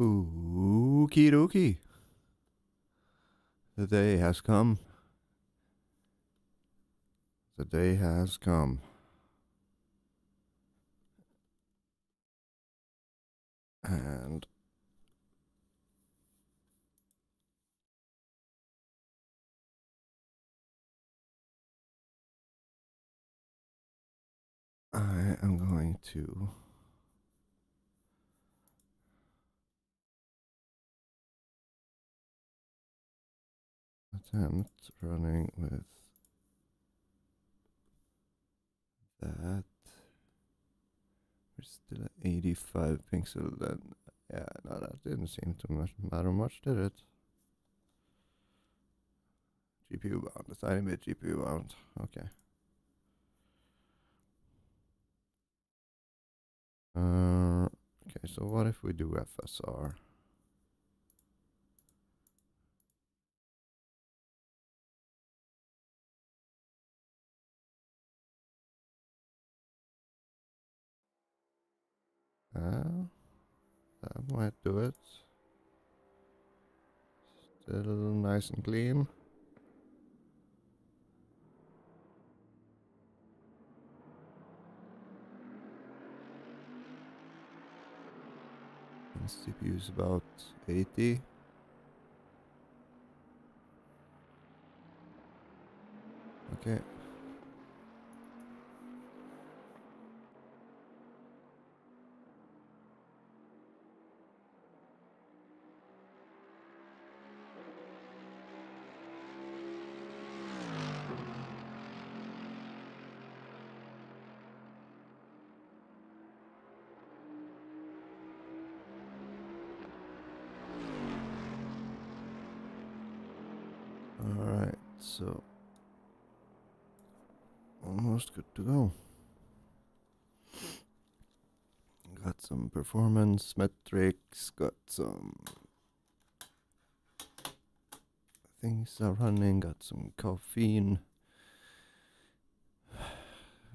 Okie dokie. The day has come. The day has come. And I am going to attempt running with that. We're still at 85 pixel then. Yeah, no, that didn't seem to matter much, did it? GPU bound, a tiny bit GPU bound. Okay. Okay, so what if we do FSR? That might do it. Still nice and clean. And CPU is about 80. Okay. Alright, so almost good to go. Got some performance metrics, got some things are running, got some caffeine,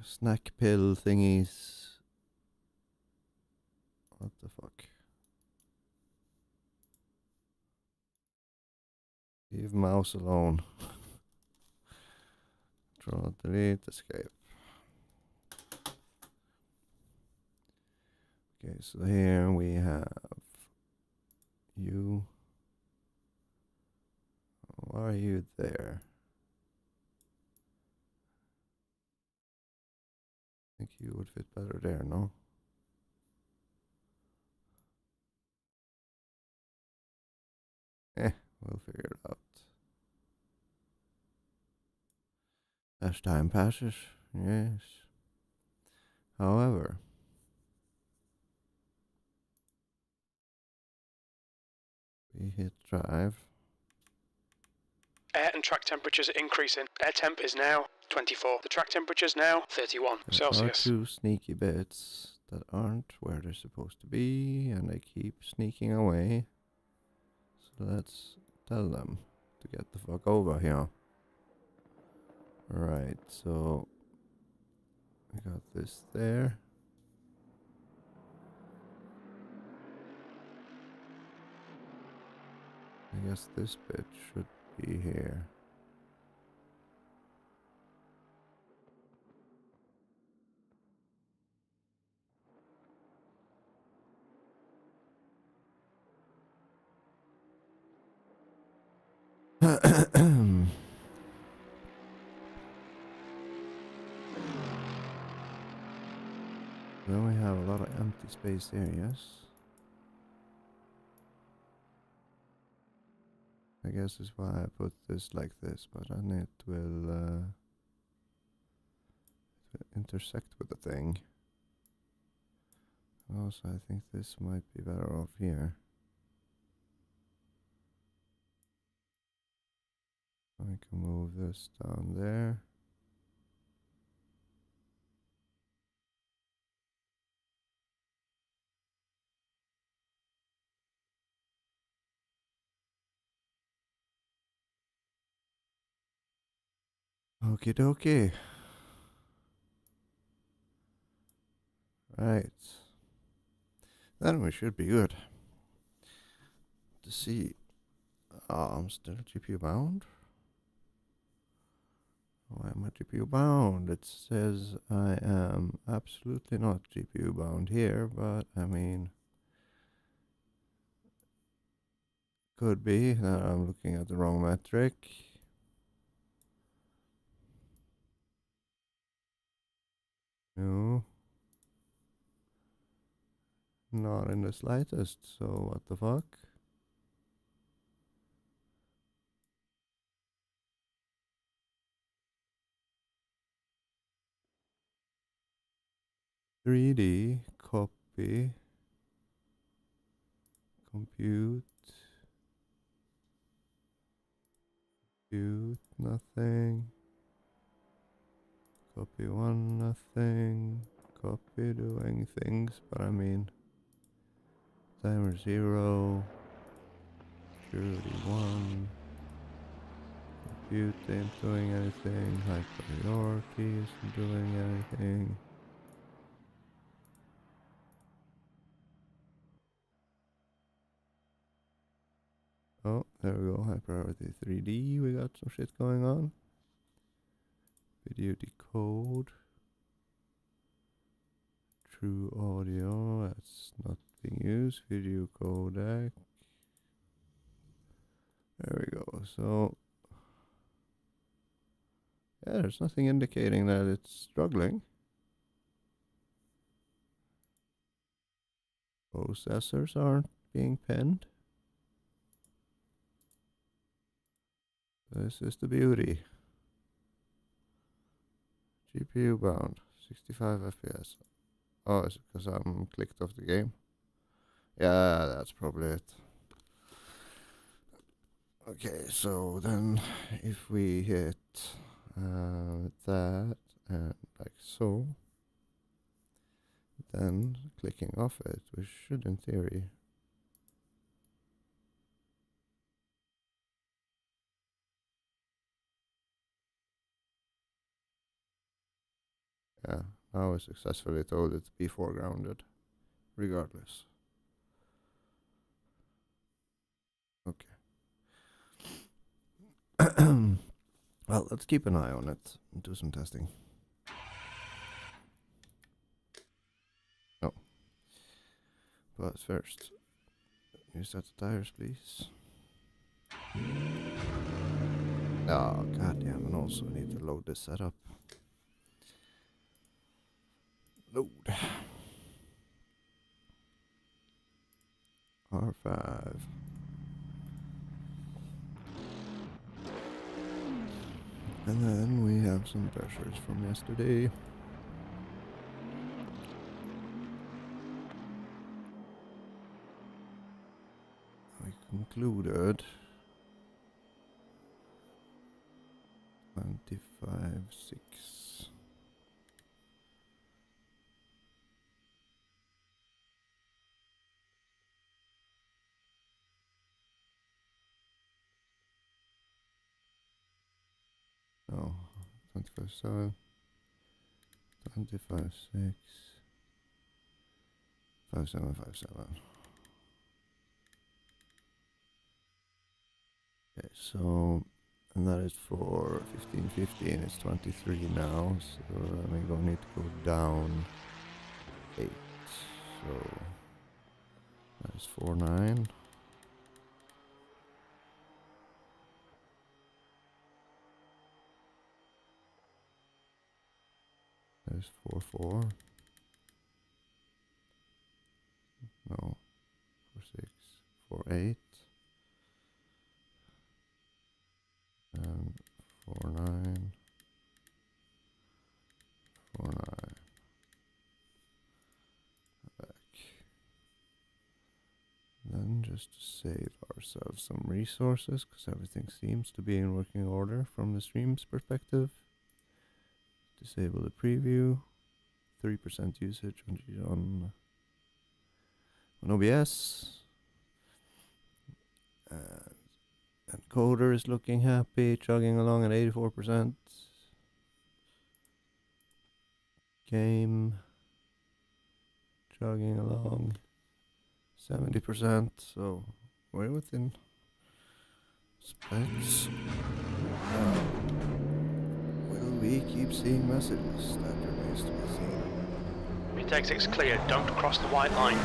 snack pill thingies. What the fuck? Leave mouse alone. Control, delete, escape. Okay, so here we have you. Why are you there? I think you would fit better there, no? We'll figure it out. As time passes, yes. However, we hit drive. Air and track temperatures are increasing. Air temp is now 24. The track temperature is now 31 Celsius. There are 2 sneaky bits that aren't where they're supposed to be, and they keep sneaking away. So let's tell them to get the fuck over here. Right, so I got this there. I guess this bit should be here. Then we have a lot of empty space there, yes? I guess is why I put this like this, but then it will intersect with the thing. Also, I think this might be better off here. I can move this down there. Okie dokie. Right. Then we should be good. to see. I'm still GPU bound. Why am I GPU bound? It says I am absolutely not GPU bound here, but I mean, could be that I'm looking at the wrong metric. No. Not in the slightest, so what the fuck? .3D, copy, compute, nothing, copy one, nothing, copy doing things, but I mean, timer 0, security 1, compute ain't doing anything, high priority isn't doing anything. Oh, there we go, high priority 3D, we got some shit going on. Video decode. True audio, that's not being used. Video codec. There we go. So, yeah, there's nothing indicating that it's struggling. Processors aren't being penned. This is the beauty. GPU bound, 65 FPS. Oh, is it because I'm clicked off the game? Yeah, that's probably it. Okay, so then if we hit that and like so, then clicking off it, we should in theory yeah, now I successfully told it to be foregrounded regardless. Okay. Well, let's keep an eye on it and do some testing. Oh. But first, you set the tires, please. Oh, goddamn, and also need to load this setup. Load. R5. And then we have some pressures from yesterday. We concluded 25.6. No, 25.7. 25.6. 5757. Okay, so, and that is for 15.15, it's 23 now, so we're going to need to go down 8, so that is 4.9. That is 4.4. No, 4.6, 4.8. And 4.9, 4.9. Back. Then just to save ourselves some resources, because everything seems to be in working order from the stream's perspective. Disable the preview. 3% usage on OBS. And Coder is looking happy, chugging along at 84%. Game chugging along 70%, so way within specs. Will we keep seeing messages? That remains to be seen. Mid exit's clear. Don't cross the white line.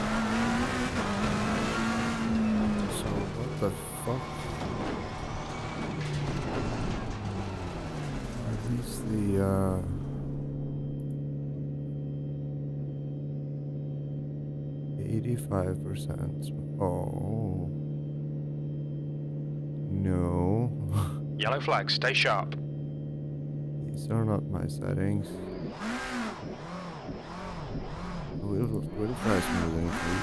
So what the fuck? At least the 85%. Oh no. Yellow flag. Stay sharp. These are not my settings. We'll try smoothing through.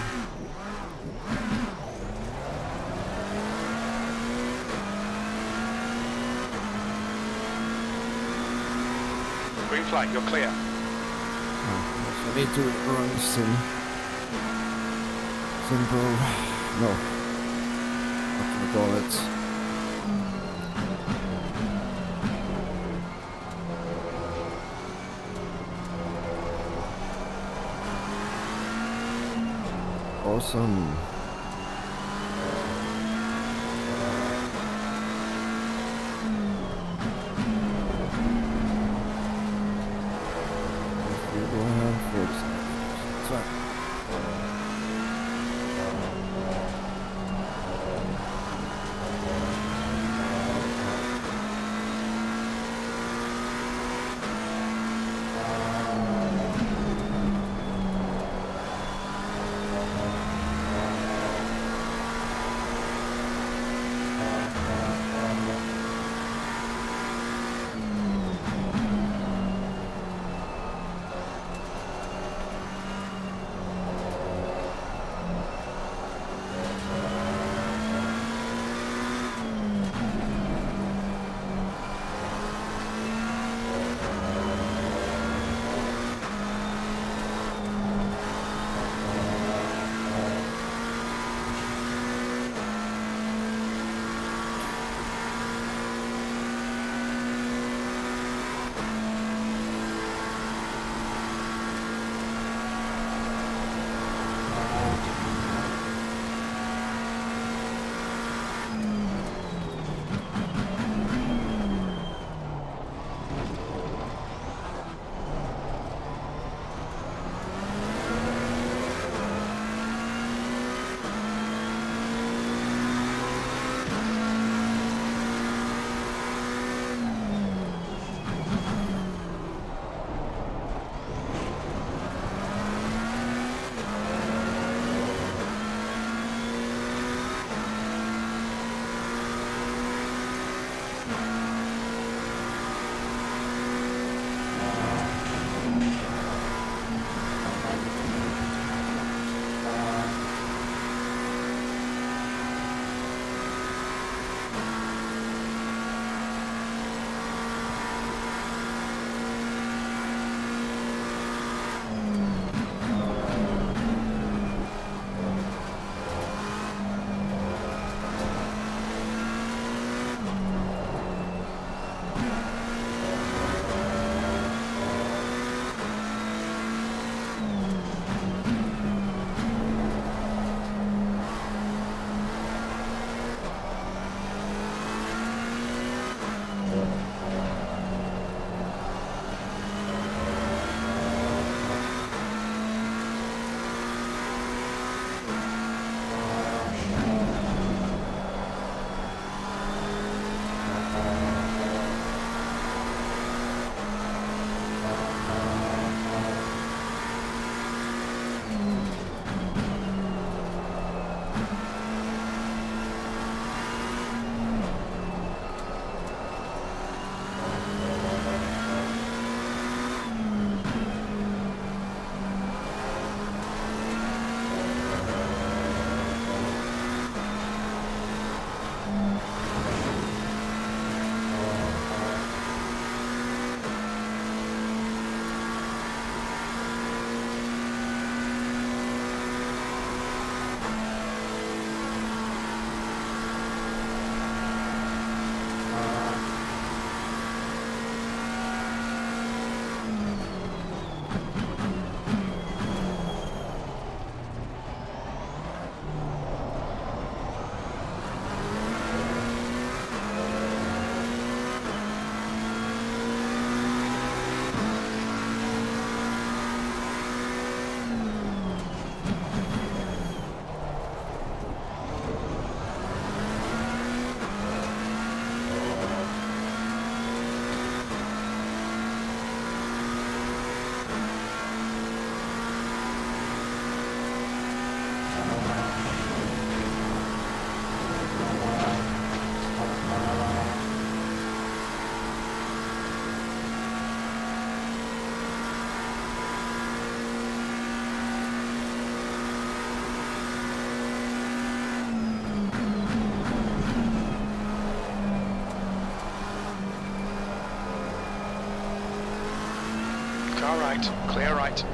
Green flag. You're clear. I need to run Pro. No. What do we call it? Awesome. We will have 40 seconds. That's right. right, clear right.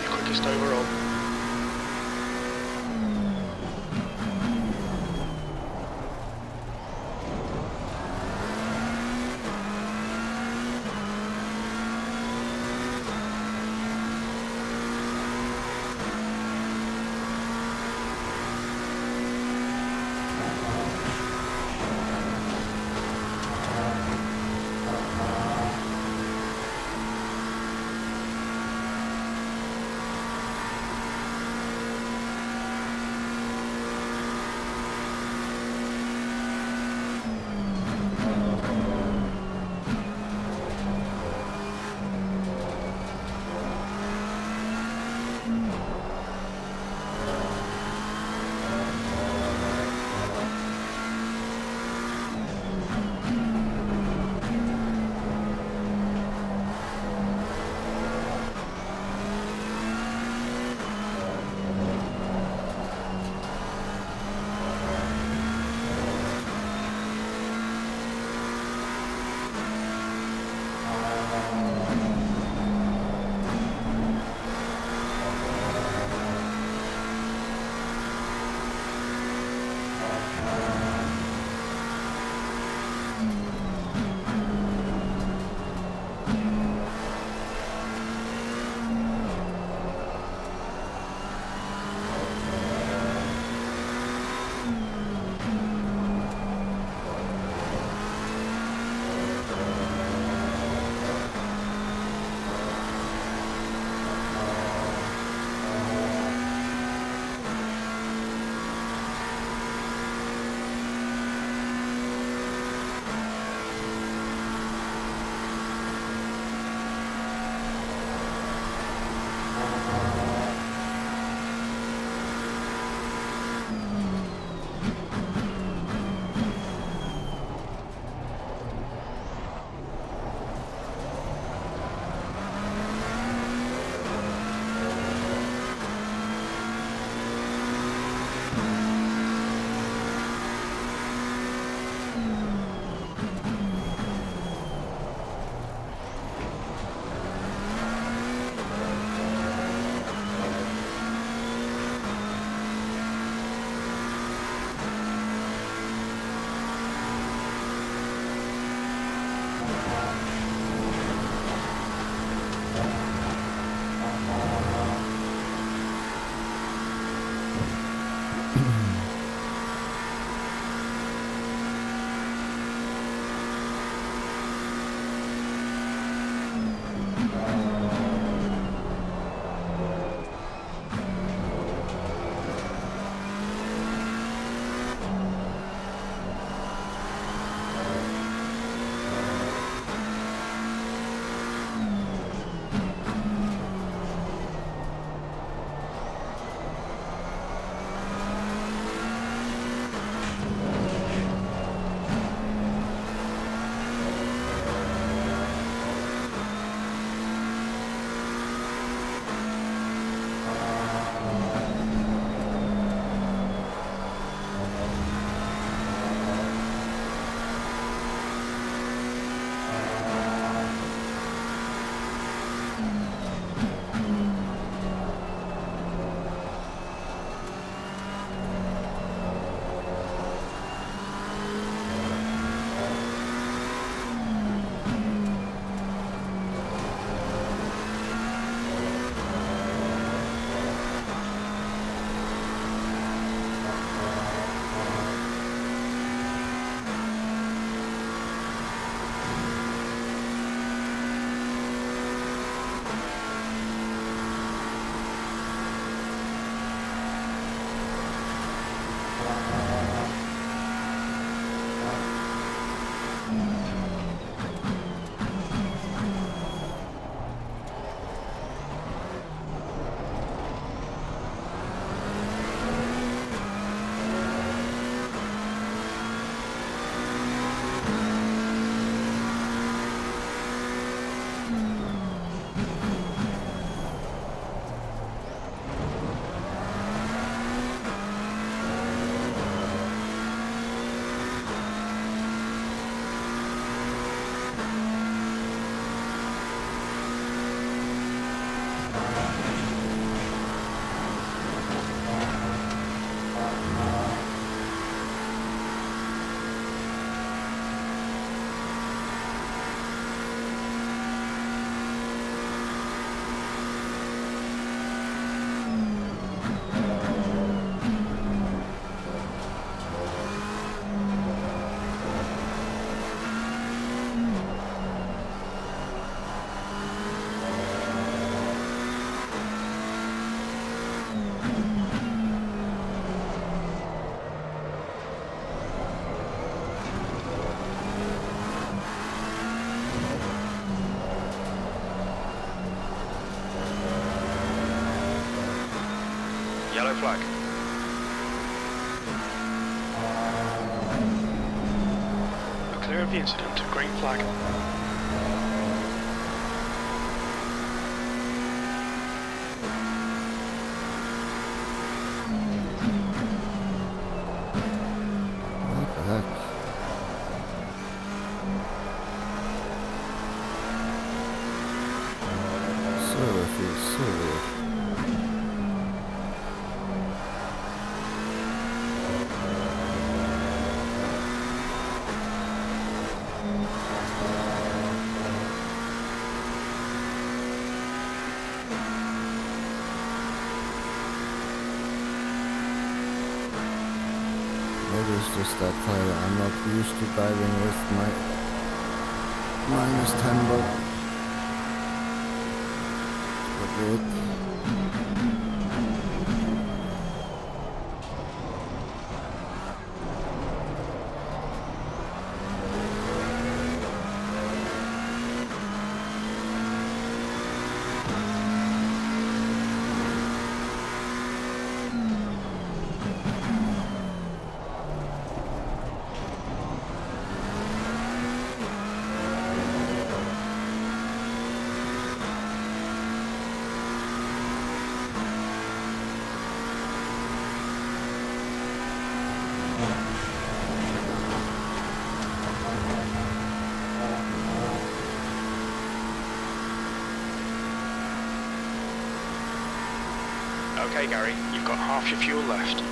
Quickest overall. Yellow flag. Clear of the incident. Green flag. What the heck? Server feels so weird. Maybe it's just that I'm not used to driving with my -10 but good. Okay, Gary, you've got half your fuel left.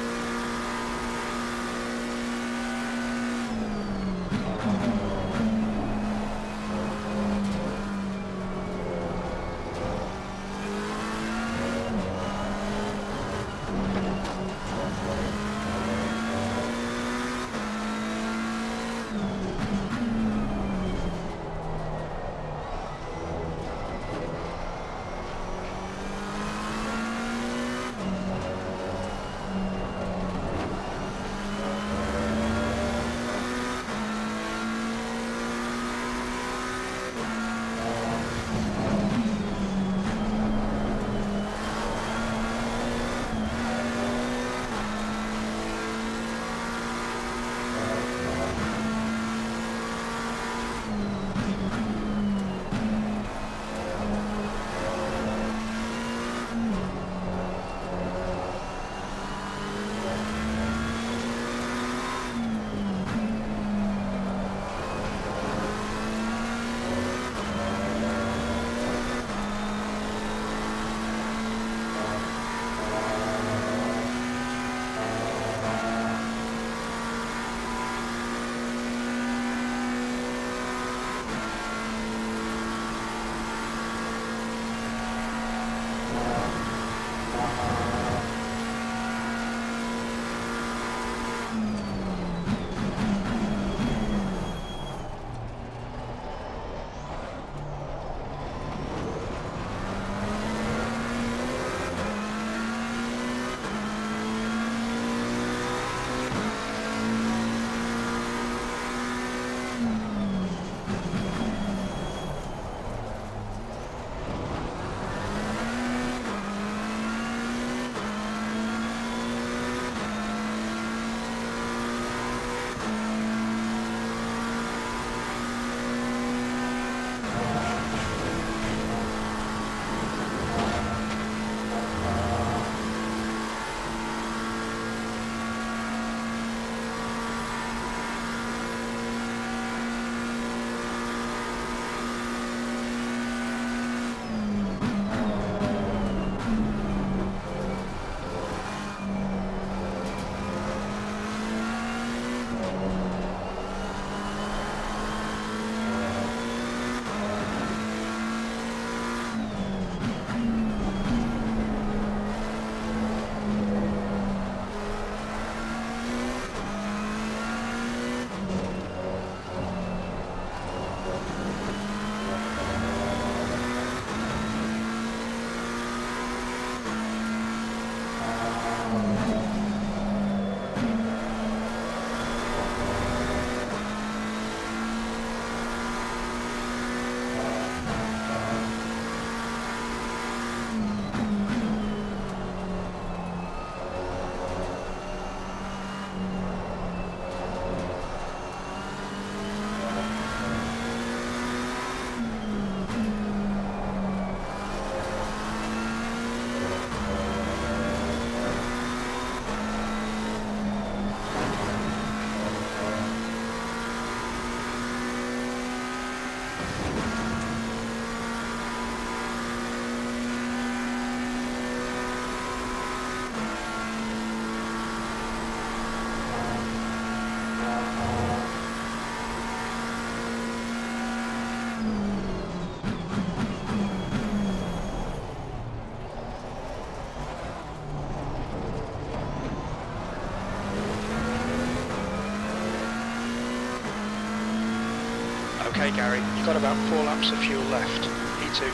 Okay, Gary, you've got about 4 laps of fuel left. E2.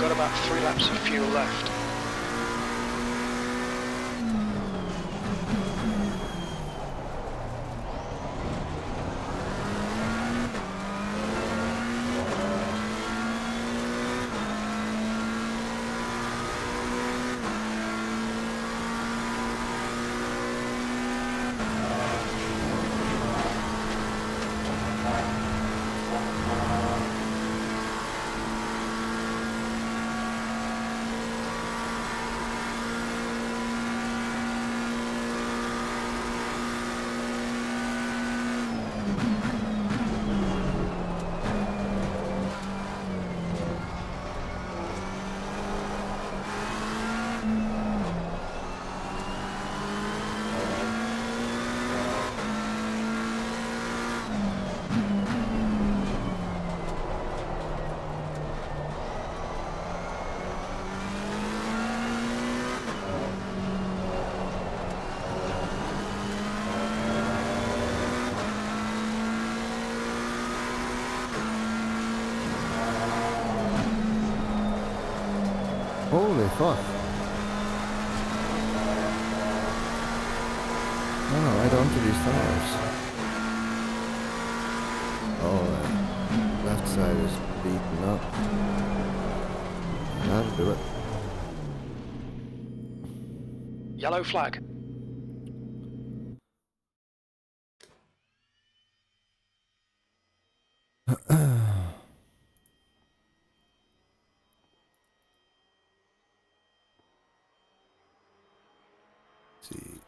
Got about 3 laps of fuel left. Holy fuck. Oh, right onto these tires. Oh, left side is beaten up. That'll do it. Yellow flag. See.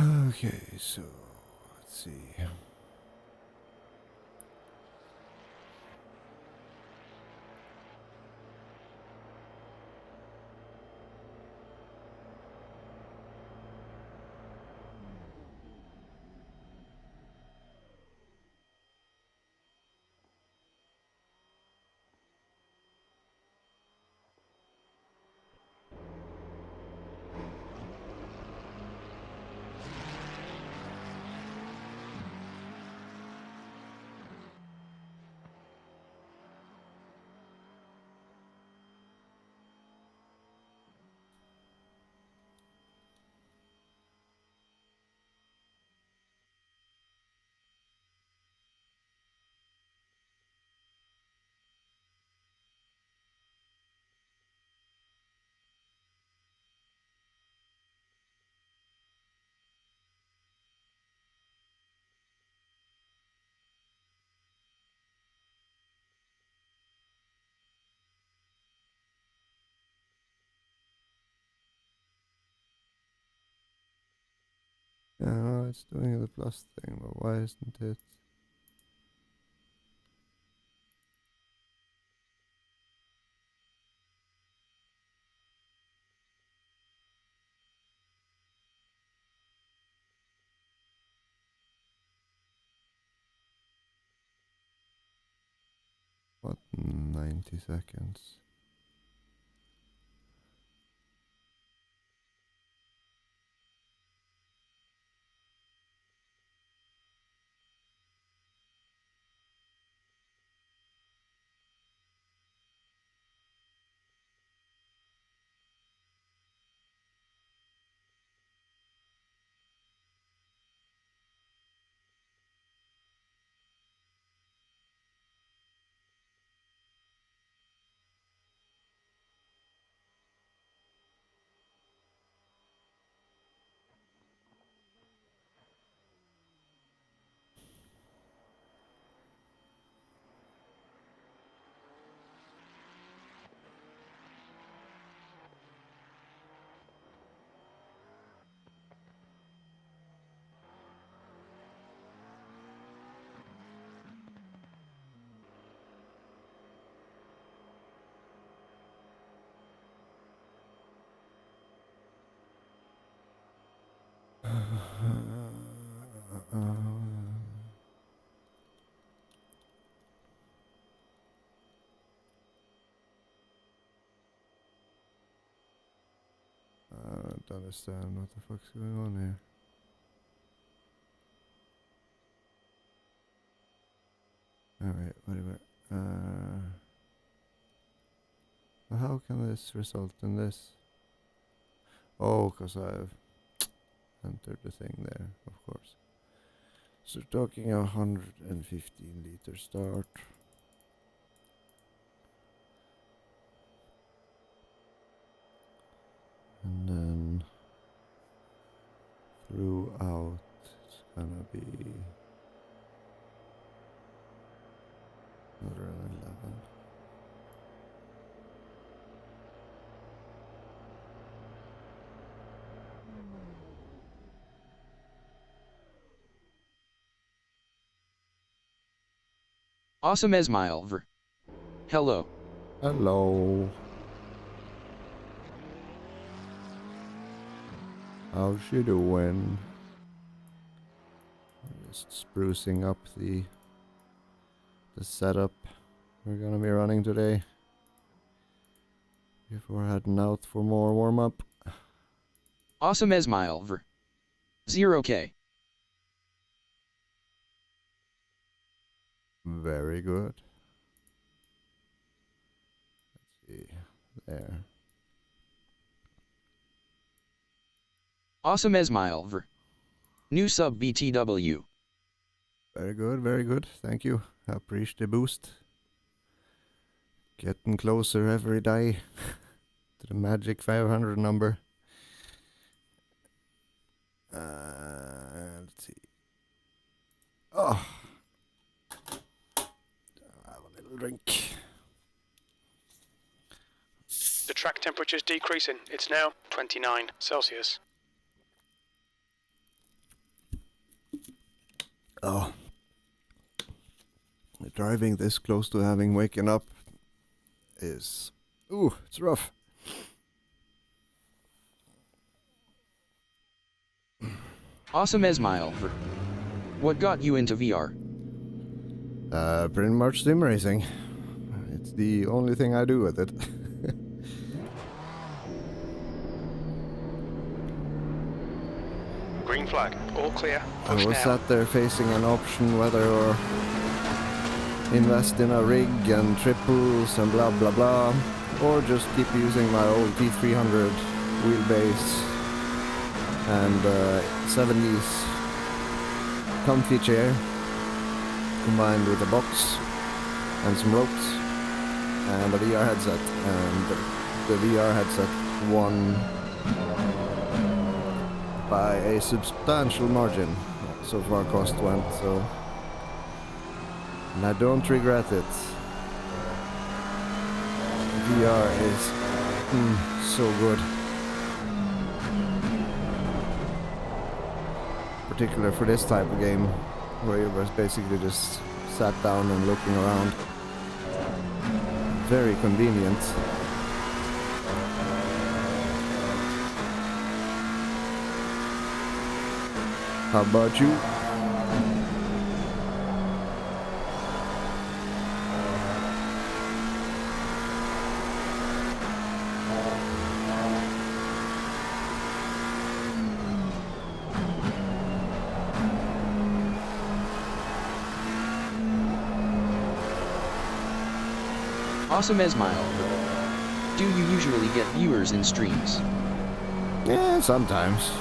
Okay, so let's see. Yeah, it's doing the plus thing, but why isn't it? What, 90 seconds? I don't understand what the fuck's going on here. Alright, whatever. How can this result in this? Oh, because I've entered the thing there, of course. So talking 115 liter start. And then throughout it's gonna be 111. Awesome Esmile. Hello. Hello. How's she doing? Just sprucing up the setup we're gonna be running today before heading out for more warm-up. Awesome Esmile. 0K. Very good. Let's see. There. Awesome Esmile. New sub BTW. Very good, very good. Thank you. I appreciate the boost. Getting closer every day to the magic 500 number. Let's see. Oh. I'll have a little drink. The track temperature is decreasing. It's now 29 Celsius. Oh. Driving this close to having waken up is... Ooh, it's rough. Awesome Esmile. What got you into VR? Pretty much sim racing. It's the only thing I do with it. Green flag. All clear. I Push was now. sat there facing an option whether or invest in a rig and triples and blah blah blah, or just keep using my old T300 wheelbase and 70s comfy chair combined with a box and some ropes and a VR headset, and the VR headset won by a substantial margin so far cost went, so and I don't regret it. VR is so good. Particular for this type of game, where you was basically just sat down and looking around. Very convenient. How about you? Awesome Esmile. Do you usually get viewers in streams? Yeah, sometimes.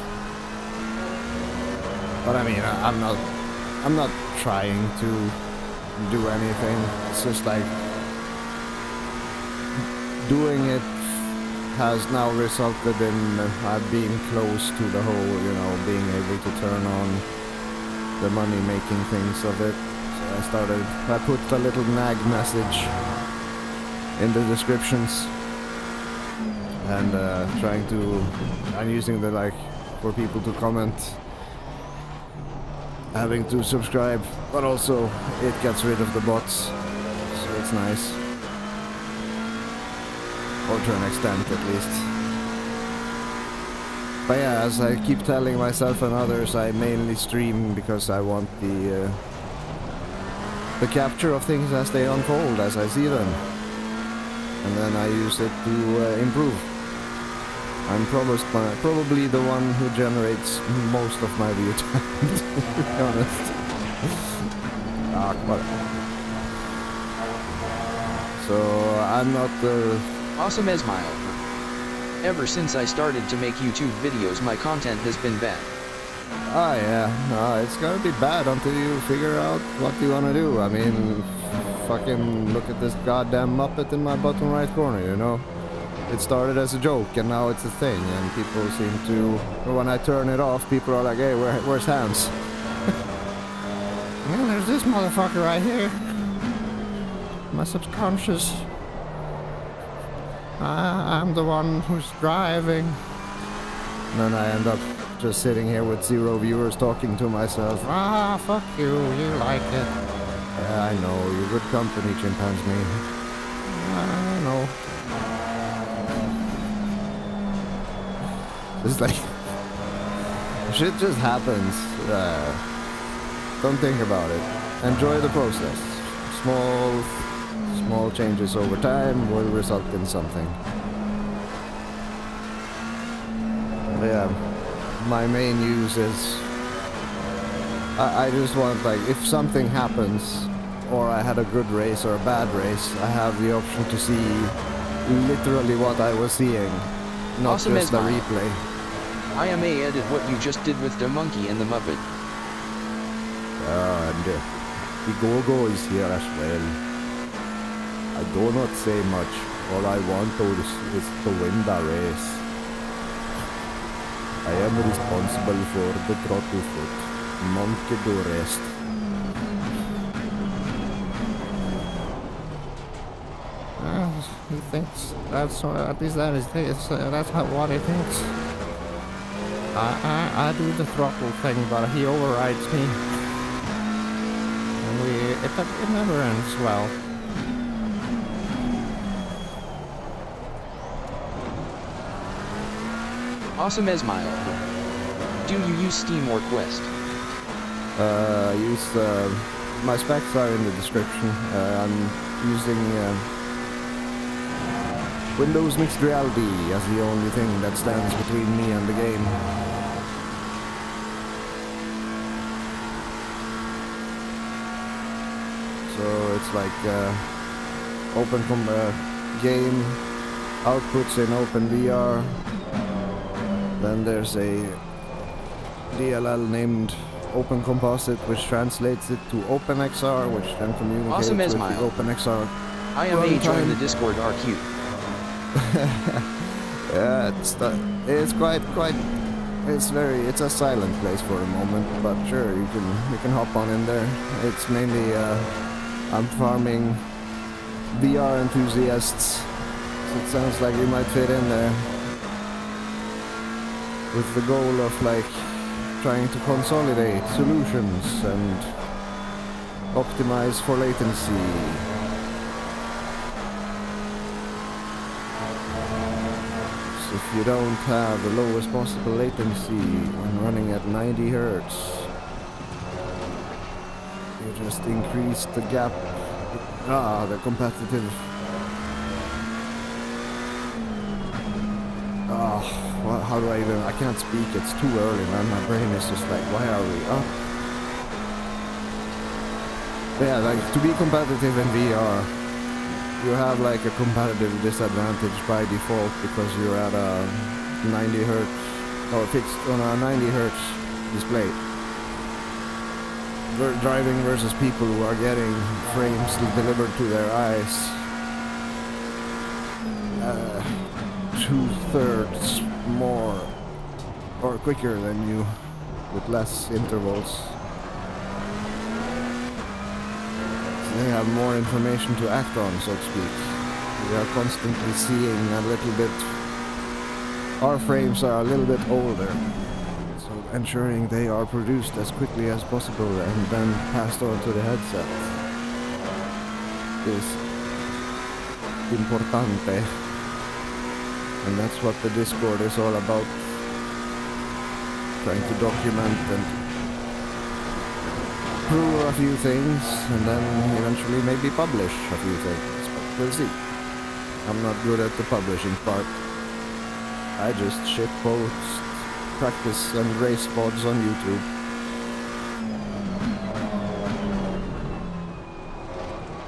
But I mean, I'm not trying to do anything. It's just like doing it has now resulted in being close to the whole, being able to turn on the money-making things of it. So I put a little nag message in the descriptions, and I'm using the for people to comment, having to subscribe, but also it gets rid of the bots, so it's nice. Or to an extent, at least. But yeah, as I keep telling myself and others, I mainly stream because I want the capture of things as they unfold, as I see them. And then I use it to improve. I'm probably the one who generates most of my view time, to be honest. So I'm not the... Awesome Esmile. Ever since I started to make YouTube videos, my content has been bad. Ah, yeah. It's gonna be bad until you figure out what you wanna do. I mean, fucking look at this goddamn Muppet in my bottom right corner, It started as a joke and now it's a thing, and people seem to... When I turn it off, people are like, hey, where's Hans? Well, there's this motherfucker right here. My subconscious. I'm the one who's driving. And then I end up just sitting here with 0 viewers talking to myself. Ah, fuck you like it. Yeah, I know, you're good company, chimpanzee. I know. It's like... shit just happens. Don't think about it. Enjoy the process. Small changes over time will result in something. But yeah, my main use is... I just want, if something happens, or I had a good race or a bad race, I have the option to see literally what I was seeing, not Awesome just a Esmile. replay. I may edit what you just did with the monkey and the Muppet. And the Go-Go is here as well. I do not say much. All I want is to win the race. I am responsible for the throttle foot. Monkey do rest. He thinks that's at least that is that's what he thinks. I do the throttle thing, but he overrides me. It never ends well. Awesome Esmile. Do you use Steam or Quest? My specs are in the description. I'm using Windows Mixed Reality as the only thing that stands between me and the game. So it's like game outputs in OpenVR. Then there's a DLL named Open Composite, which translates it to OpenXR, which then communicates Awesome with the Esmile. OpenXR. I am a join the runtime. Discord RQ. Yeah, it's a silent place for the moment, but sure, you can hop on in there. It's mainly I'm farming VR enthusiasts, so it sounds like you might fit in there with the goal of like trying to consolidate solutions and optimize for latency. So if you don't have the lowest possible latency when running at 90 Hertz, you just increase the gap, the competitive. How do I can't speak, it's too early, man. My brain is just like, why are we up? Yeah, like, to be competitive in VR, you have like a competitive disadvantage by default because you're at a 90 Hertz, or fixed on a 90 Hertz display. Driving versus people who are getting frames delivered to their eyes 2/3 more or quicker than you with less intervals. So they have more information to act on, so to speak. We are constantly seeing a little bit. Our frames are a little bit older, so ensuring they are produced as quickly as possible and then passed on to the headset is importante. And that's what the Discord is all about. Trying to document and prove a few things and then eventually maybe publish a few things. But we'll see. I'm not good at the publishing part. I just shitpost practice and race pods on YouTube.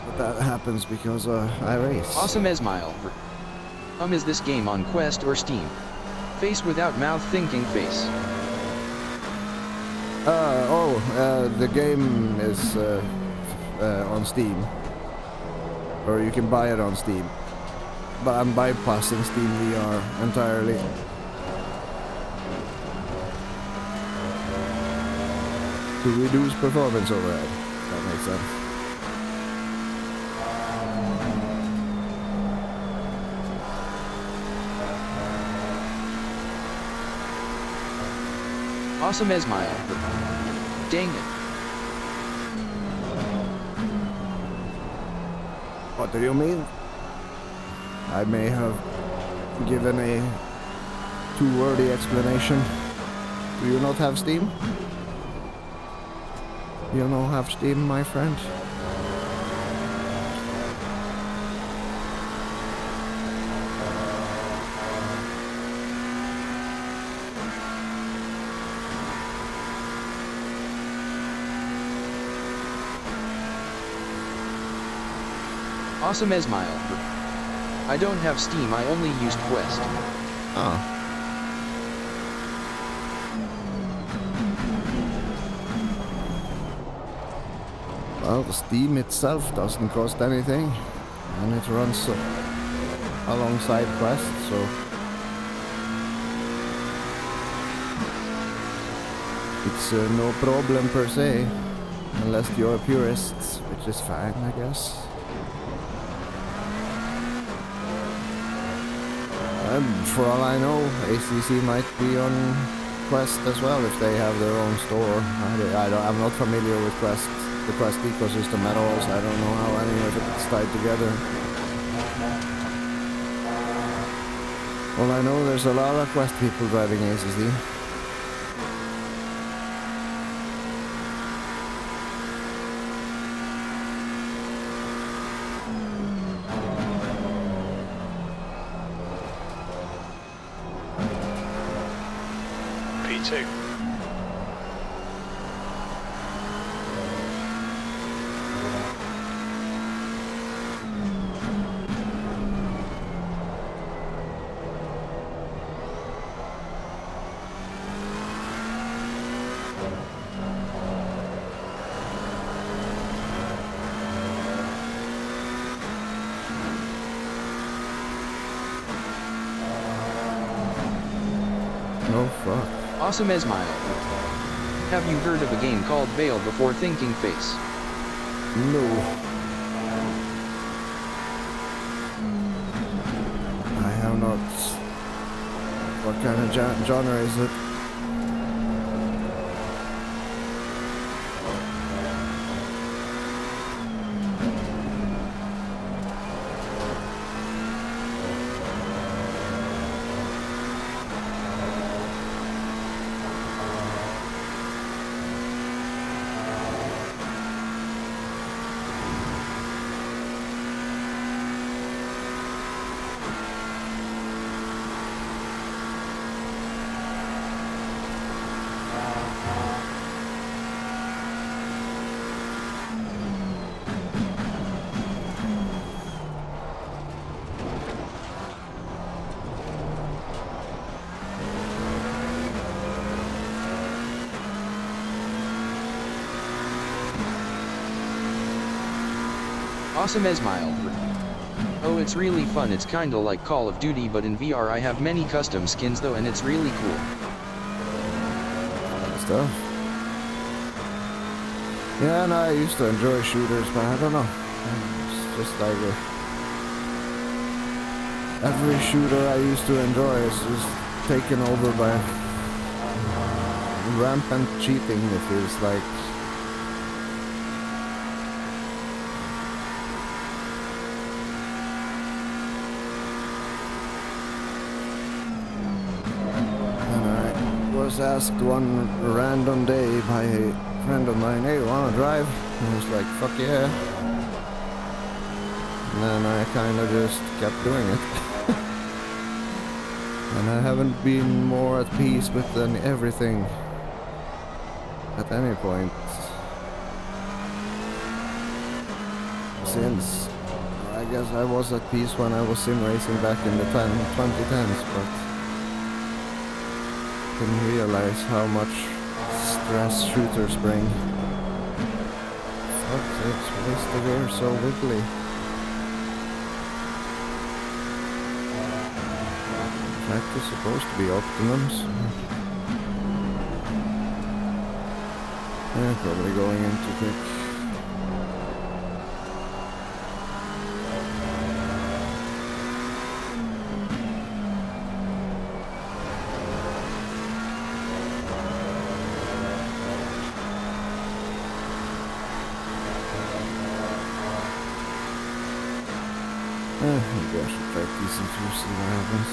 But that happens because I race. Awesome Esmile. Is this game on Quest or Steam? Face without mouth thinking face. The game is on Steam. Or you can buy it on Steam. But I'm bypassing Steam VR entirely. To reduce performance overhead. If that makes sense. Awesome Esmile. Dang it. What do you mean? I may have given a too wordy explanation. Do you not have Steam? You don't have Steam, my friend? Awesome Esmile. I don't have Steam, I only used Quest. Oh. Well, the Steam itself doesn't cost anything, and it runs alongside Quest, so it's no problem per se, unless you're a purist, which is fine, I guess. And for all I know, ACC might be on Quest as well if they have their own store. I'm not familiar with Quest the Quest ecosystem at all, so I don't know how any of it's tied together. Well, I know there's a lot of Quest people driving ACC. P2. Oh fuck. Awesome Esmile. Have you heard of a game called Veil Before Thinking Face? No. I have not. What kind of genre is it? Awesome Esmile. Oh, it's really fun. It's kinda like Call of Duty, but in VR. I have many custom skins though, and it's really cool. Stuff. Yeah, no, I used to enjoy shooters, but I don't know. It's just like every shooter I used to enjoy is just taken over by rampant cheating, it feels like. Was asked one random day by a friend of mine, hey, wanna drive? And I was like, fuck yeah. And then I kind of just kept doing it. And I haven't been more at peace with than everything at any point since. I guess I was at peace when I was sim racing back in the 2010s, but didn't realize how much stress shooters bring. Fuck sakes, why is the rear so wiggly? In fact, it's supposed to be optimums. Yeah, probably going in too quick. Maybe I should try decent to see what happens.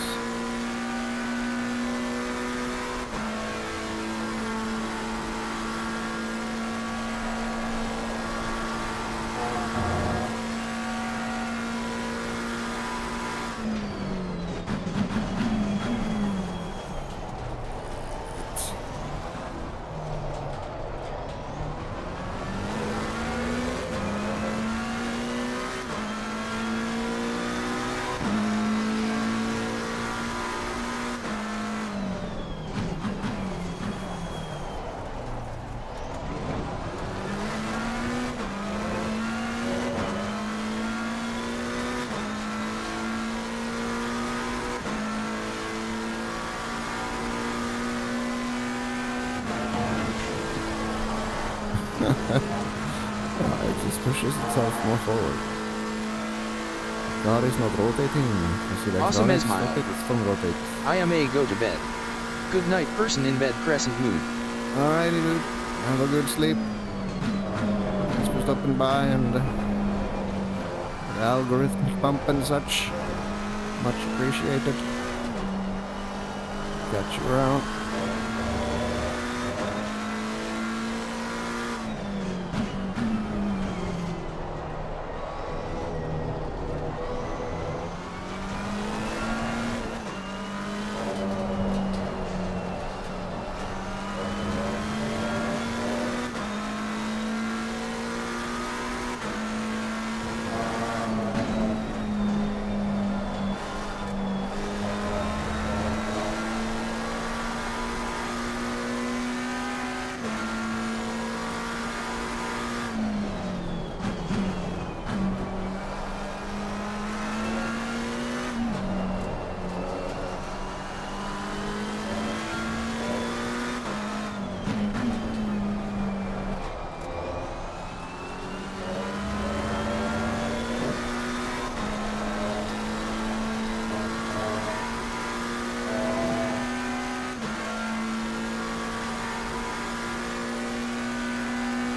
It just pushes itself more forward. God is not rotating. Awesome Esmile. It's from rotate. I am a go to bed. Good night, person in bed crescent mood. Alrighty, dude. Have a good sleep. It's stopping by and the algorithmic bump and such. Much appreciated. Catch you around.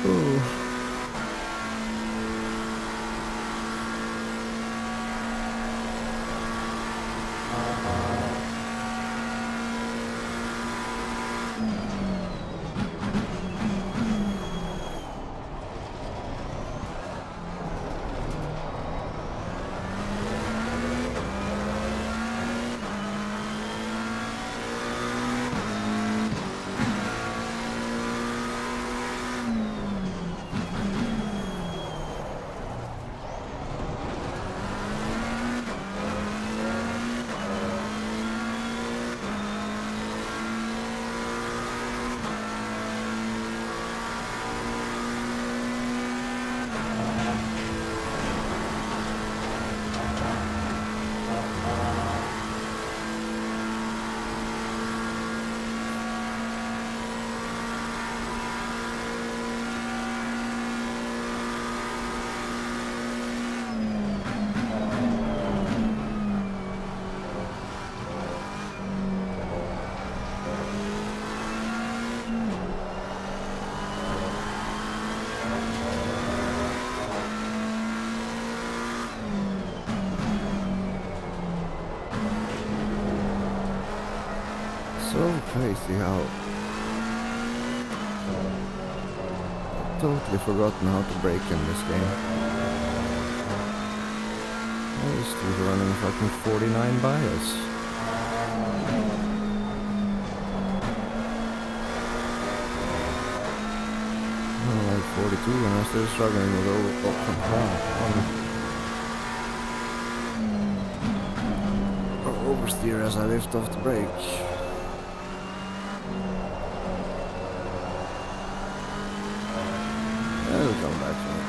Ooh. So crazy how totally forgotten how to brake in this game. I used to be running fucking 49 bias. I'm like 42 and I'm still struggling with oversteer as I lift off the brake. It'll come back to me.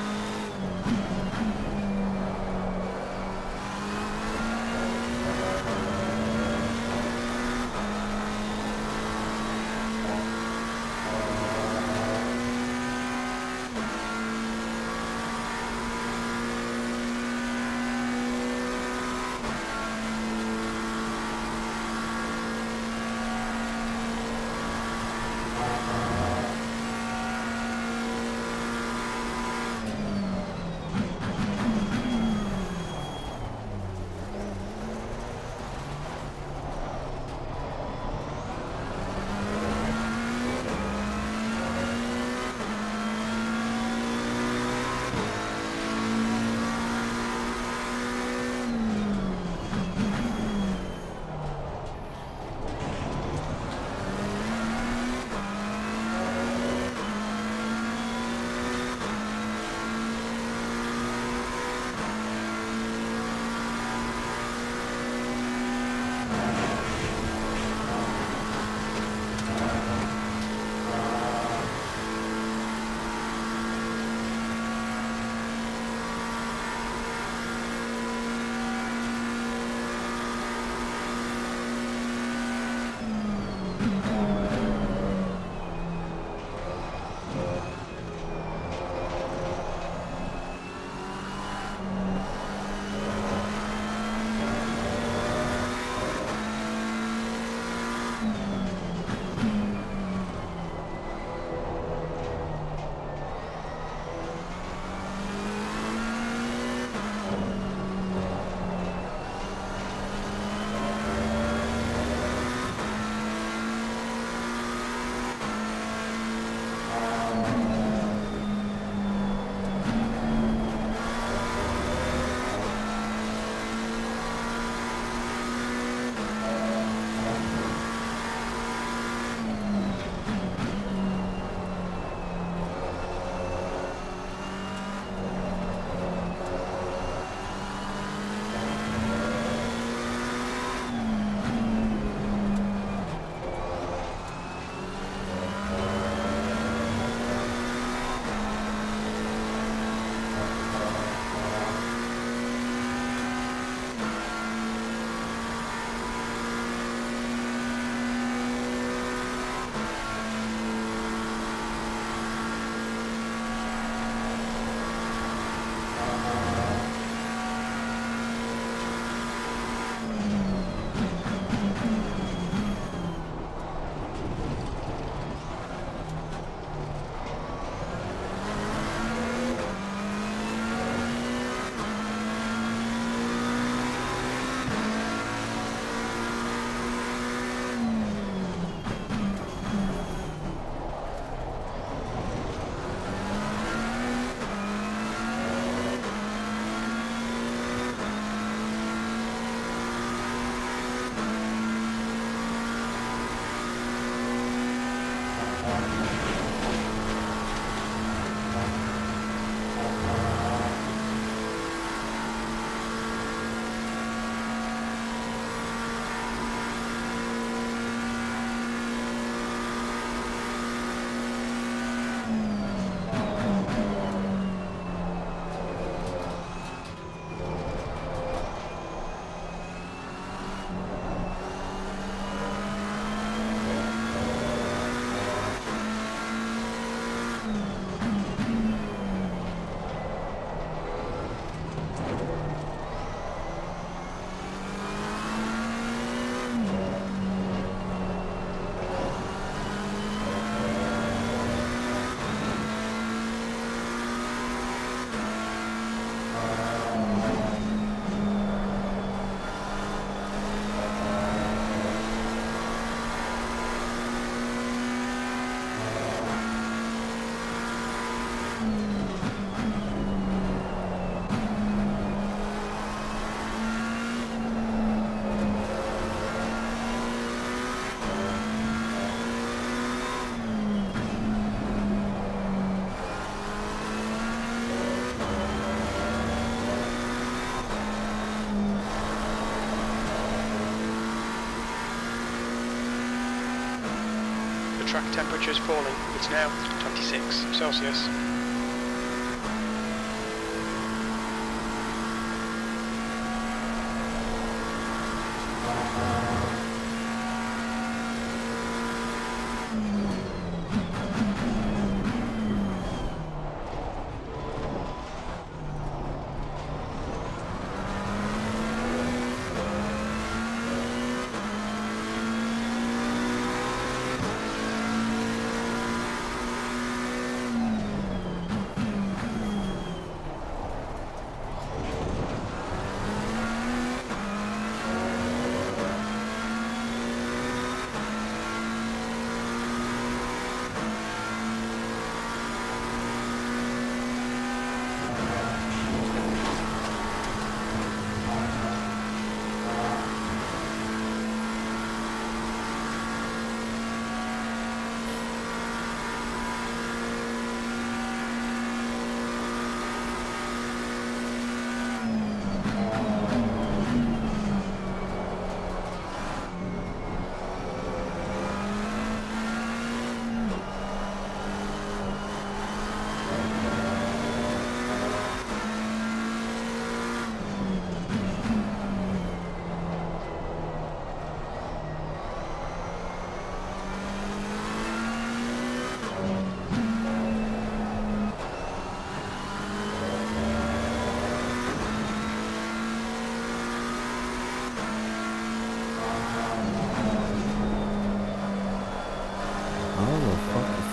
track temperature is falling. It's now 26 Celsius.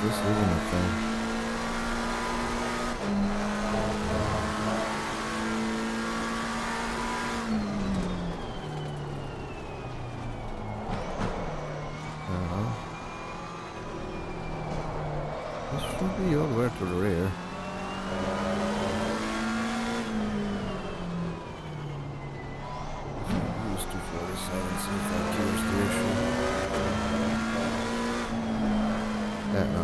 This isn't a thing. This should be all the way to the rear. Use 247, see if that cures the issue. Yeah, no,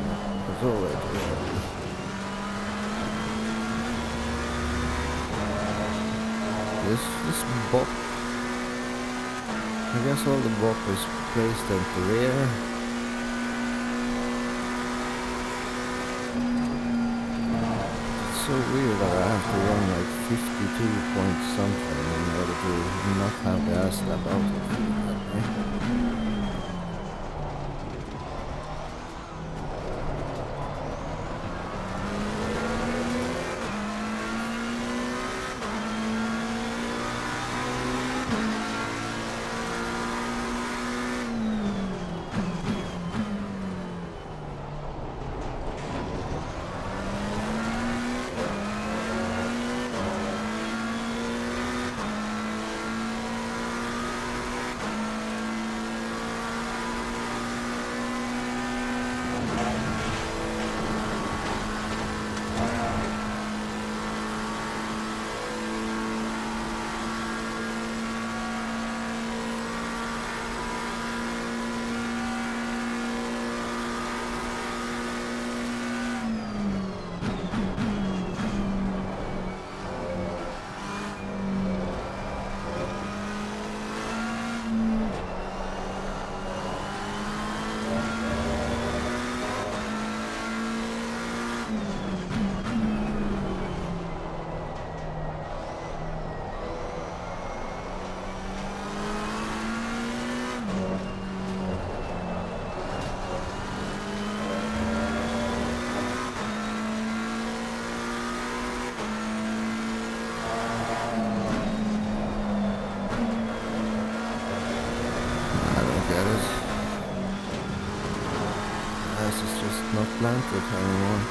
it's all the way to the rear. This bop, I guess all the bop is placed at the rear. It's so weird that I have to run like 52 point something in order to not have the ass slap out of that way. Not planted anymore.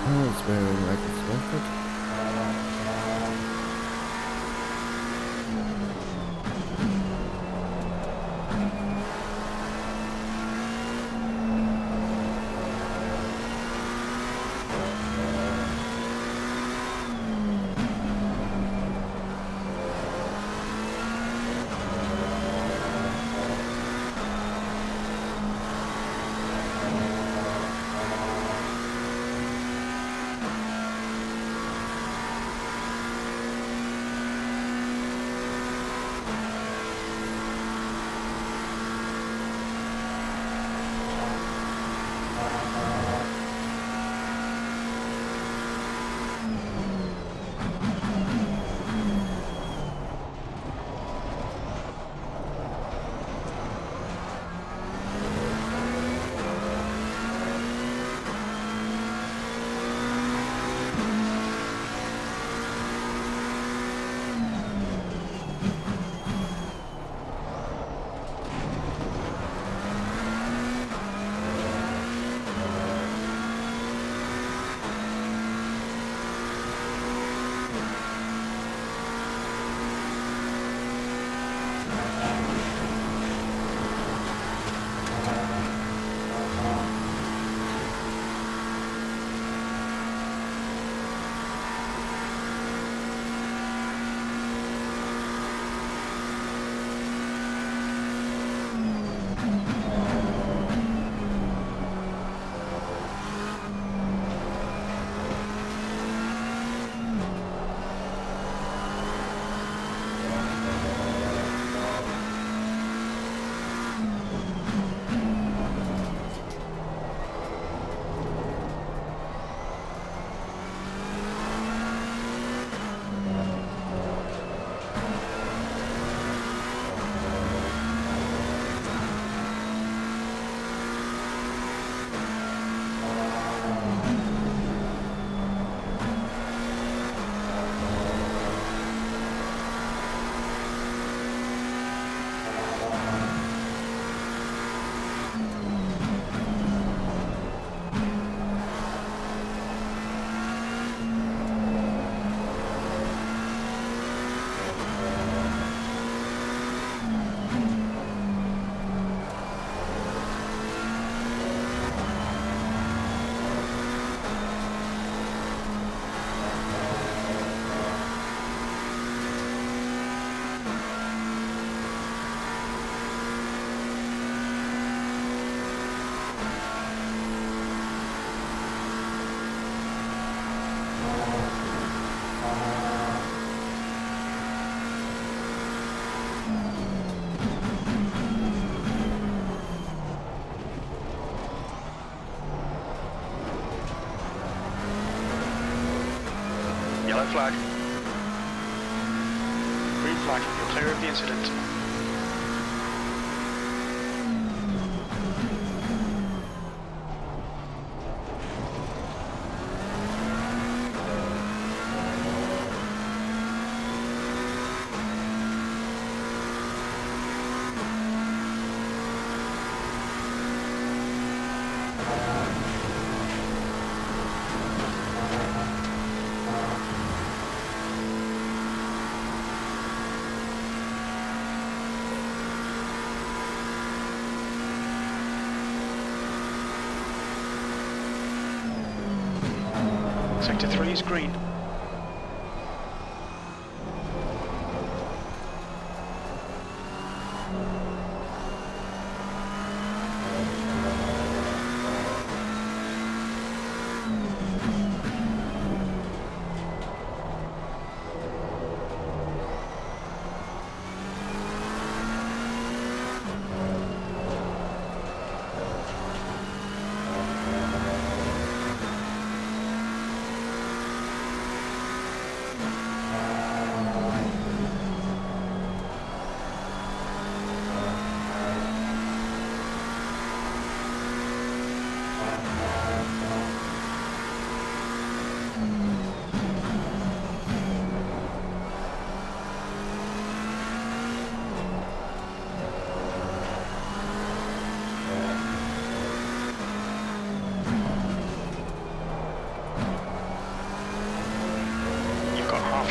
It's behaving like expected. Yellow flag. Green flag, you're clear of the incident. Sector 3 is green.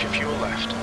keep your fuel left.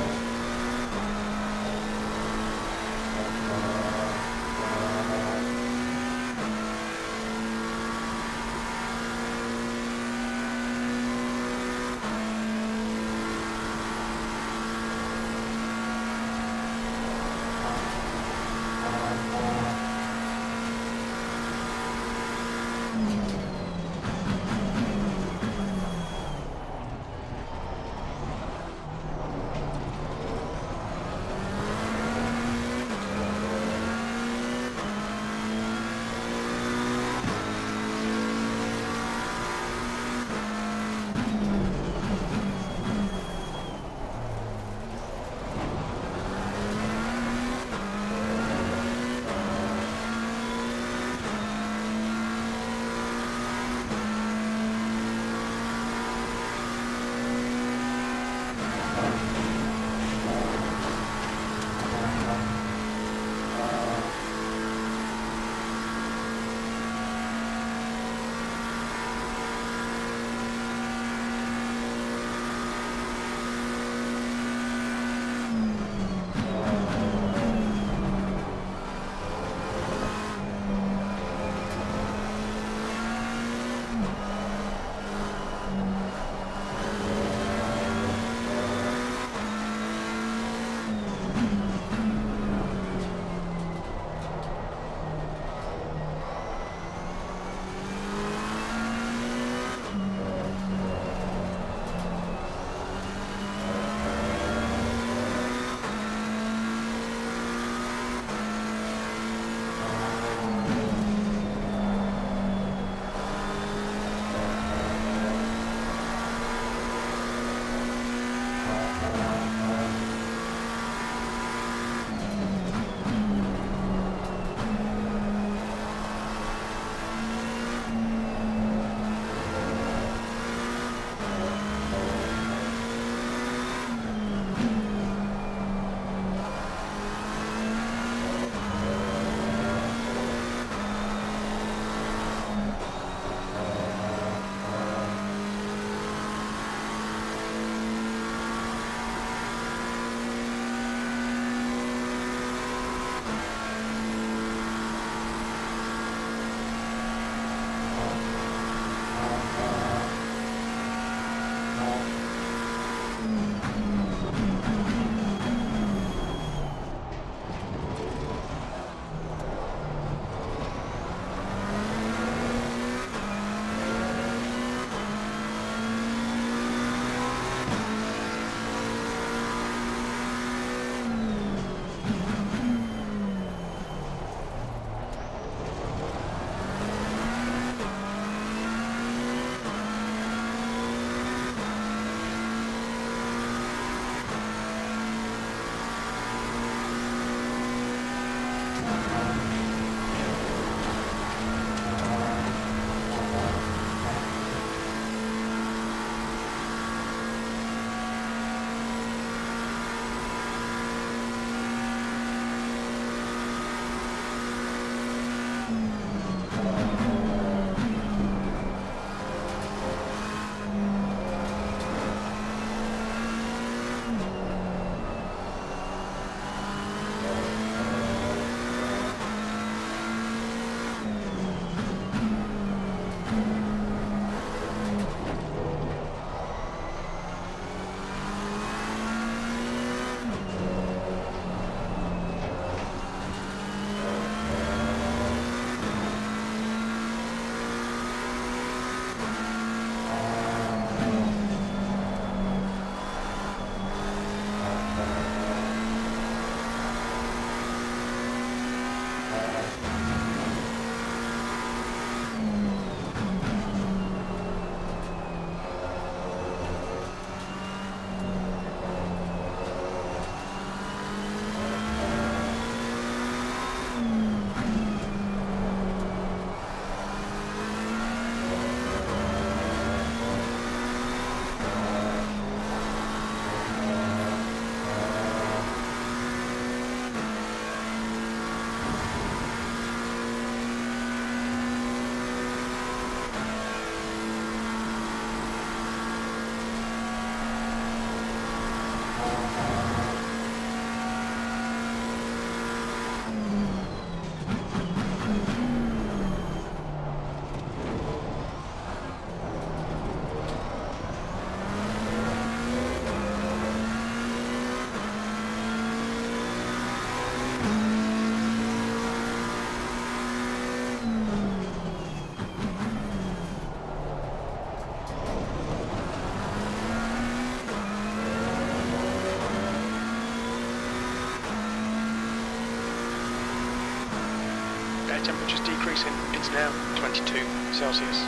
air temperature's decreasing. It's now 22 Celsius.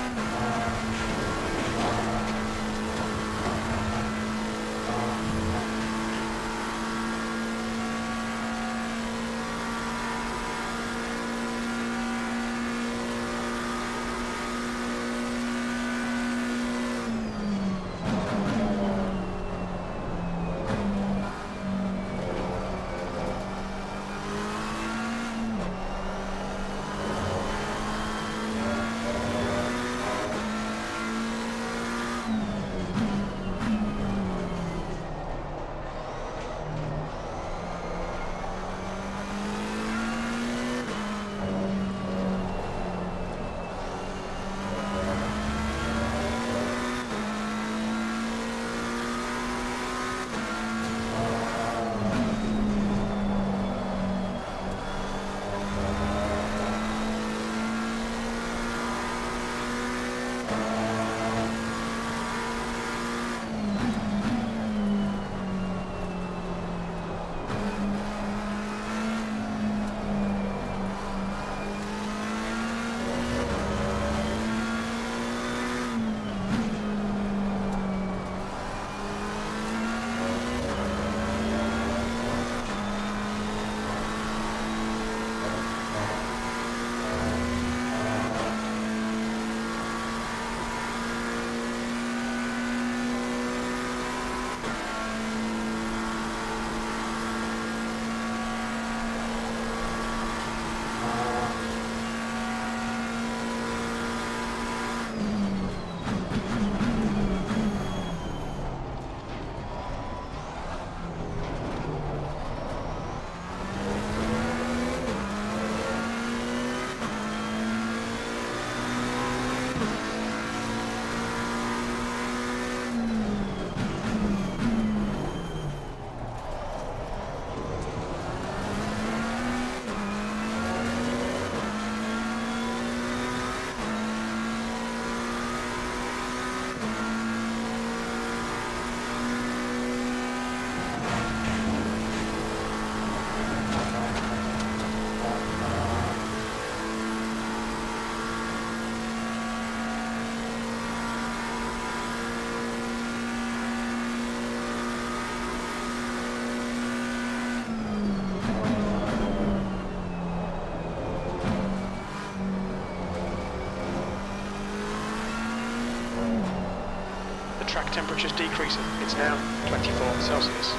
Track temperature's decreasing. It's now 24 Celsius.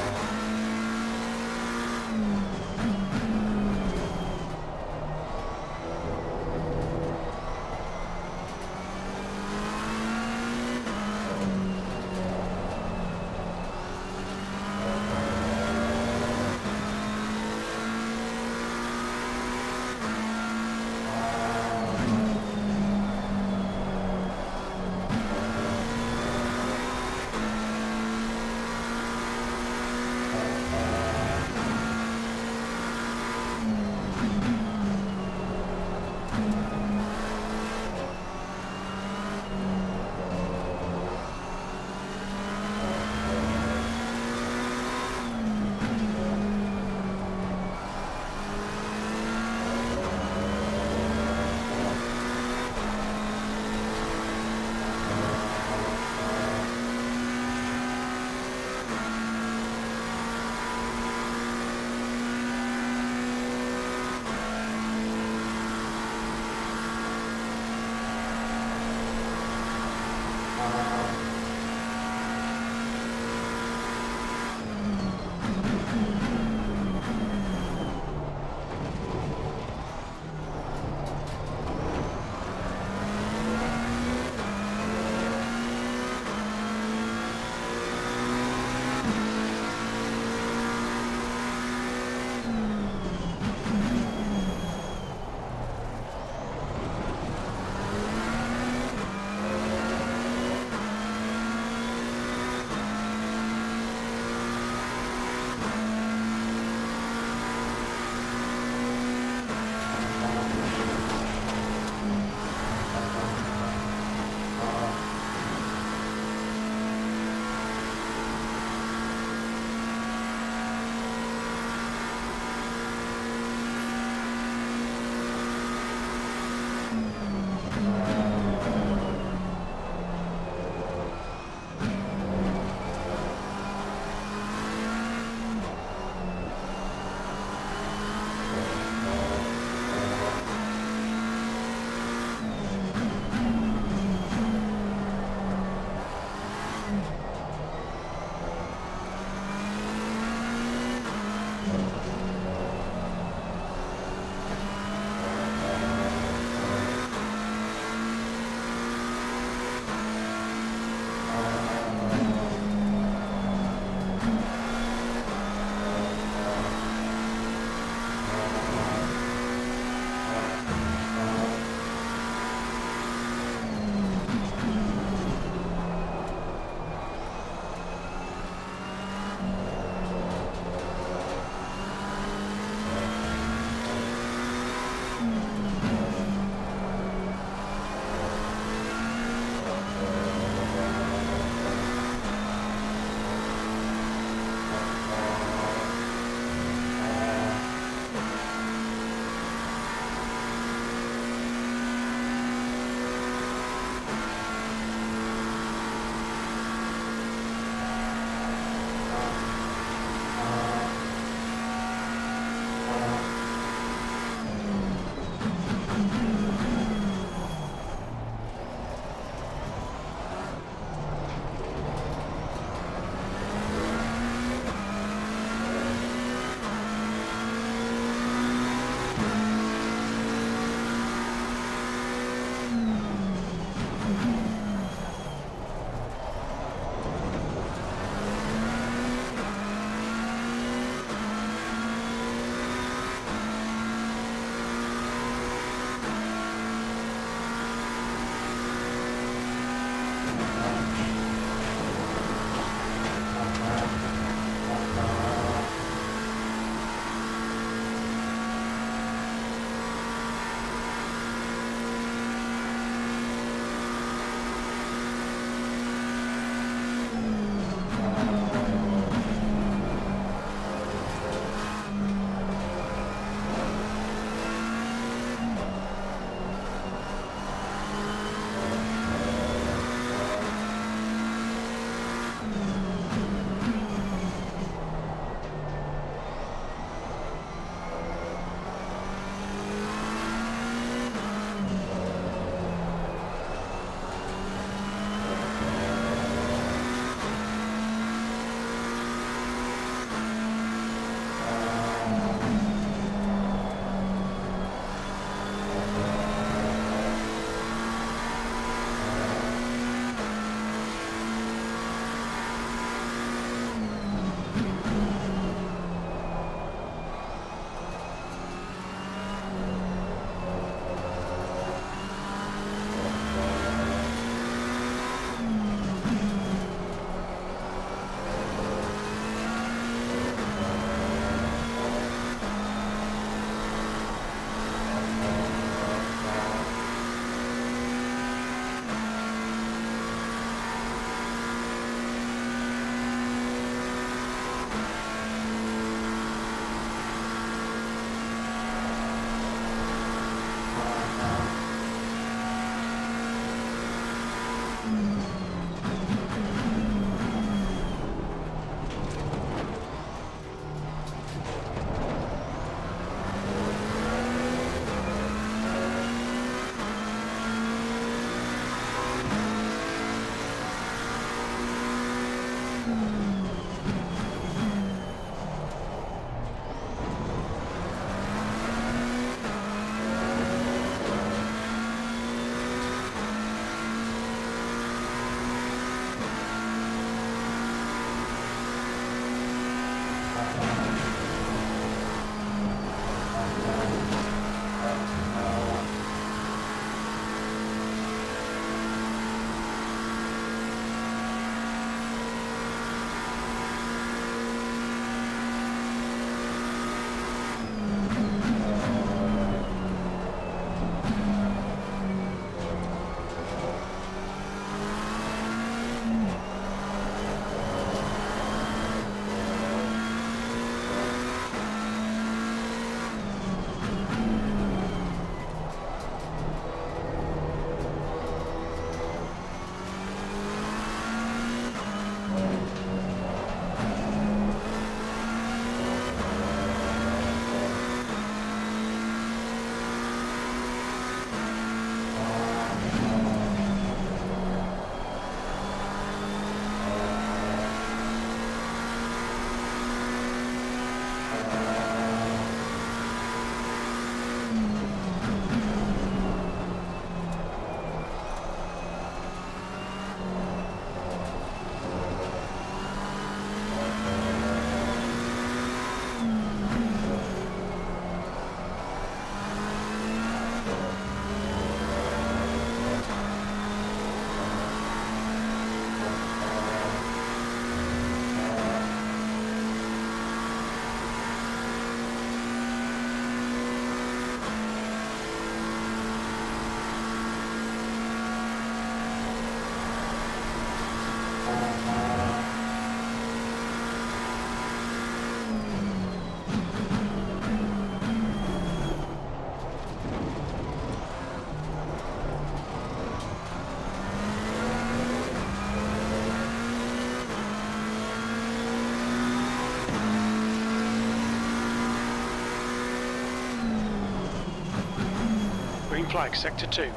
flag sector 2.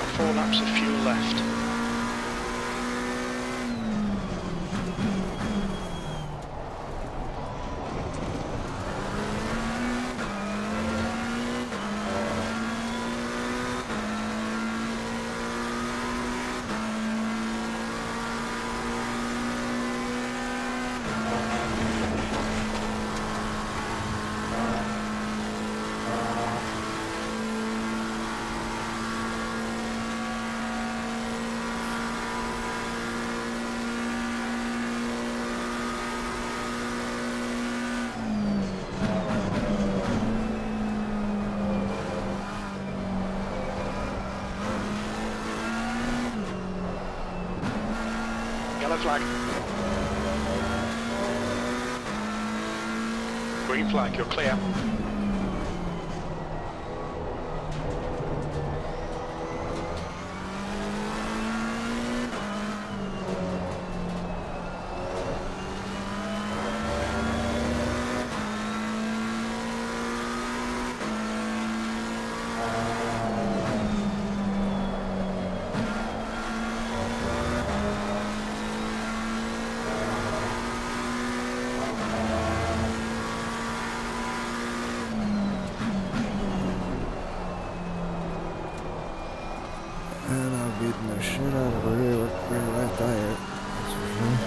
about 4 laps of fuel left. Yellow flag. Green flag, you're clear. And I've beaten the shit out of a rear right tire. That's for sure.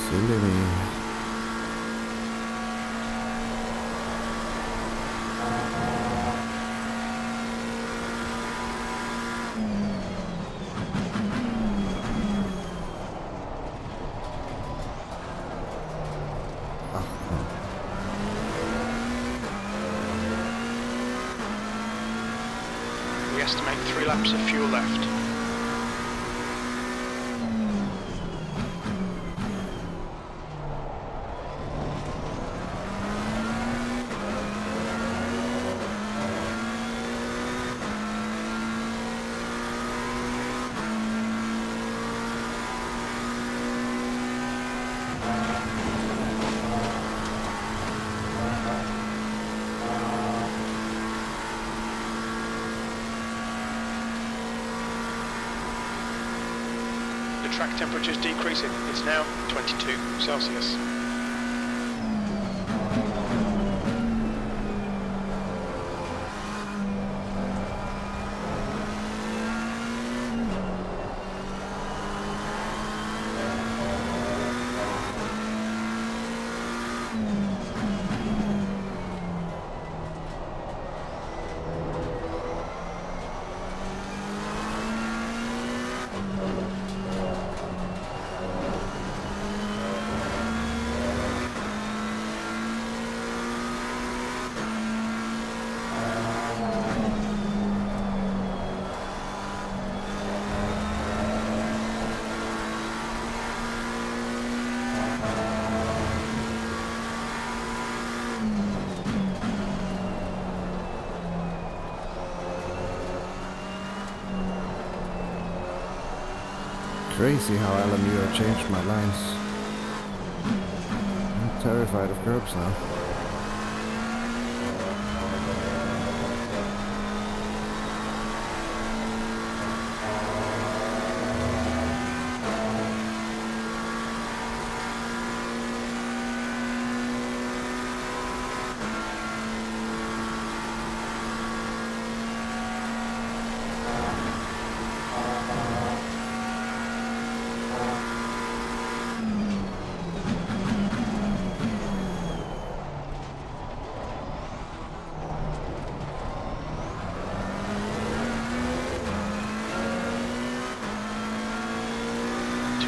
Silly me. We estimate 3 laps of fuel left. The track temperature is decreasing. It's now 22 Celsius. Crazy how LMU changed my lines. I'm terrified of curbs now.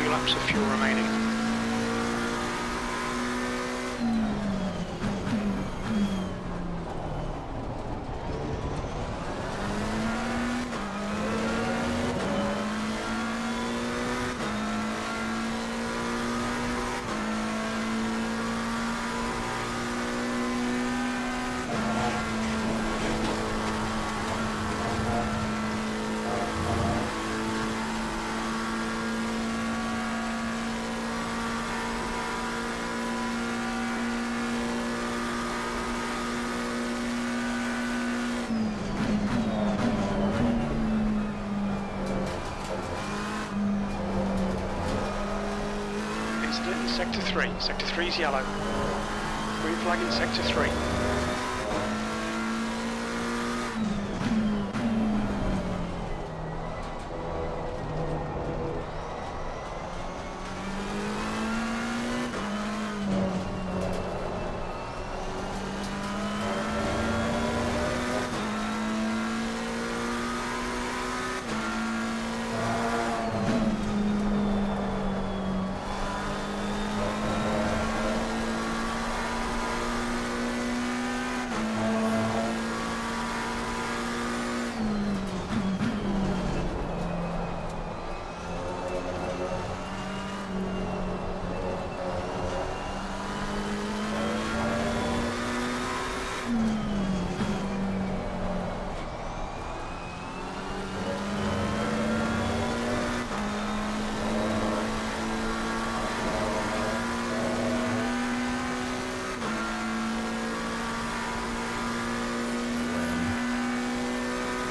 Laps of fuel remaining. Sector 3. Sector 3 is yellow. Green flag in Sector 3.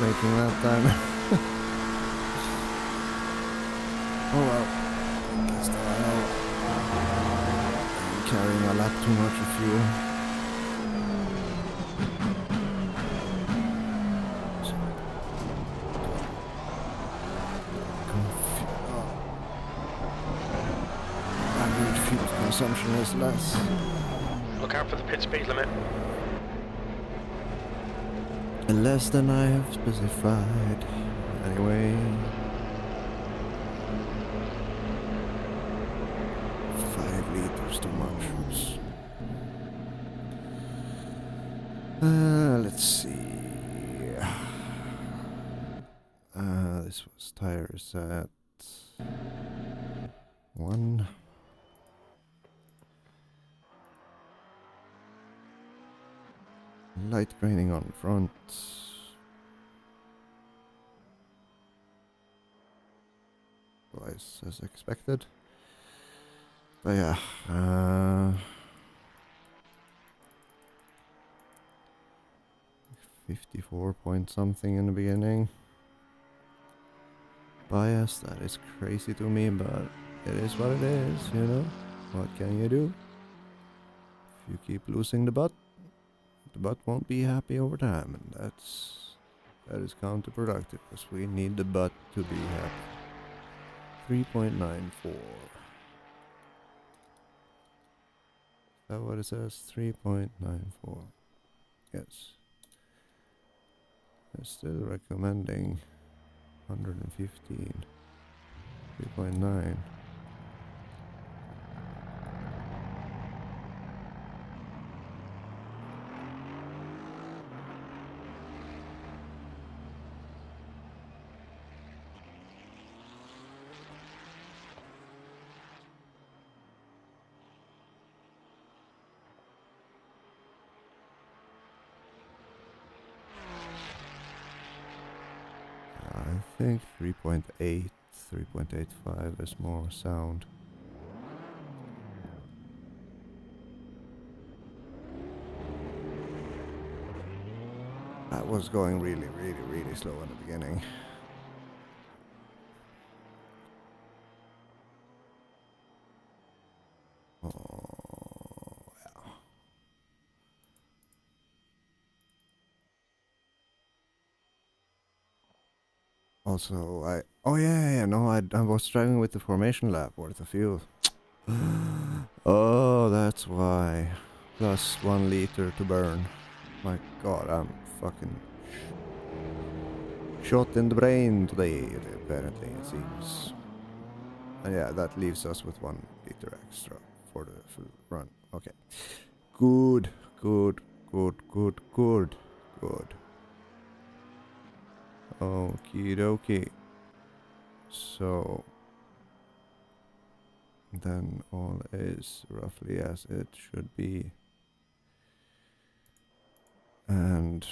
Making that time. Oh well. I guess I'm carrying a lot too much of fuel. Average fuel consumption is less. Look out for the pit speed limit. Less than I have specified. Anyway. 5 liters too much. Oops. Let's see. This was tires at 1. Light graining on front. Twice as expected. But yeah, 54 point something in the beginning. Bias, that is crazy to me, but it is what it is, you know? What can you do? If you keep losing the butt won't be happy over time, and that is counterproductive, because we need the butt to be happy. 3.94. Is that what it says? 3.94. Yes. They're still recommending 115. 3.9. I think 3.8, 3.85 is more sound. That was going really slow in the beginning. Oh, yeah. Also, I was driving with the formation lap worth of fuel. Oh, that's why. Plus 1 liter to burn. My god, I'm fucking shot in the brain today, apparently, it seems. And yeah, that leaves us with 1 liter extra for the full run. Okay. Good. Okie dokie. So then all is roughly as it should be. And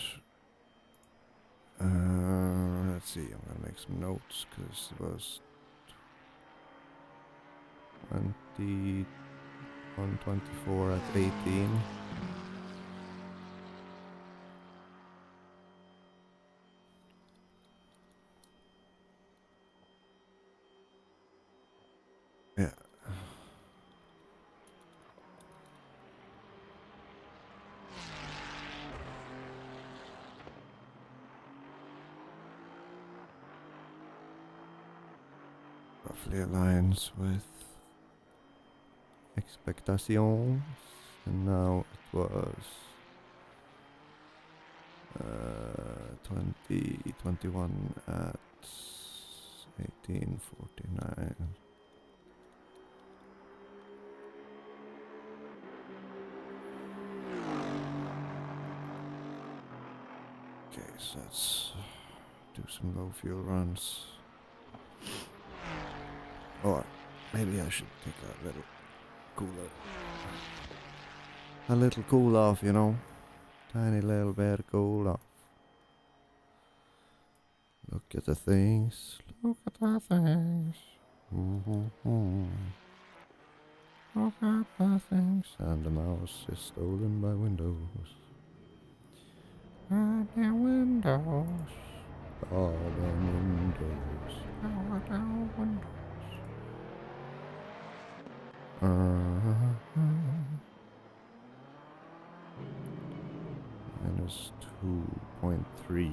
let's see, I'm gonna make some notes, because it was 124 at 18. Yeah. roughly aligns with expectations, and now it was 2021 at 1849. Okay, so let's do some low fuel runs. Or maybe I should take a little cooler. A little cool off, you know. Tiny little bit of cool off. Look at the things. Look at the things. Look at the things. And the mouse is stolen by Windows. And the Windows. All the Windows. All the Windows. Minus 2.3.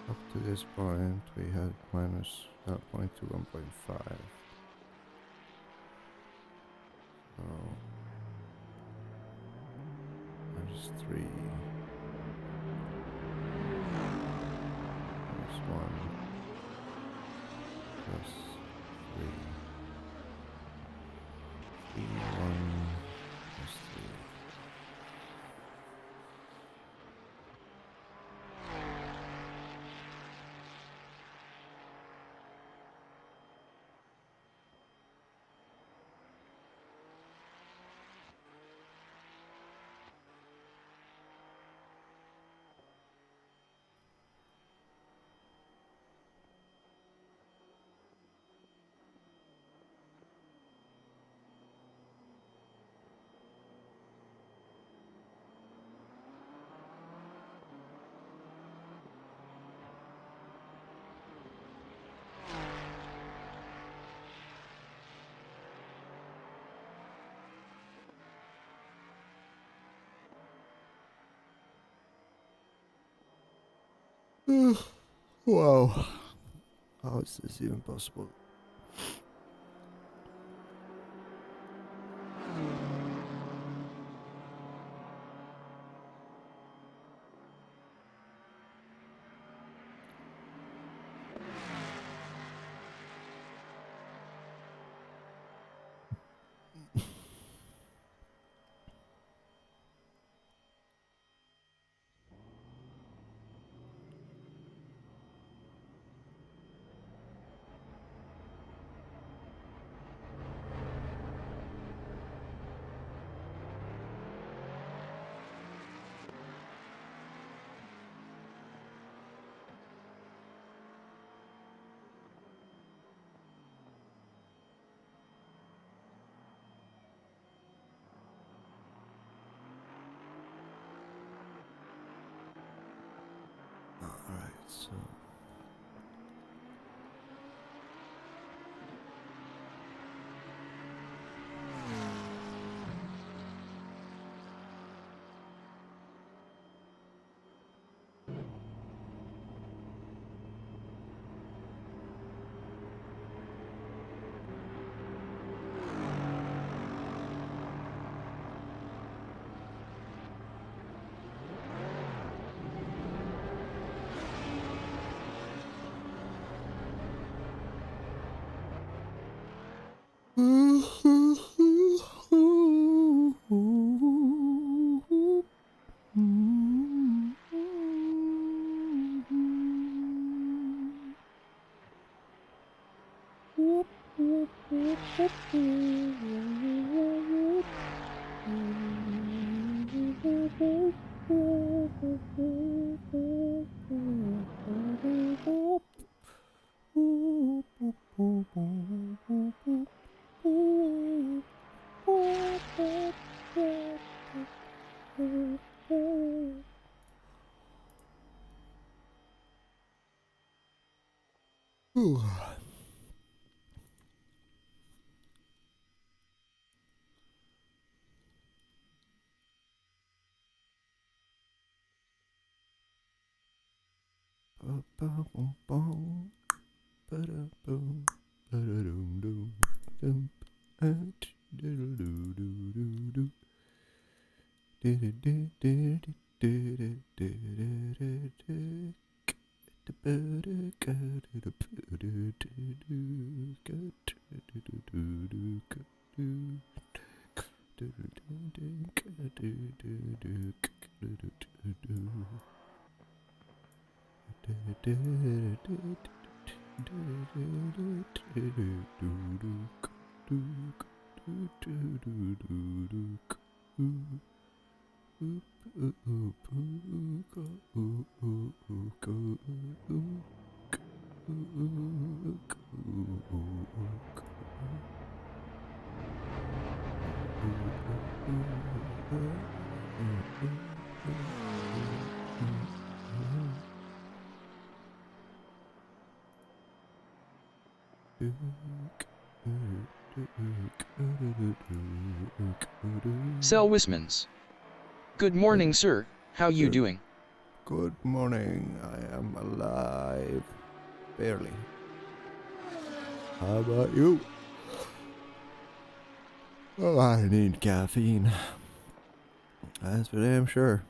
Up to this point, we had minus 0.2, 1.5. So, minus 3. Minus 1. Plus 3. 3, 1. Plus 3. Wow. How is this even possible? Ooh. Sel Wismans. Good morning, sir. How you doing? Good morning. I am alive. Barely. How about you? Oh, I need caffeine. That's for damn sure.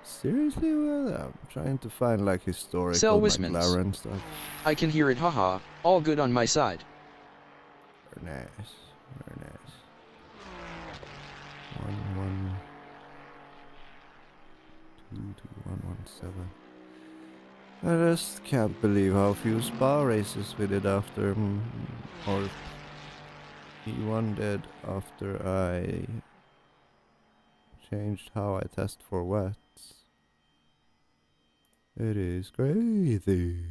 Seriously, well, I'm trying to find like historical Sel Wismans. McLaren stuff. I can hear it, haha. All good on my side. Very nice. Very nice. 1122117. I just can't believe how few spa races we did after, or E1 did after I changed how I test for wets. It is crazy.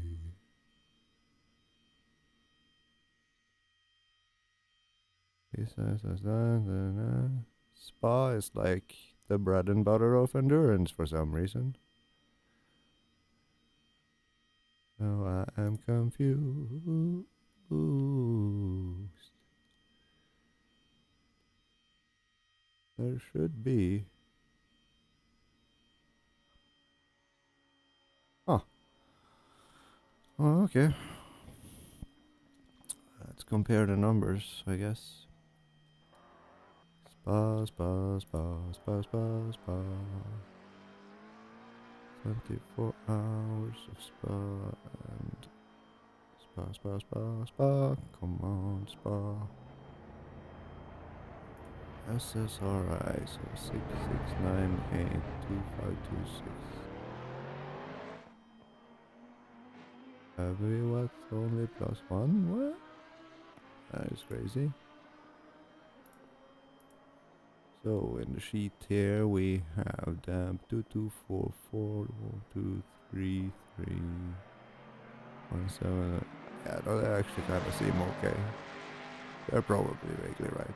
Spa is like the bread and butter of endurance for some reason. So I am confused. There should be. Oh. Oh, okay. Let's compare the numbers, I guess. Spa. 24 hours of spa and spa. Come on, spa. SSRI, so 66982526. Heavy what? Only +1? What? That is crazy. So in the sheet here we have damp 2244 1233 17. Yeah, no, they actually kind of seem okay. They're probably vaguely right.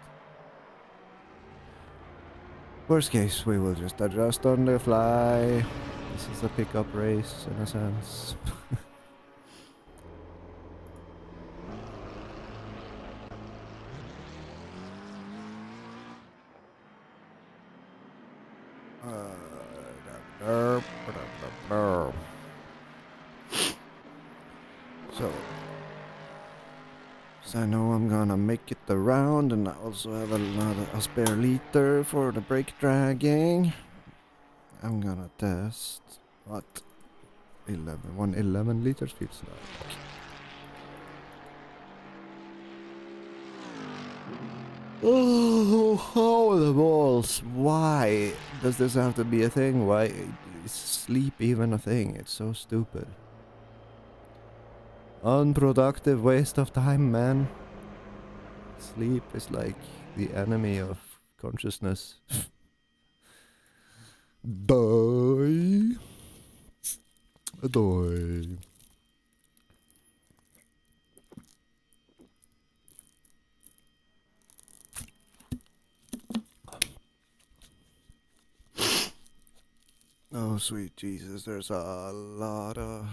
Worst case, we will just adjust on the fly. This is a pickup race in a sense. So I know I'm gonna make it around, and I also have a spare liter for the brake dragging. I'm gonna test what 11 liters feels like. Oh, oh, the balls. Why does this have to be a thing? Why is sleep even a thing? It's so stupid. Unproductive waste of time, man. Sleep is like the enemy of consciousness. Die. Die. Oh, sweet Jesus, there's a lot of,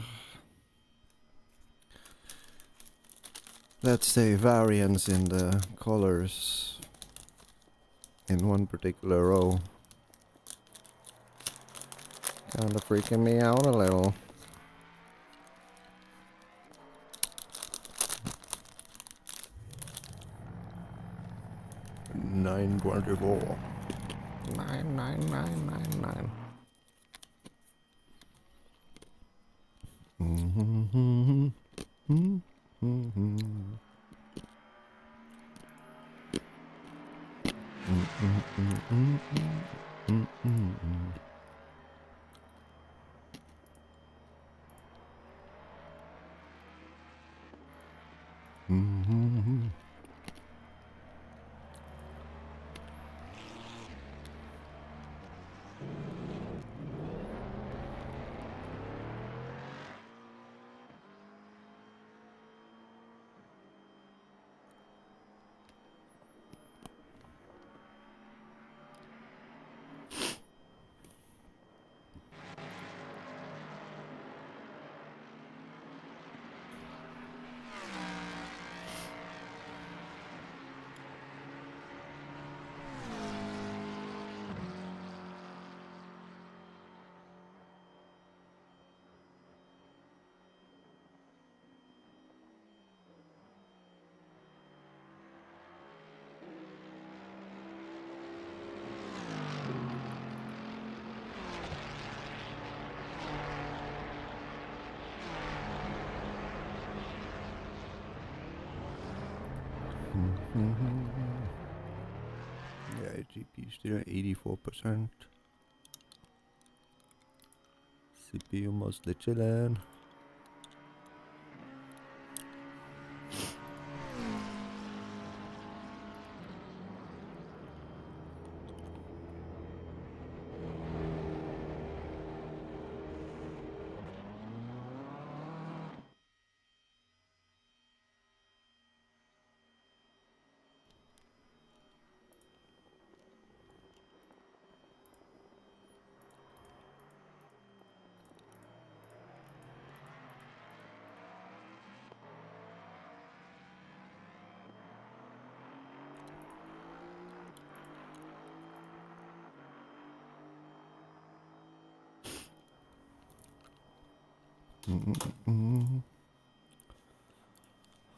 let's say, variance in the colors in one particular row. Kinda freaking me out a little. $9.24. 99999. Yeah, GPU still at 84%. CPU mostly chillin'.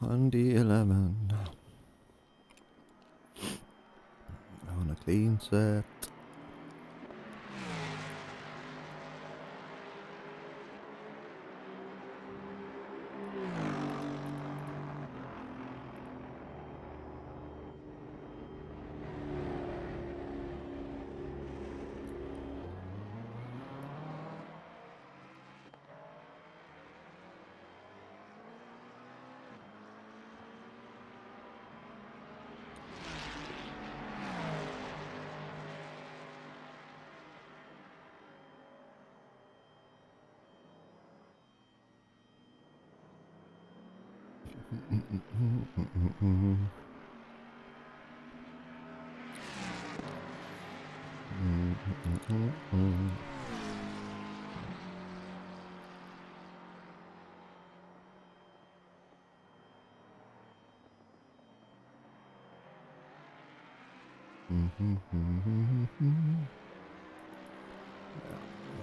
On the 11. On a clean set.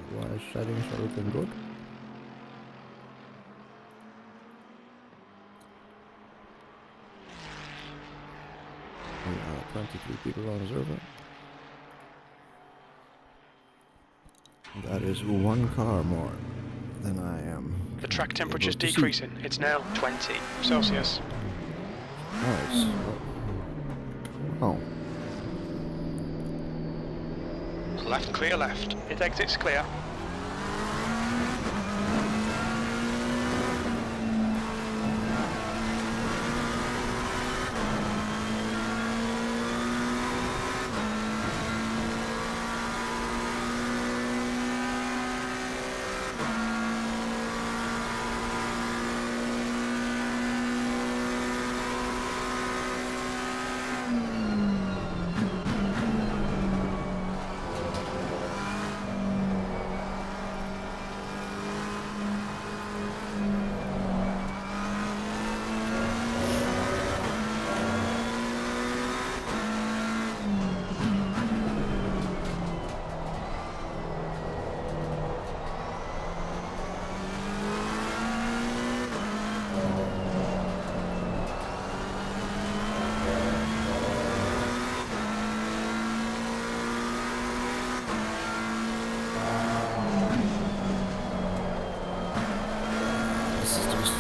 Otherwise, settings are looking good. We are 23 people on the server. That is one car more than I am. The track temperature's able to see. decreasing. It's now 20 Celsius. Nice. Oh. Left clear left. It exits clear. This is just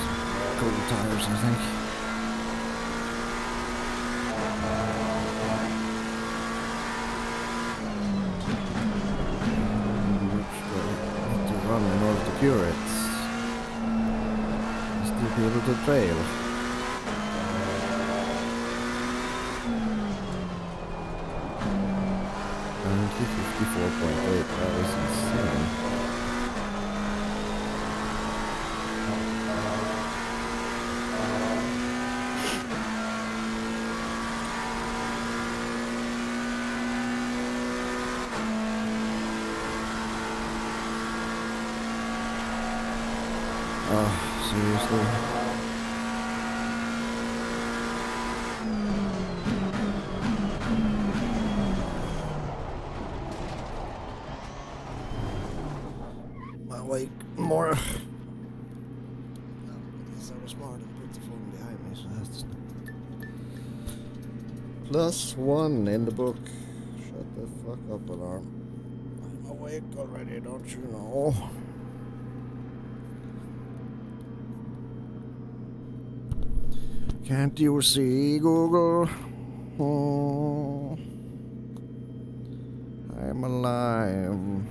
cold tires, I think. Which way need to run in order to cure it? Still be able to trail. Currently 54.8, that is insane. Oh, seriously? My wake more. I guess I was smart and put the phone behind me, so that's +1 in the book. Shut the fuck up, alarm. I'm awake already, don't you know? Can't you see, Google? Oh, I'm alive.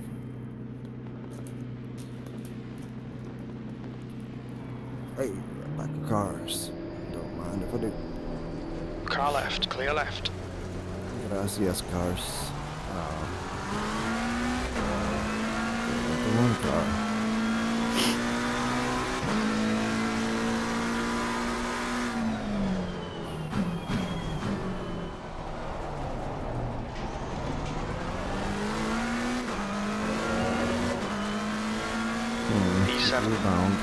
Hey, back of cars. Don't mind if I do. Car left, clear left. Gracias, cars. The one car. E7. Bound.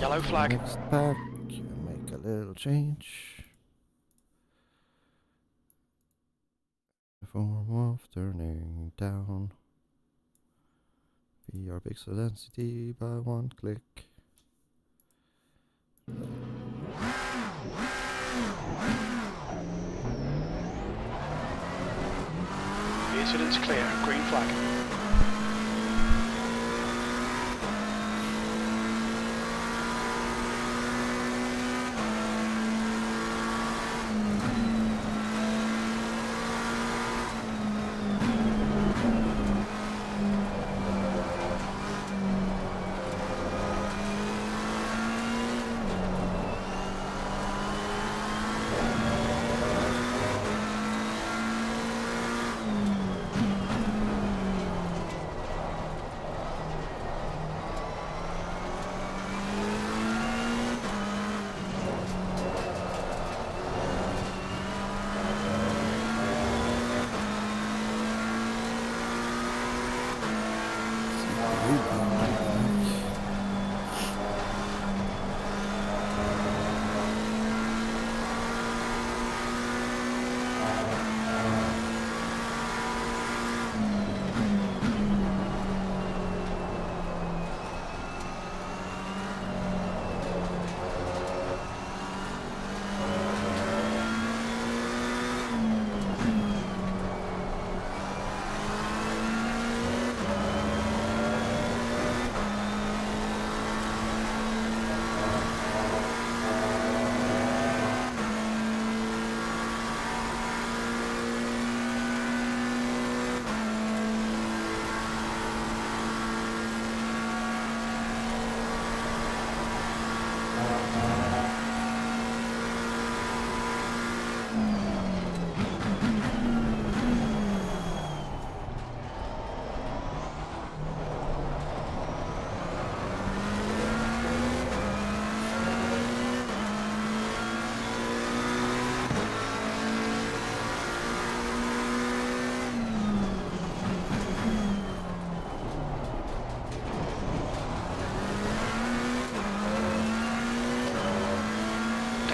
Yellow flag. Next pack, make a little change. The form of turning down VR pixel density by 1 click. The incident's clear, green flag.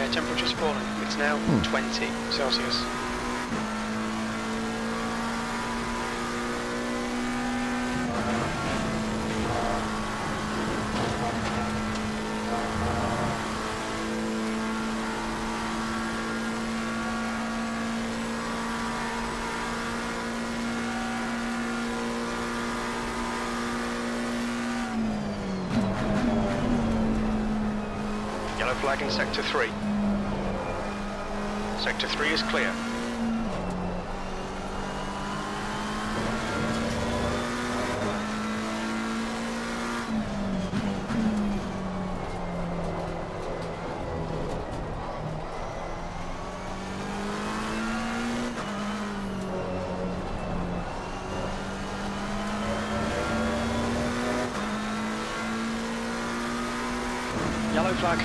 air temperature's falling. It's now 20 Celsius. Yellow flag in Sector 3. Sector 3 is clear. Yellow flag.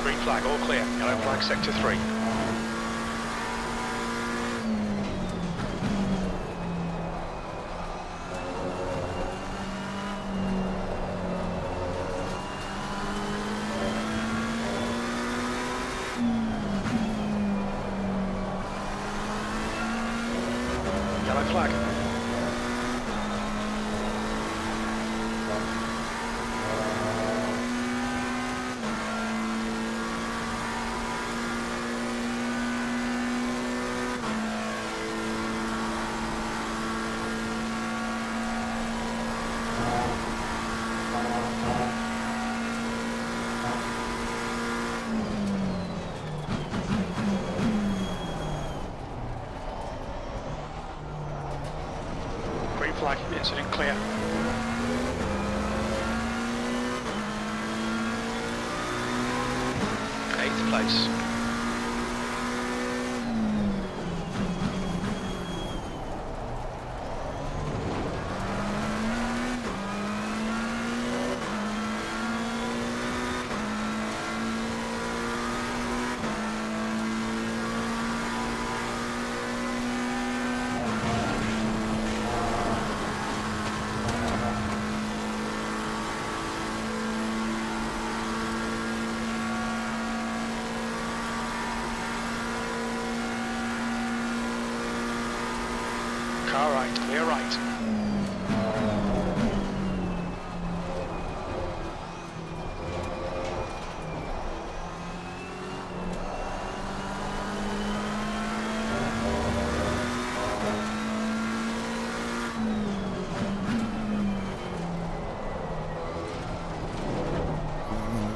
Green flag, all clear. Yellow flag, Sector 3. Yellow flag. Green flag, incident clear. Eighth place. Car right, clear right.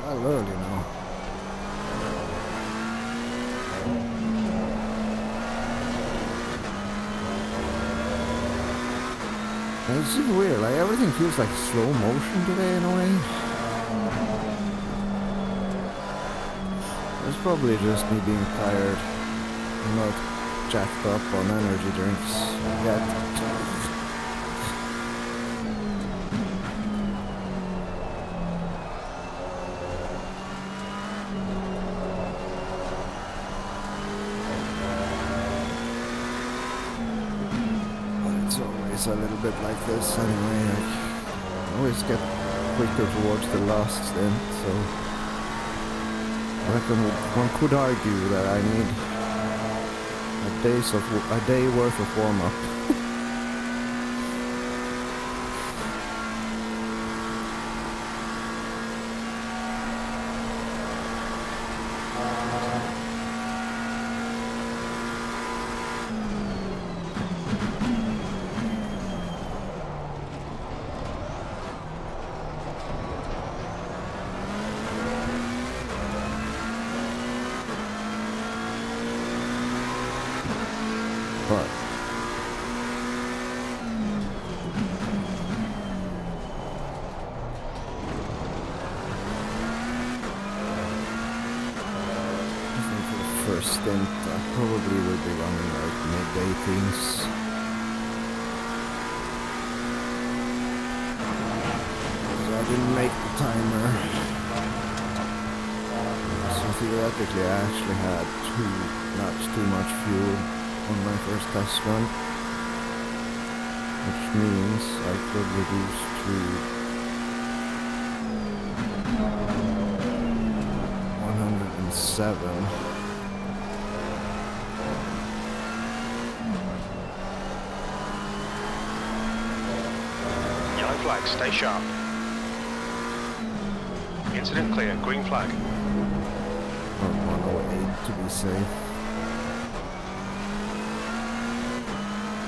Well, early now. It's super weird, like everything feels like slow motion today in a way. It's probably just me being tired and not jacked up on energy drinks yet. It's a little bit like this anyway. I always get quicker towards the last stint, so I reckon one could argue that I need a day worth of warm-up. But I think for the first stint I probably will be running like mid-18s. I didn't make the timer. So theoretically I actually had too much fuel on my first test run. which means I could reduce to 107. Yellow flag, stay sharp. Incident clear, green flag. Or 108 to be safe.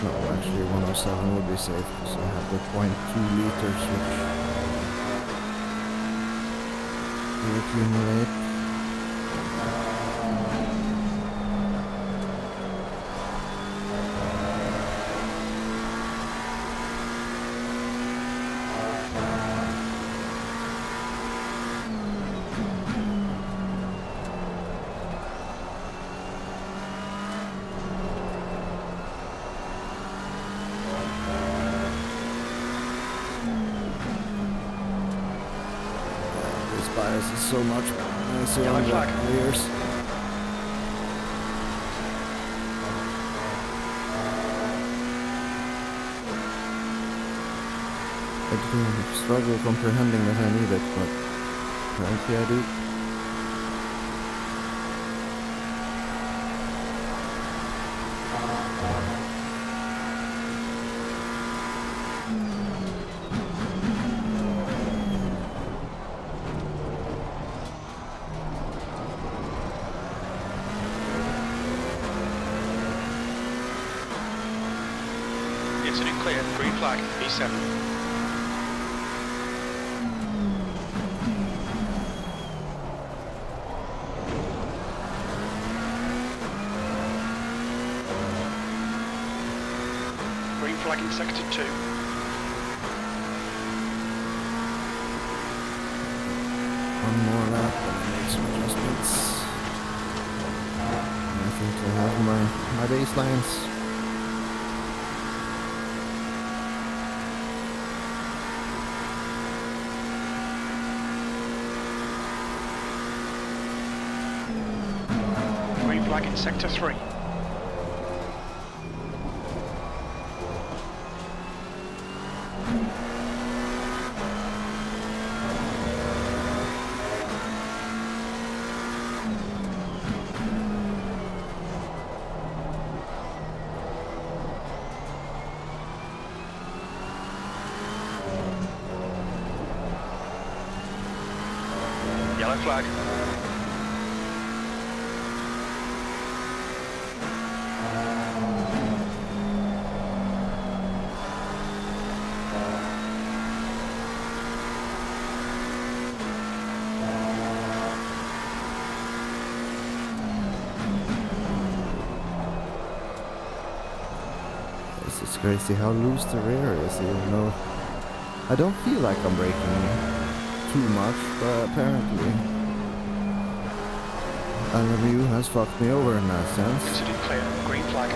No, actually 107 would be safe because I have the 0.2 liters which will accumulate. Bias is so much nicer on the rears. I do struggle comprehending that I need it, but apparently I do. Incident clear, green flag, E7. Green flag in sector 2. One more lap and I make some adjustments. And I think I have my baselines. Flag in sector 3. Yellow flag. It's crazy how loose the rear is, even though I don't feel like I'm braking too much, but apparently LMU has fucked me over in that sense. Incident clear, green flag.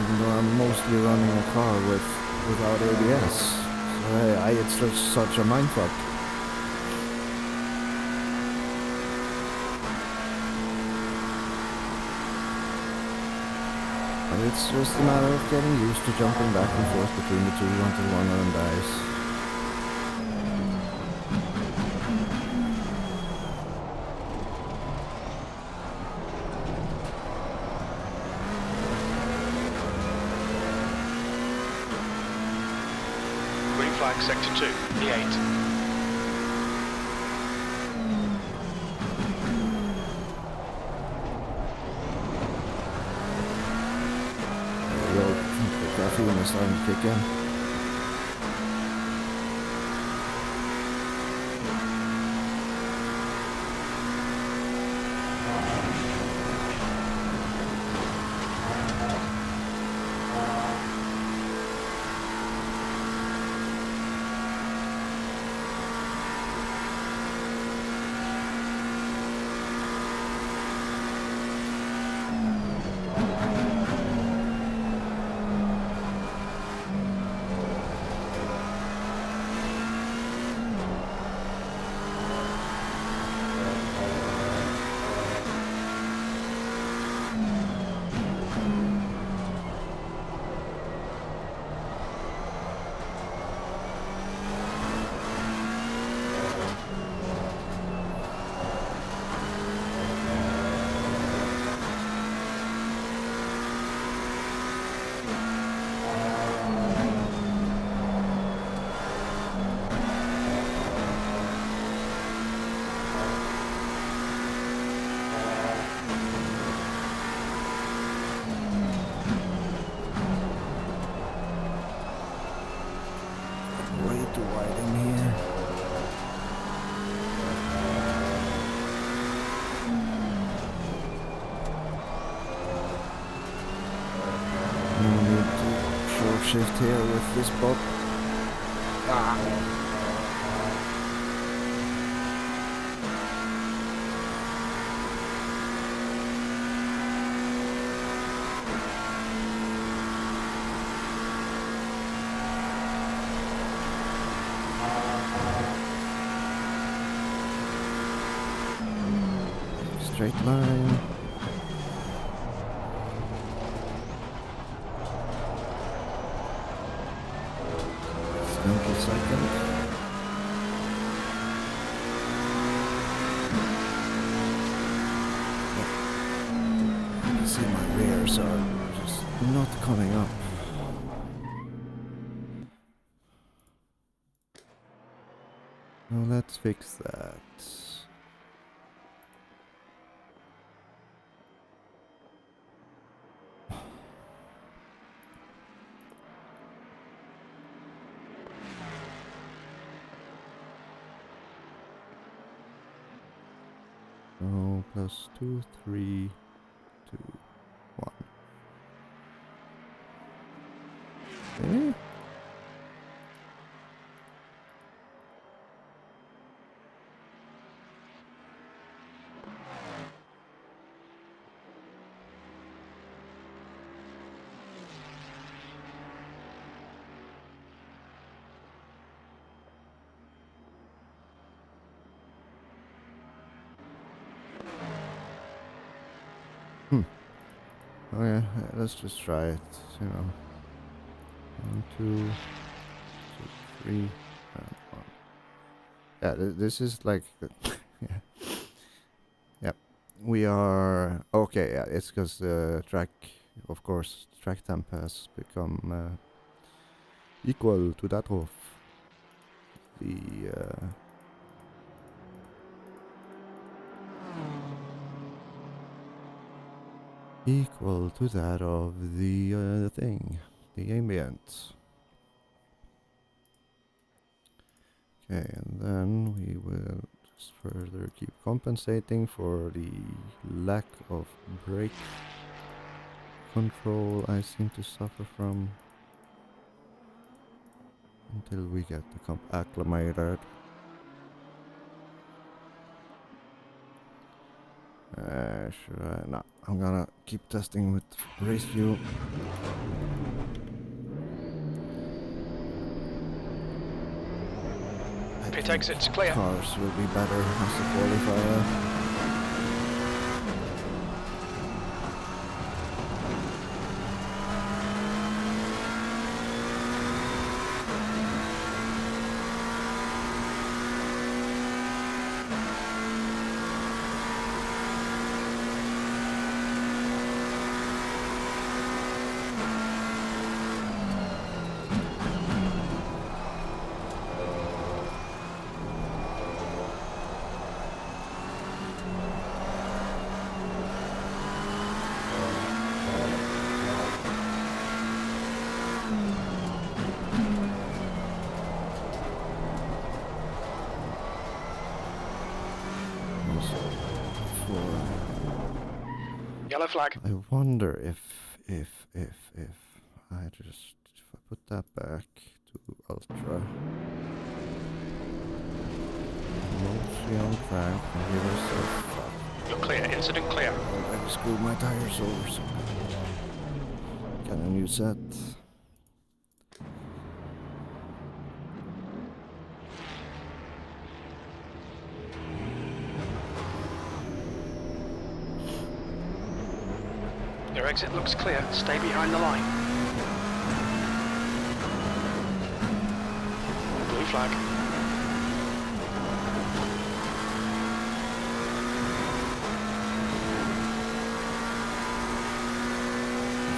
Even though I'm mostly running a car without ABS, so it's just such a mindfuck. It's just a matter of getting used to jumping back and forth between the two until one of them dies. Green flag, sector 2, E8. Caffeine is starting to kick in. shift here with this bob. Straight line. Simple second. You can see my rears are just not coming up. Now let's fix that. So plus 2, 3, 2, 1. Okay. Oh yeah, let's just try it, you know. 1, 2, 3, and 1. Yeah, this is like, yeah. Yep. We are, okay, yeah, it's because the track, of course, track temp has become equal to that of the equal to that of the thing, the ambient. Okay, and then we will just further keep compensating for the lack of brake control I seem to suffer from until we get the comp acclimated. Should I? No, I'm gonna keep testing with race view. Pit exit's clear. Cars will be better as a qualifier. Yellow flag. I wonder if I just, if I put that back to Ultra, mostly on track, and give us a fuck. You're clear. Incident clear. I already screwed my tires over, so get a new set. Your exit looks clear. Stay behind the line. Blue flag.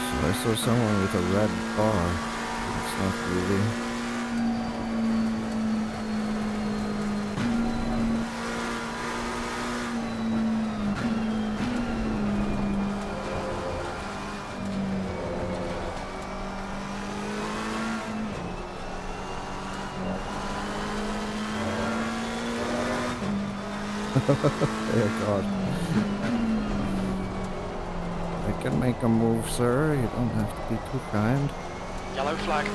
So I saw someone with a red bar. It's not really. Oh God. I can make a move, sir. You don't have to be too kind. Yellow flag.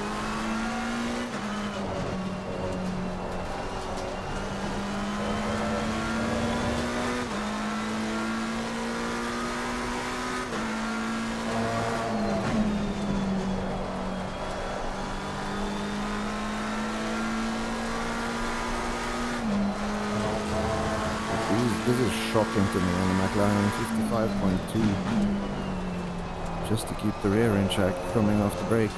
This is shocking to me on the McLaren 55.2. Just to keep the rear in check coming off the brake.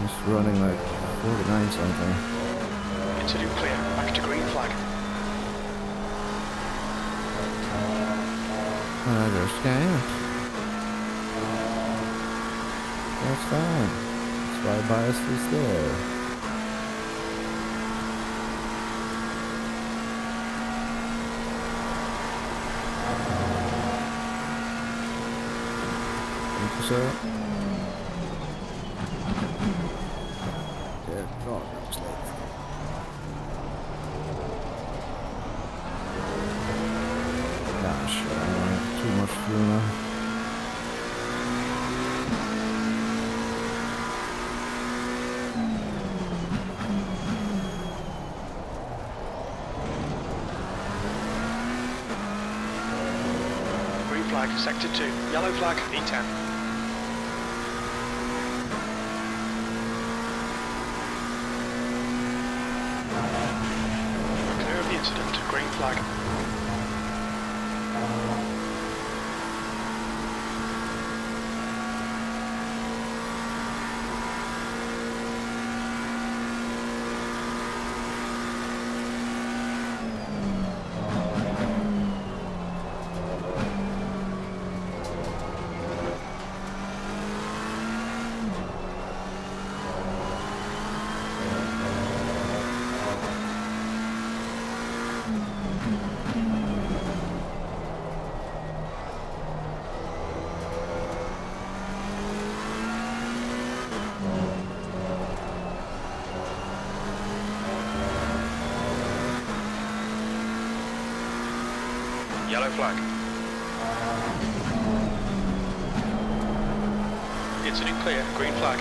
It's running like 49 something. Into clear. Back to green flag. I just can't. That's fine. That's why bias is there. Thank you, sir. Yeah, God, that was late. Gosh, I'm running too much fuel now. Flag, sector 2. Yellow flag, E10. Clear of the incident, green flag. Yellow flag. Incident clear, green flag.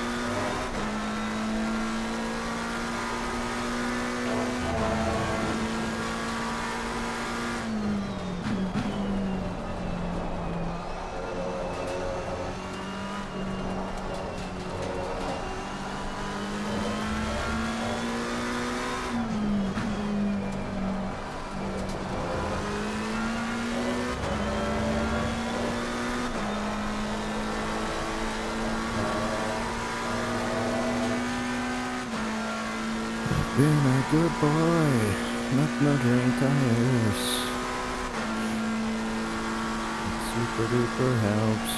Been a good boy, not murdering tires. It super duper helps.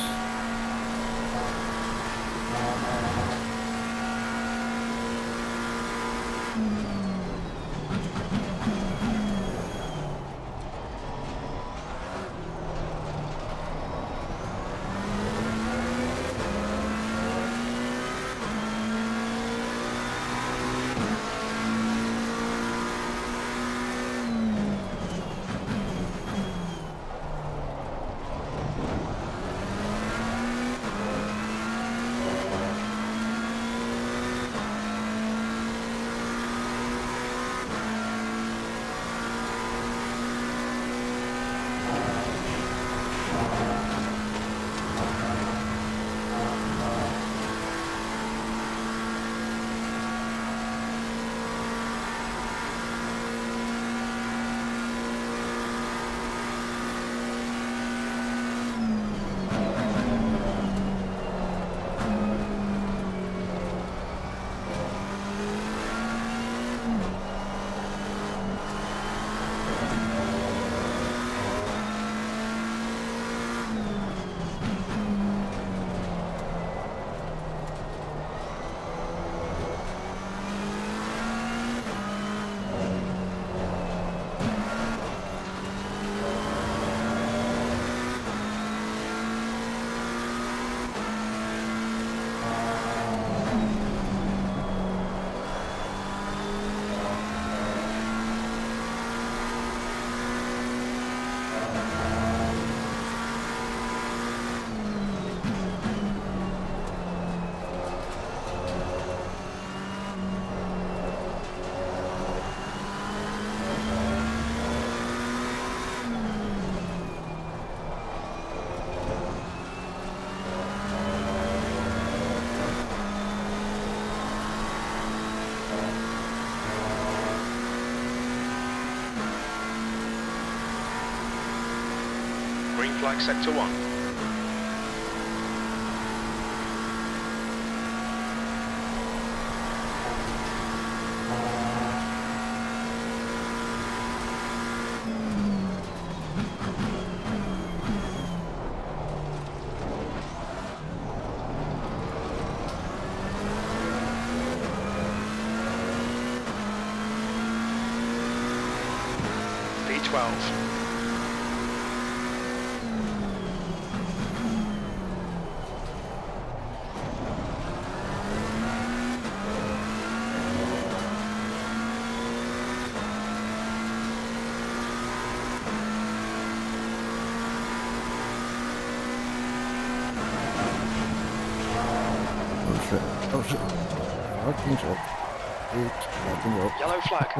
flag sector 1. V12. Oh shit. Fucking shit. Fucking go. Yellow flag.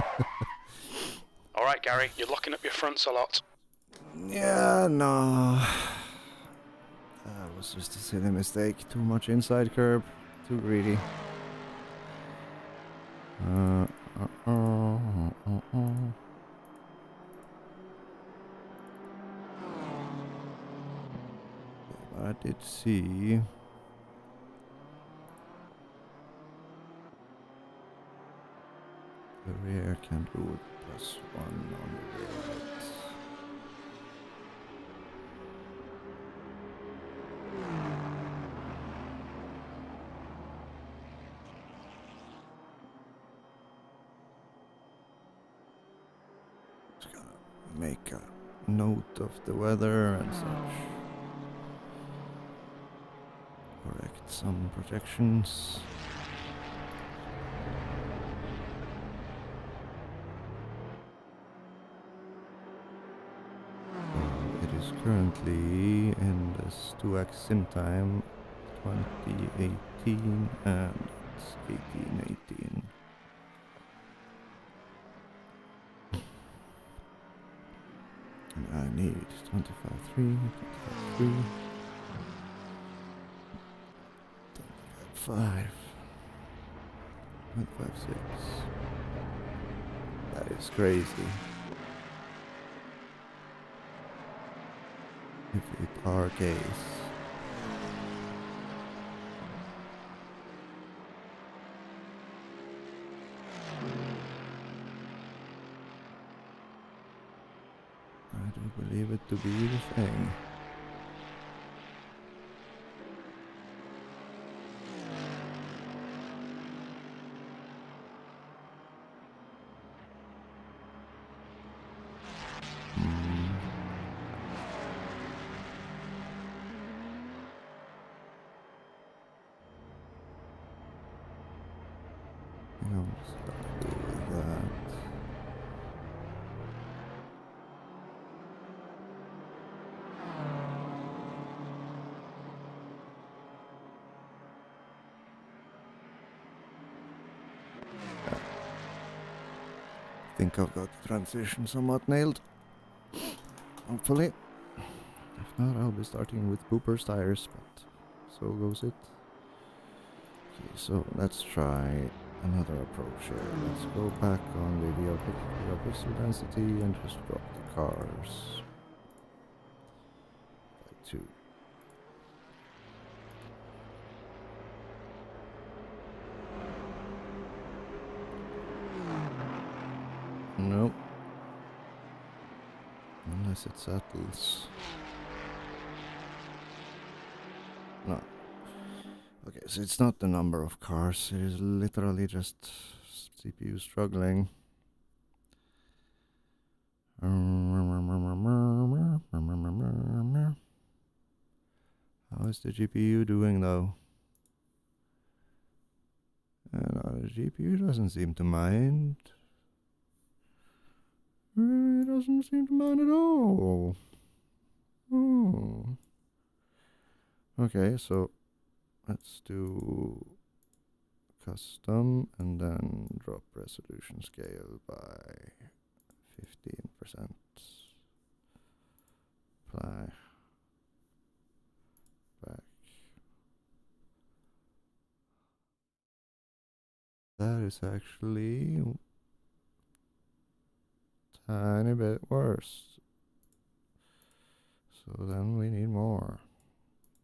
Alright, Gary, you're locking up your fronts a lot. Yeah, no. That was just a silly mistake. Too much inside curb. Too greedy. I did see. The rear can do with +1 on the rear lights. Just gonna make a note of the weather and such. Correct some projections. Currently in this 2x sim time 2018 and it's 1818. And I need 25.3, 25.3, 25.5, 25.6. That is crazy. If it are case. I do believe it to be the thing. I think I've got the transition somewhat nailed. Hopefully. If not, I'll be starting with Booper's tires, but so goes it. Okay, so let's try another approach here. Let's go back on the VR pixel density and just drop the cars by 2. Nope. Unless it settles. No. Okay, so it's not the number of cars, it is literally just CPU struggling. How is the GPU doing though? The GPU doesn't seem to mind. It doesn't seem to mind at all. Oh. Okay, so let's do custom and then drop resolution scale by 15%. Apply. Back. That is actually tiny bit worse. So then we need more.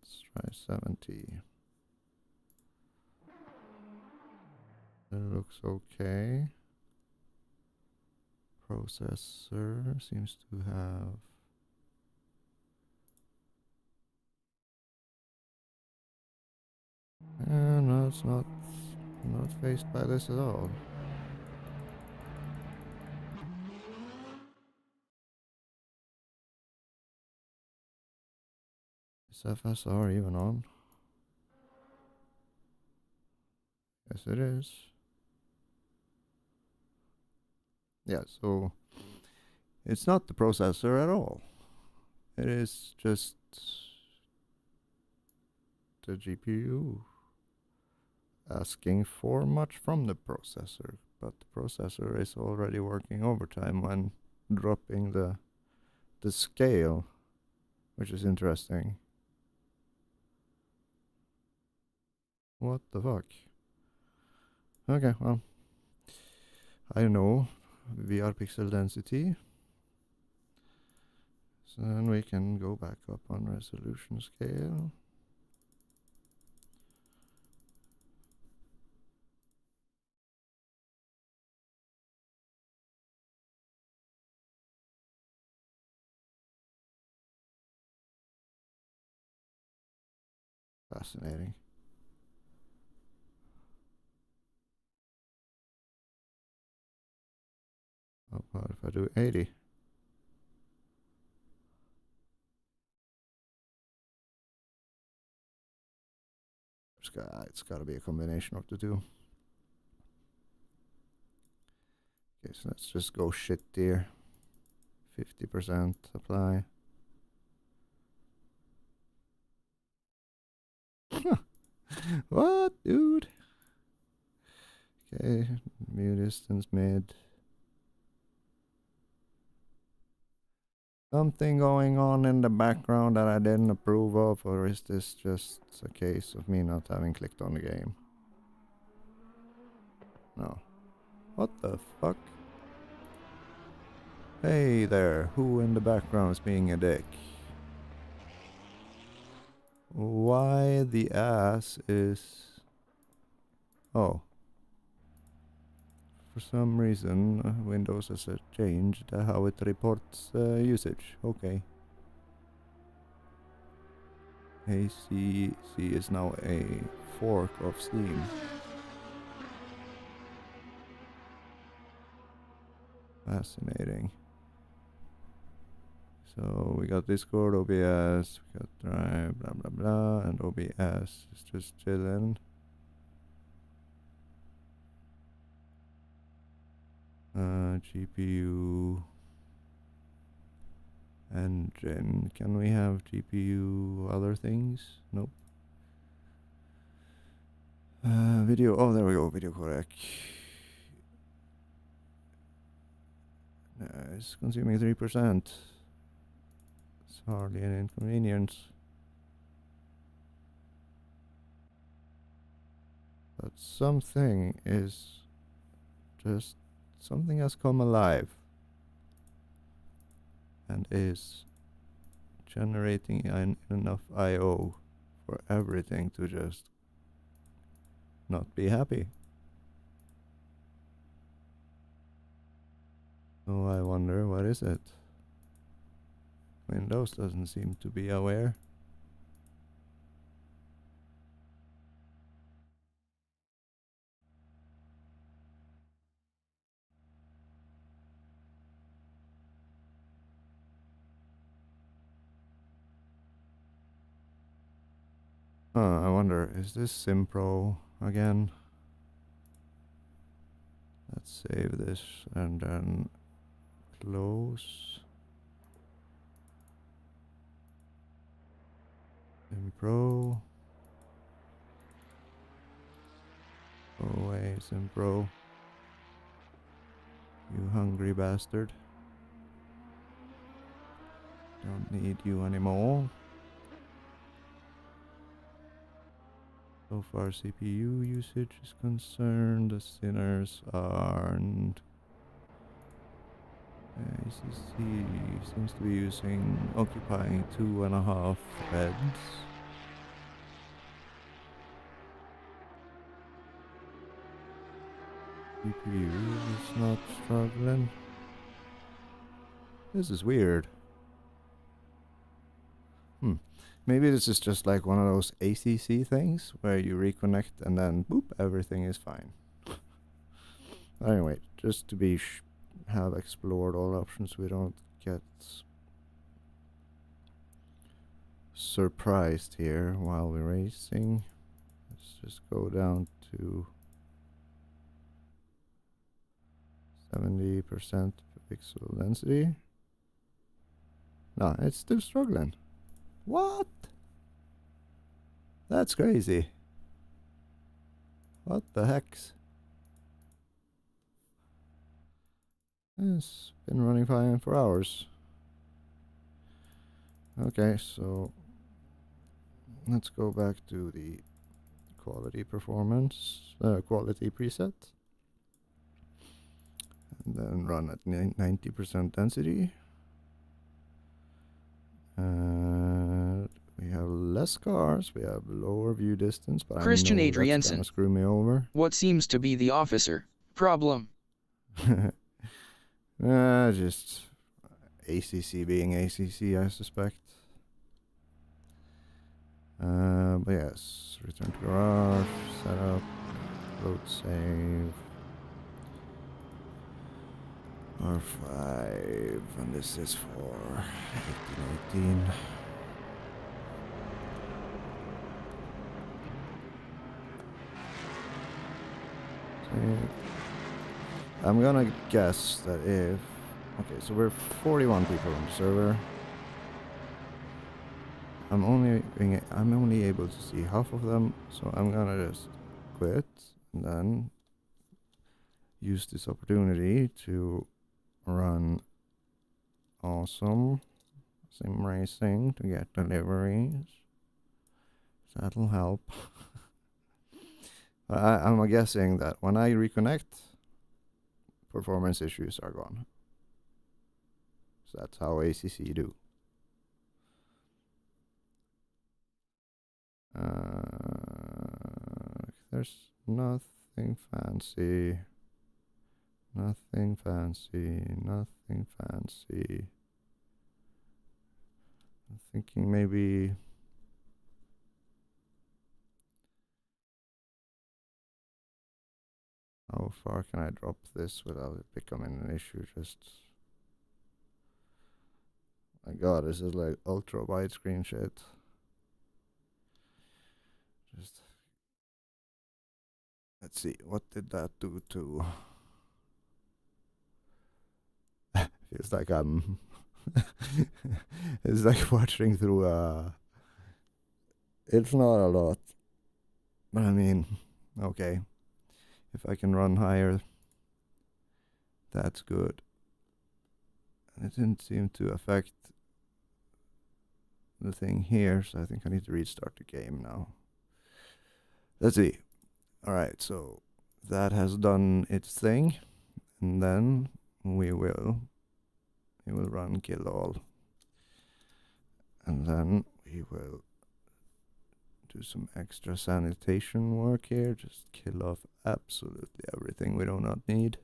Let's try 70. That looks okay. Processor seems to have... no, it's not faced by this at all. Is FSR even on? Yes, it is. Yeah, so it's not the processor at all. It is just the GPU asking for much from the processor, but the processor is already working overtime when dropping the scale, which is interesting. What the fuck? Okay, well, I know VR pixel density, so then we can go back up on resolution scale. Fascinating. How about if I do 80? It's got to be a combination of the two. Okay, so let's just go shit deer. 50% apply. What, dude? Okay, view distance mid. Something going on in the background that I didn't approve of, or is this just a case of me not having clicked on the game? No. What the fuck? Hey there, who in the background is being a dick? Why the ass is... Oh. For some reason, Windows has changed how it reports usage. Okay. ACC is now a fork of Steam. Fascinating. So we got Discord, OBS, we got Drive, blah blah blah, and OBS is just chilling. GPU engine. Can we have GPU other things? Nope. Video. Oh, there we go. Video codec. It's consuming 3%. It's hardly an inconvenience. But something is just... something has come alive and is generating enough I/O for everything to just not be happy. So I wonder, what is it? Windows doesn't seem to be aware. I wonder, is this Simpro again? Let's save this and then close. Simpro. Go away, Simpro. You hungry bastard. Don't need you anymore. So far CPU usage is concerned, the sinners aren't. ACC seems to be occupying 2.5 beds. CPU is not struggling. This is weird. Maybe this is just like one of those ACC things where you reconnect and then boop, everything is fine. Anyway, just to have explored all options, we don't get surprised here while we're racing. Let's just go down to 70% pixel density. No, it's still struggling. What? That's crazy. What the hex? It's been running fine for hours. Okay, so let's go back to the quality preset. And then run at 90% density. And we have less cars, we have lower view distance, but Christian I know that's Adriansen. gonna screw me over. What seems to be the officer problem? Just ACC being ACC, I suspect. But yes, return to garage, setup, load save. R5, and this is for 1818. I'm gonna guess that if... Okay, so we're 41 people on the server. I'm only able to see half of them, so I'm gonna just quit and then use this opportunity to run awesome sim racing to get deliveries. That'll help. I'm guessing that when I reconnect, performance issues are gone. So that's how ACC do. There's nothing fancy. Nothing fancy. Nothing fancy. I'm thinking maybe... How far can I drop this without it becoming an issue? Just... My god, this is like ultra widescreen shit. Just... Let's see, what did that do to... Feels like I'm... It's like watching through a... It's not a lot. But I mean, okay. If I can run higher, that's good. And it didn't seem to affect the thing here, so I think I need to restart the game now. Let's see. Alright, so that has done its thing. And then we will run kill all. And then we will do some extra sanitation work here. Just kill off absolutely everything we do not need.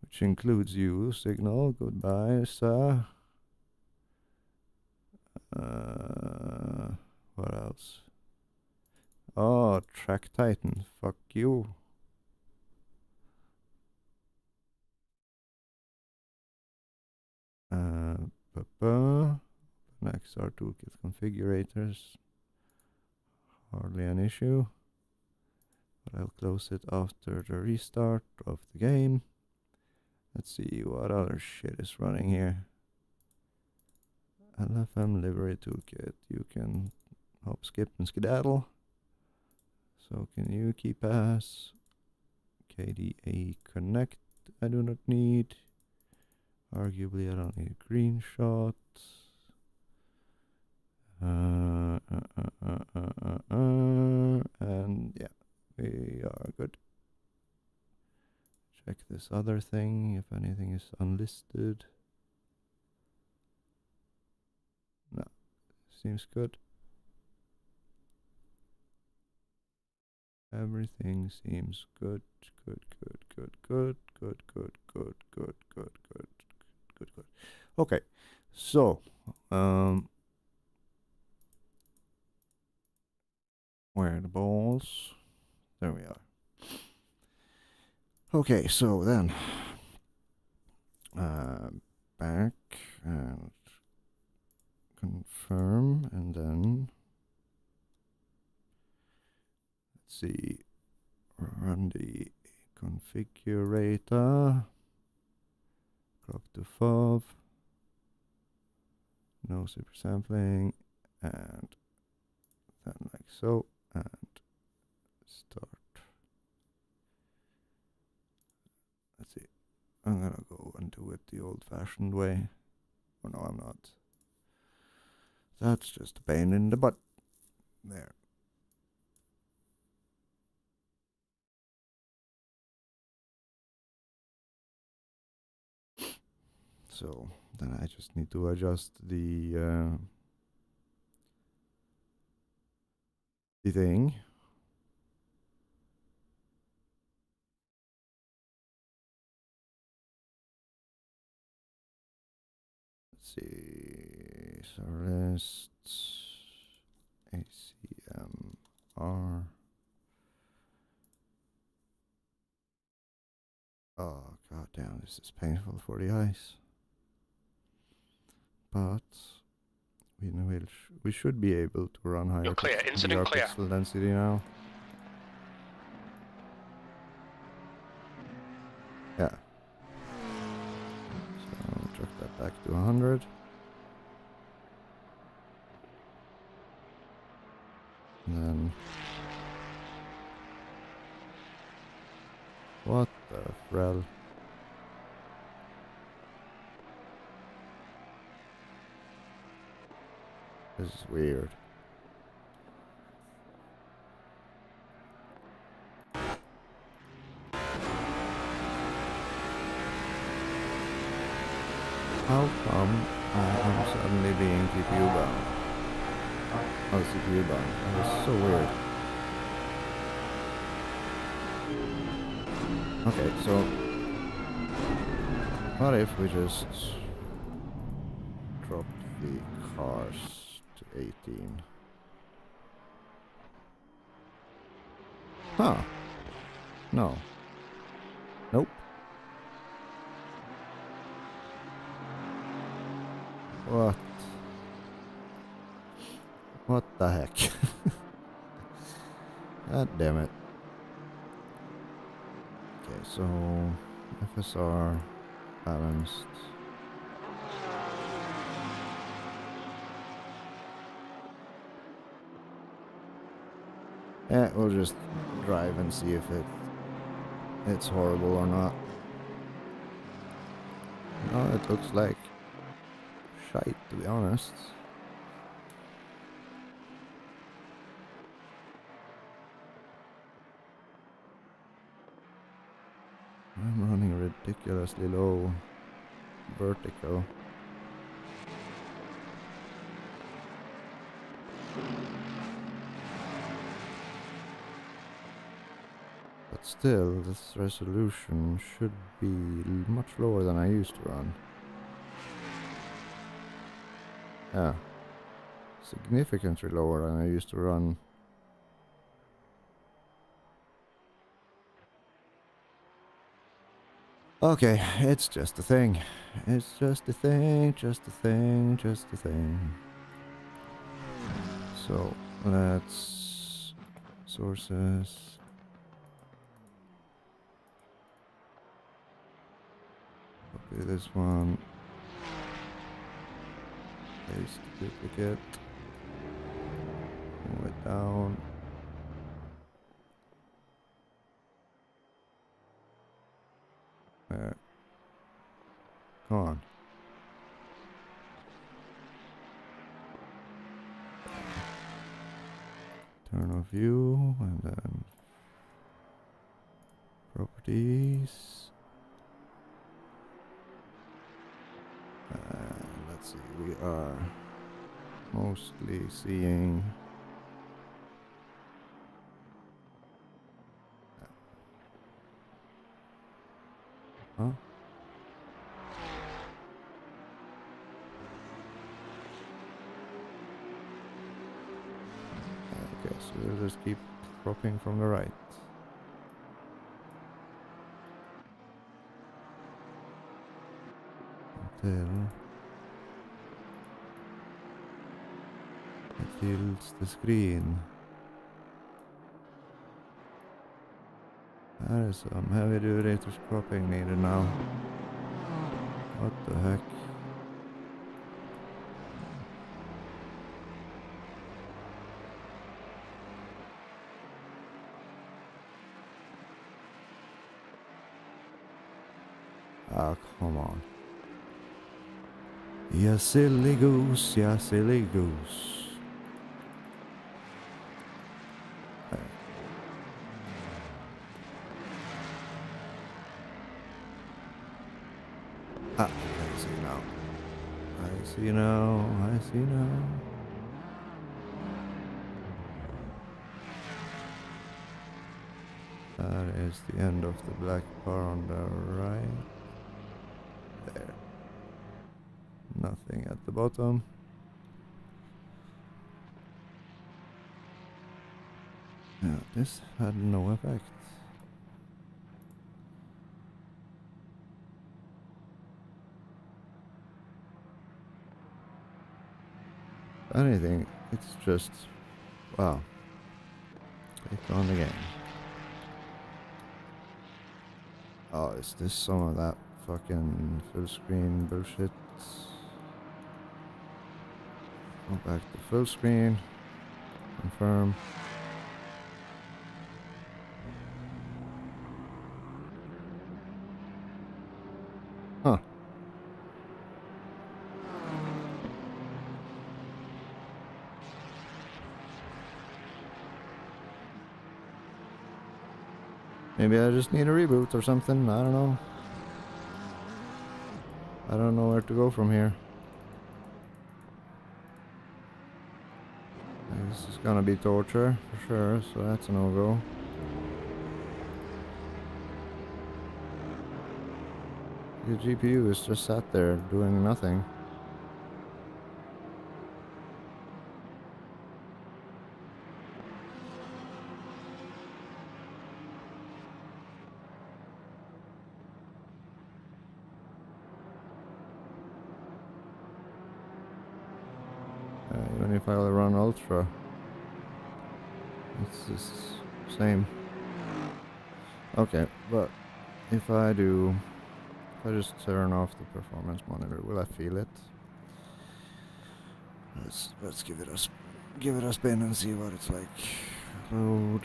Which includes you, Signal. Goodbye, sir. What else? Oh, Track Titan. Fuck you. XR toolkit configurators. Hardly an issue. But I'll close it after the restart of the game. Let's see what other shit is running here. LFM livery toolkit. You can hop, skip, and skedaddle. So can you keep as KDA connect? I do not need. Arguably, I don't need green shot. And yeah, we are good. Check this other thing if anything is unlisted. No, seems good. Everything seems good. Good. Okay, so where are the balls? There we are. Okay, so then back and confirm, and then let's see, run the configurator, crop to FOV, no super sampling, and then like so, and start. Let's see, I'm gonna go and do it the old-fashioned way. Oh no, I'm not. That's just a pain in the butt. There. So then I just need to adjust the thing. Let's see, so lists, ACM, R. Oh god damn, this is painful for the eyes. But we should be able to run higher You're clear. Incident VR clear. pixel density now. Yeah. So chuck that back to 100. And then what the frel? This is weird. How come I am suddenly being GPU bound? Oh, CPU bound. That is so weird. Okay, so what if we just dropped the cars to 18? Huh. No. Nope. What? What the heck? God damn it. Okay, so FSR balanced. Yeah, we'll just drive and see if it's horrible or not. No, it looks like shite, to be honest. I'm running ridiculously low vertical. But still, this resolution should be much lower than I used to run. Yeah. Significantly lower than I used to run. Okay, it's just a thing. It's just a thing, just a thing, just a thing. So, let's... sources... copy this one. Paste duplicate. Move it down. There. Come on. Turn off view and then properties. let's see, we are mostly seeing huh? Okay, so we'll just keep cropping from the right. Until it fills the screen. There is some heavy duty cropping needed now. What the heck? Ah, come on. Ya silly goose, ya silly goose. There. Ah, I see now. I see now, I see now. That is the end of the black bar on the right. There. Nothing at the bottom. Yeah, this had no effect. If anything, it's just, wow. Click on the game. Oh, is this some of that fucking full screen bullshit? Go back to full screen. Confirm. Huh. Maybe I just need a reboot or something. I don't know. I don't know where to go from here. This is gonna be torture for sure, so that's a no-go. The GPU is just sat there doing nothing. Even if I run Ultra, it's the same. Okay, but if I just turn off the performance monitor, will I feel it? Let's give it a spin and see what it's like. Load.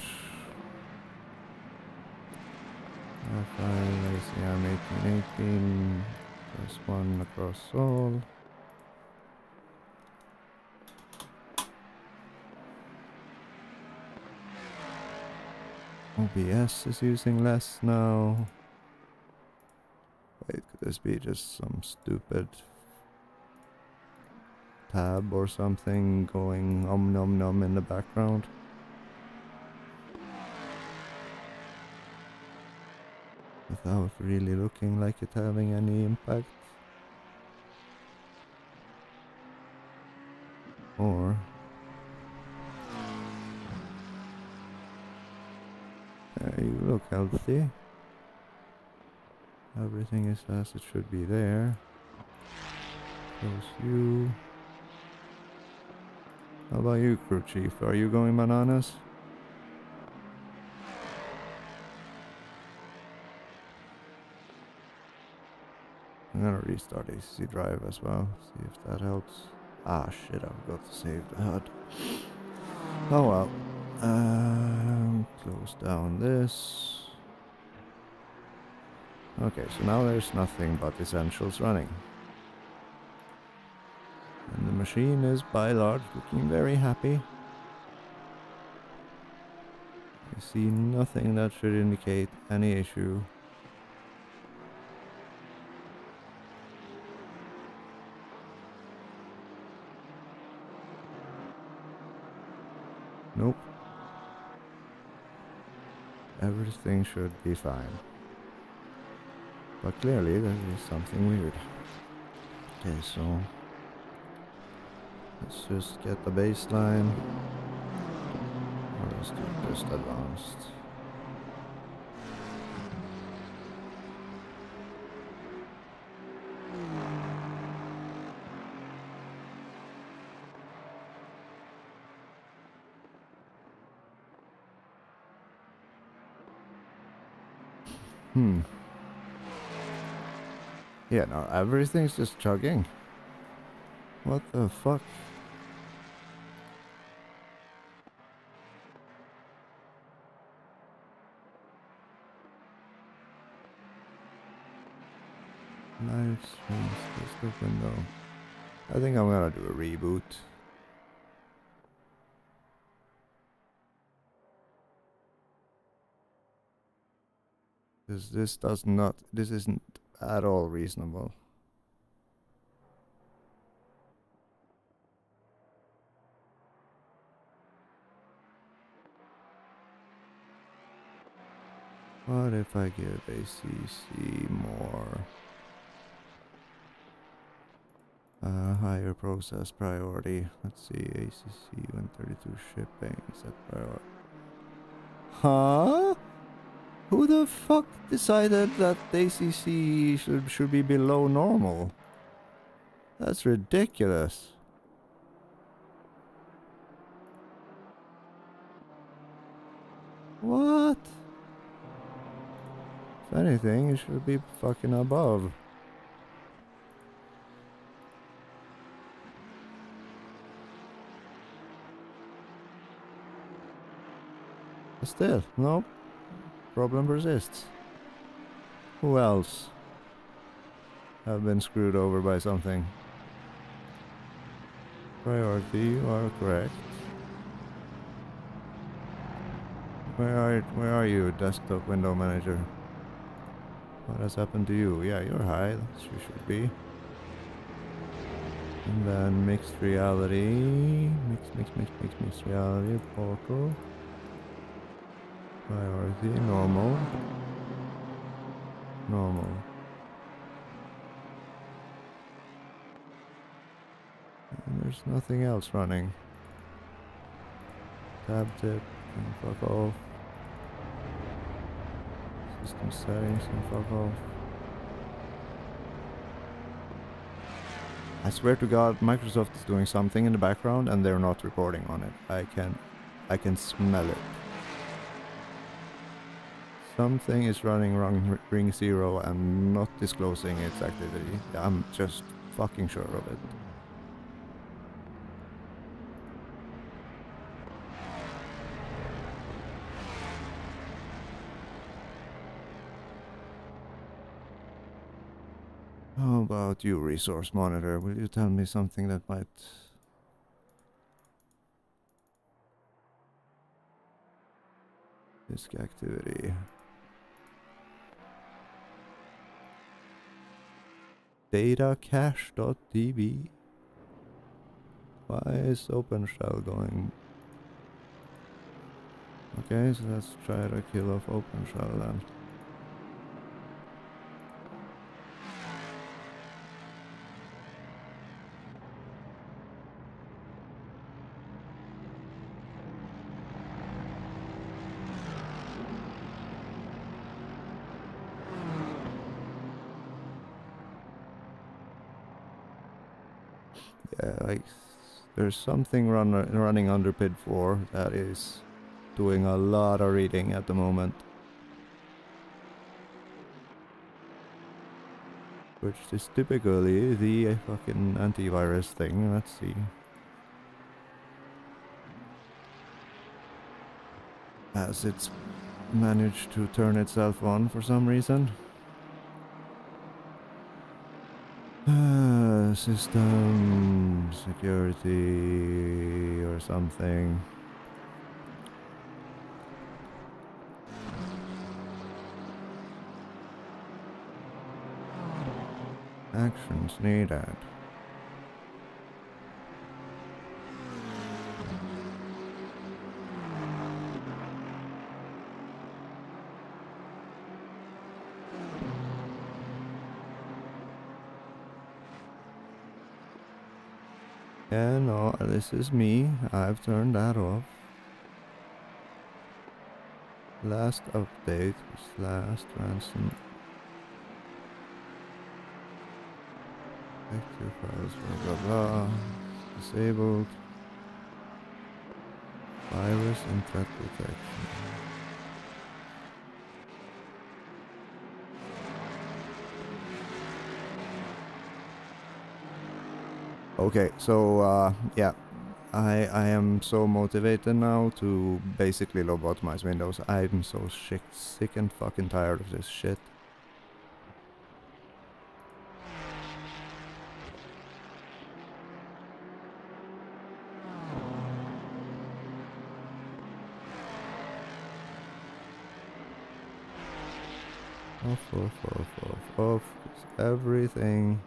ACM 1818. Press 1 across all. OBS is using less now. Wait, could this be just some stupid tab or something going nom nom in the background? Without really looking like it having any impact. Or you look healthy. Everything is as it should be there. Close you. How about you, crew chief? Are you going bananas? I'm gonna restart ACC drive as well, see if that helps. Ah shit, I forgot to save the HUD. Oh well. Close down this. Okay, so now there's nothing but essentials running. And the machine is by large looking very happy. I see nothing that should indicate any issue. Nope. Everything should be fine. But clearly there is something weird. Okay, so let's just get the baseline. Or let's do just advanced. Yeah, no, everything's just chugging. What the fuck? Live streams, just the window. I think I'm gonna do a reboot. Because this isn't at all reasonable. What if I give ACC more higher process priority? Let's see, ACC 132 shipping, set priority. Huh? Who the fuck decided that ACC should be below normal? That's ridiculous. What? If anything, it should be fucking above. But still, nope. Problem persists. Who else have been screwed over by something? Priority, you are correct. Where are you, desktop window manager? What has happened to you? Yeah, you're high, as you should be. And then mixed reality, mixed reality, portal. Priority, normal. Normal. And there's nothing else running. Tab tip, can fuck off. System settings, can fuck off. I swear to God, Microsoft is doing something in the background and they're not reporting on it. I can smell it. Something is running wrong ring 0 and not disclosing its activity. I'm just fucking sure of it. How about you, resource monitor? Will you tell me something that might... Disk activity. Data cache.db. Why is OpenShell going? Okay, so let's try to kill off OpenShell then. Yeah, like there's something running under PID 4 that is doing a lot of reading at the moment. Which is typically the fucking antivirus thing. Let's see. Has it managed to turn itself on for some reason? System security or something. Actions needed. Yeah, no, this is me. I've turned that off. Last update was last ransom. Active files, blah blah blah. Disabled. Virus and threat detection. Okay, so yeah, I am so motivated now to basically lobotomize Windows. I'm so sick and fucking tired of this shit. Off, 'cause everything.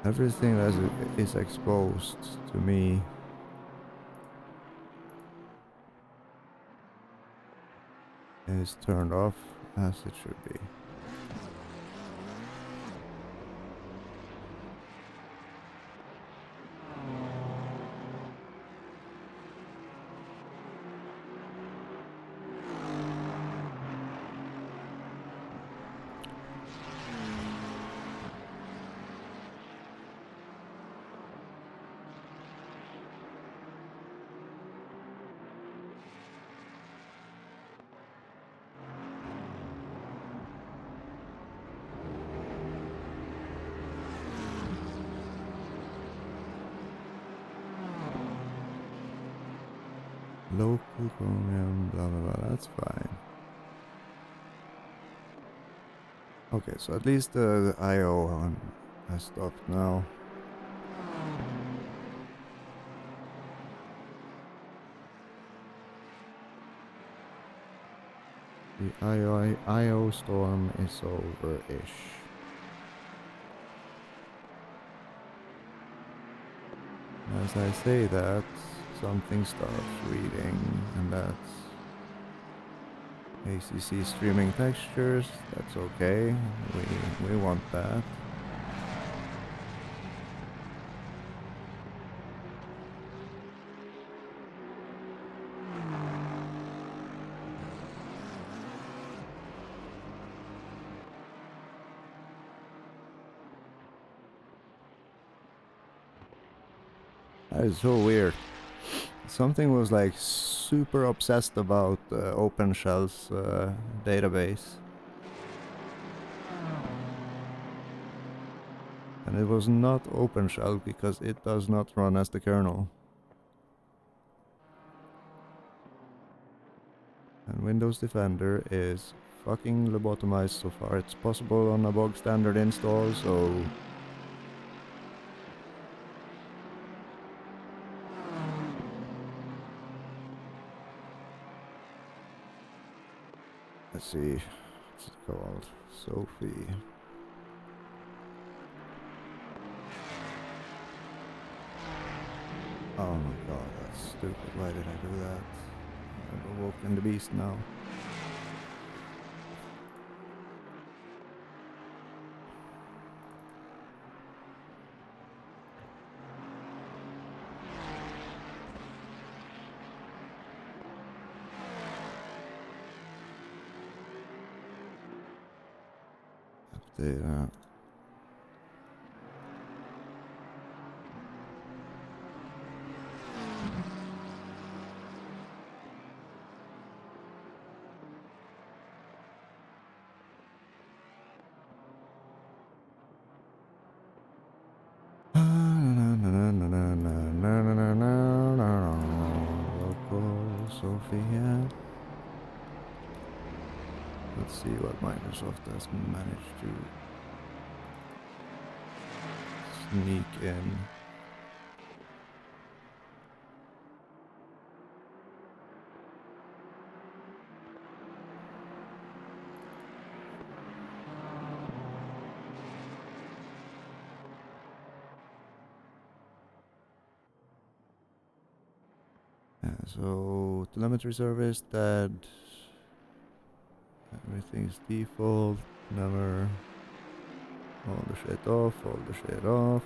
Everything that is exposed to me is turned off as it should be. Local chromium, blah blah blah, that's fine. Okay, so at least the IO one has stopped now. The IO storm is over-ish. As I say that, something starts reading, and that's ACC streaming textures. That's okay. We want that. That is so weird. Something was like super obsessed about OpenShell's database. And it was not OpenShell because it does not run as the kernel. And Windows Defender is fucking lobotomized so far. It's possible on a bog standard install, so... Let's see, what's it called? Sophie. Oh my god, that's stupid. Why did I do that? I've awoken the beast now. Update that. Local Sophia. Let's see what Microsoft has managed to sneak in. So telemetry service dead. Everything's default. Never. All the shit off. All the shit off.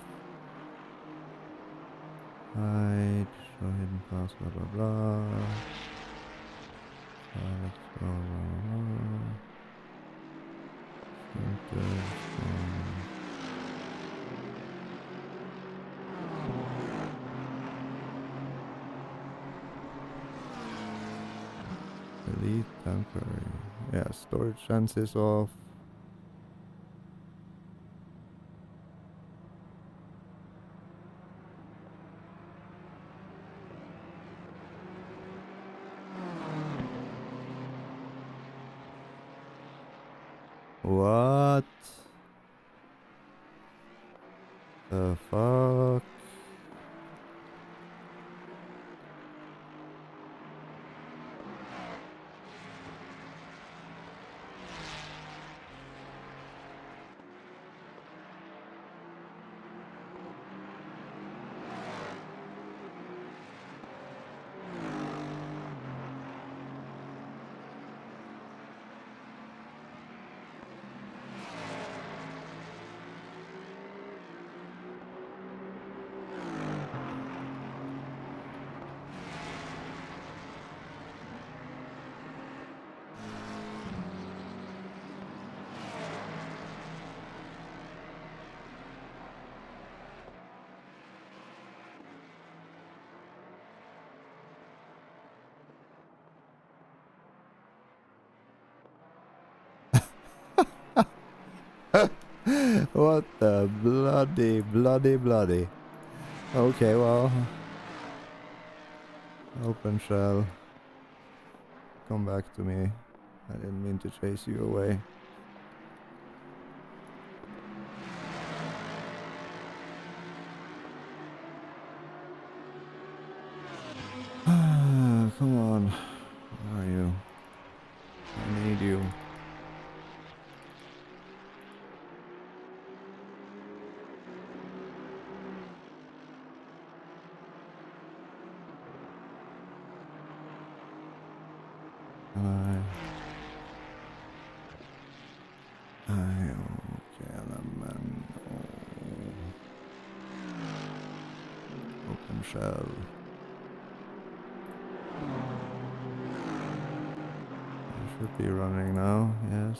Hide. Show hidden paths. Blah blah blah. Let's go. Delete temporary. Yeah, storage chances off. What the fuck? What the bloody. Okay, well. Open shell. Come back to me. I didn't mean to chase you away. Come on. Where are you? I need you. Open shell. I should be running now, yes.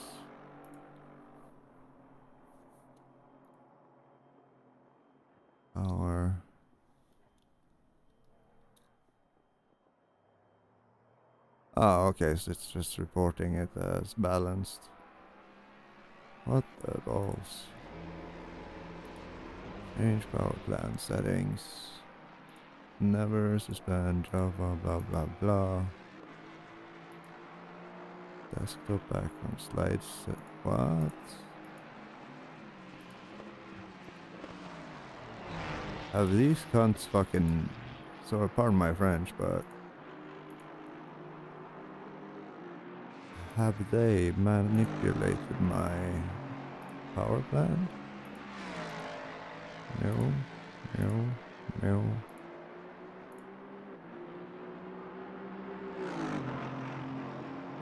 Power. Oh, okay, so it's just reporting it as balanced. What the balls? Change power plant settings. Never suspend Java, blah blah blah. Desktop background slides. What? Have these cunts fucking... So pardon my French, but... Have they manipulated my power plant? No.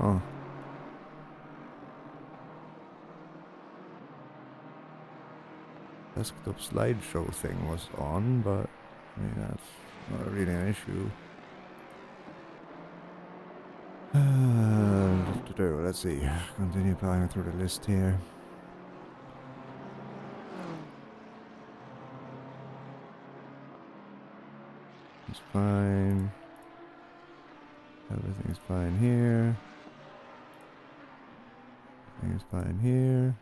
Oh. Desktop slideshow thing was on, but I mean that's not really an issue. Let's see. Continue plowing through the list here. It's fine. Everything's fine here. Everything's fine here.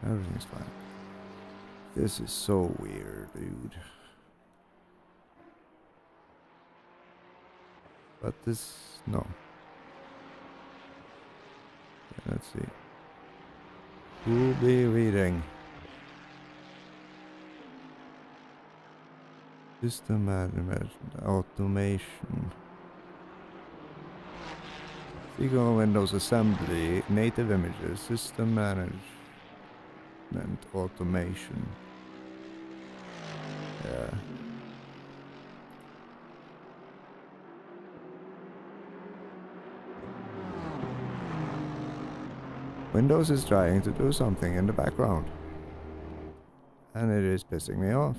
Everything's fine. This is so weird, dude. But this... no. Okay, let's see. Who'll be reading? System management, automation. If you go on Windows Assembly, native images, system management, automation. Yeah. Windows is trying to do something in the background. And it is pissing me off.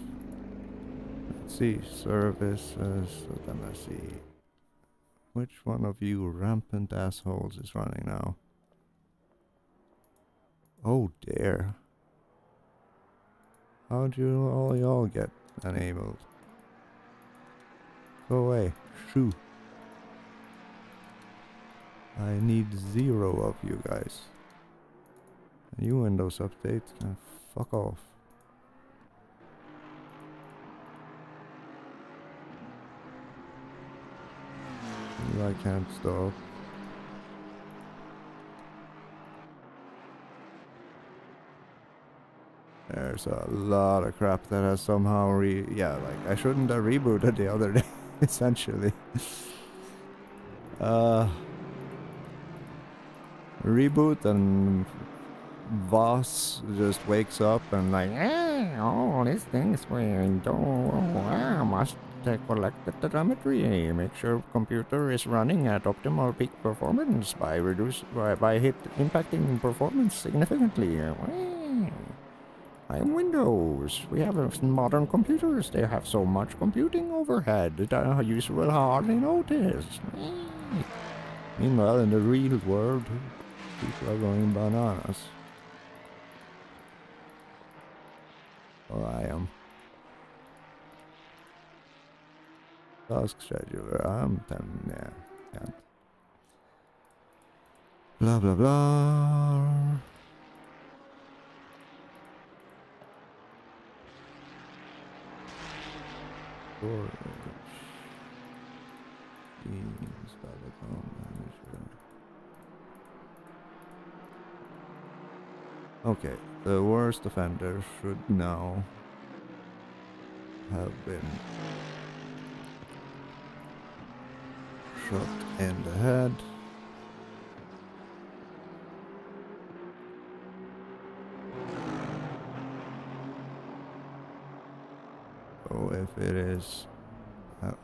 Let's see, services, let me see. Which one of you rampant assholes is running now? Oh dear. How'd you all y'all get enabled? Go away. Shoo. I need 0 of you guys. And you Windows Update can fuck off. You I can't stop. There's a lot of crap that has somehow yeah, like I shouldn't have rebooted the other day, essentially. Reboot and Voss just wakes up and like, all these things we must collect the telemetry, make sure computer is running at optimal peak performance by impacting performance significantly. I'm Windows. We have modern computers. They have so much computing overhead that users will hardly notice. Meanwhile, in the real world, people are going bananas. Or I am. Task scheduler. Yeah, can't. Blah blah blah. Storage. Teams, Telecom Manager. Okay, the worst offender should now have been shot in the head. So if it is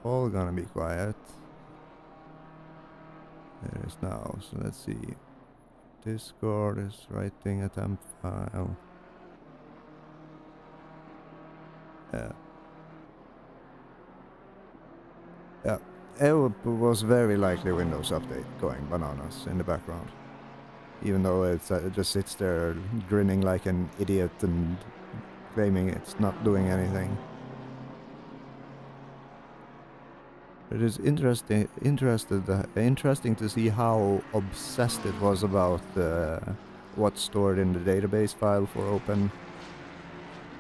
all gonna be quiet, it is now. So let's see. Discord is writing a temp file. Yeah. Yeah. It was very likely Windows Update going bananas in the background. Even though it just sits there grinning like an idiot and claiming it's not doing anything. It is interesting to see how obsessed it was about what's stored in the database file for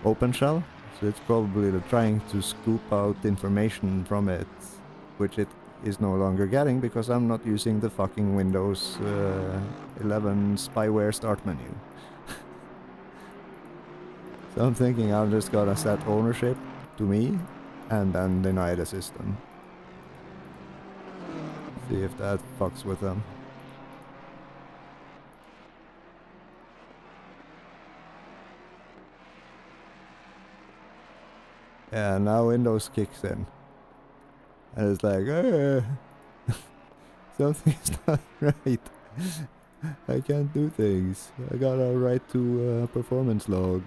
OpenShell. So it's probably trying to scoop out information from it, which it is no longer getting because I'm not using the fucking Windows 11 spyware start menu. So I'm thinking I'm just gonna set ownership to me and then deny the system. See if that fucks with them. Yeah, now Windows kicks in. And it's like, something's not right. I can't do things. I gotta write to performance log.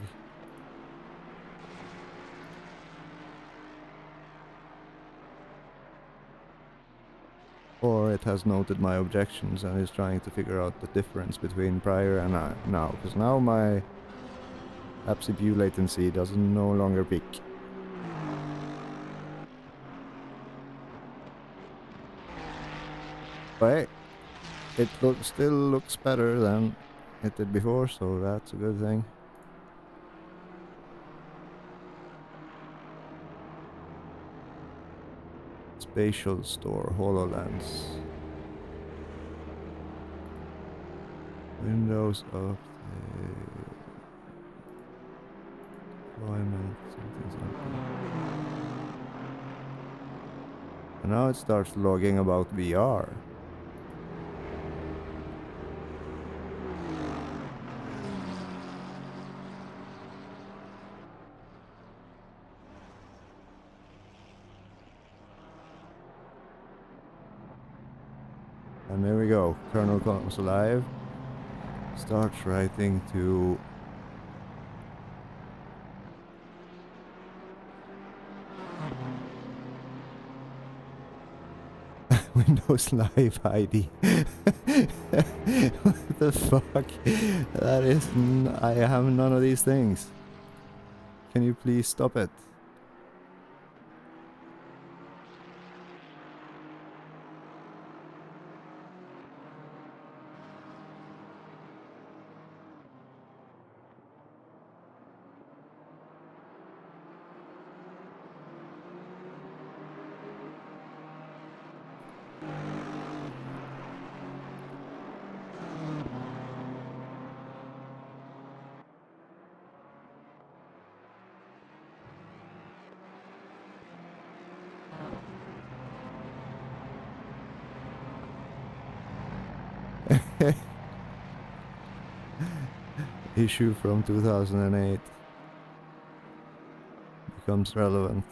Or it has noted my objections and is trying to figure out the difference between prior and now. Because now my app CPU latency doesn't no longer peak. But it still looks better than it did before, so that's a good thing. Spatial store, HoloLens. Windows Update. Deployment, something. And now it starts logging about VR. And there we go, kernel comes alive. starts writing to Windows Live ID. What the fuck? That is... I have none of these things. Can you please stop it? Issue from 2008 becomes relevant.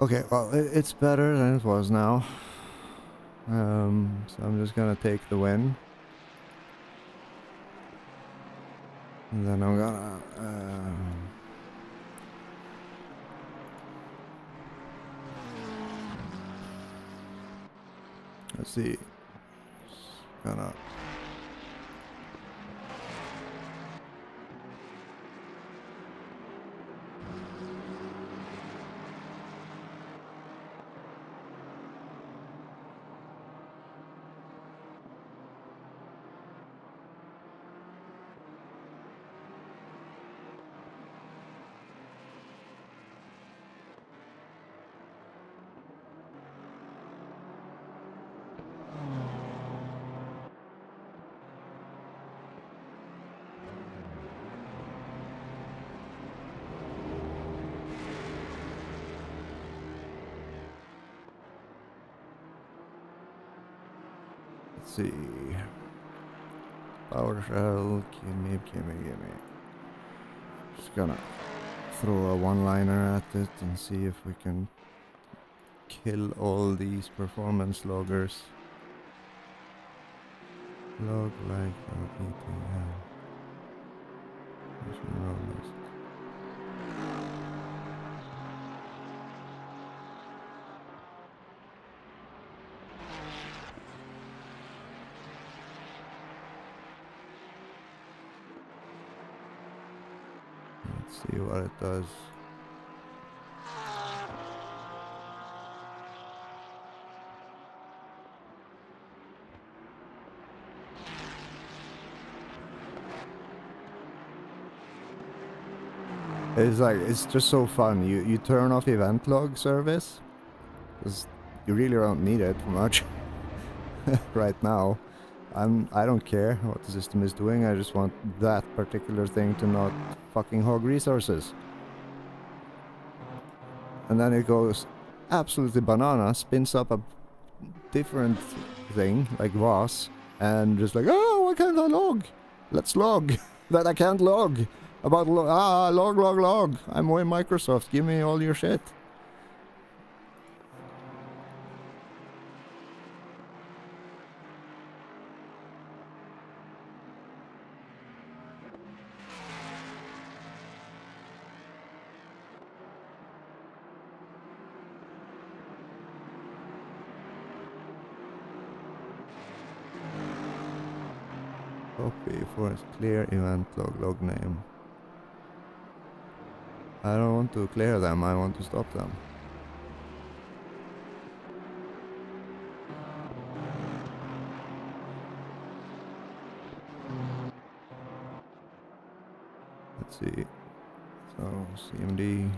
Okay, well, it's better than it was now. So I'm just gonna take the win. And then I'm gonna... let's see. Gonna... Let's see. PowerShell, gimme. Just gonna throw a one-liner at it and see if we can kill all these performance loggers. Log like ETL. Let's see what it does. It's like, it's just so fun. You turn off event log service, because you really don't need it much right now. I don't care what the system is doing, I just want that particular thing to not fucking hog resources. And then it goes absolutely banana, spins up a different thing, like VAS, and just like, oh, why can't I log? Let's log that I can't log. About log. I'm way Microsoft, give me all your shit. Copy for its clear event log name. I don't want to clear them, I want to stop them. Let's see. So CMD.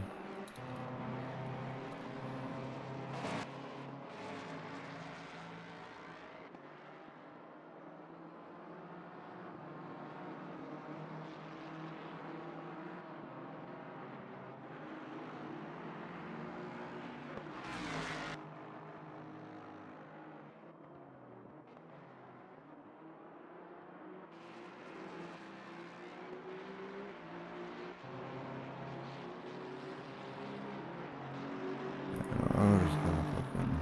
I'm just gonna fucking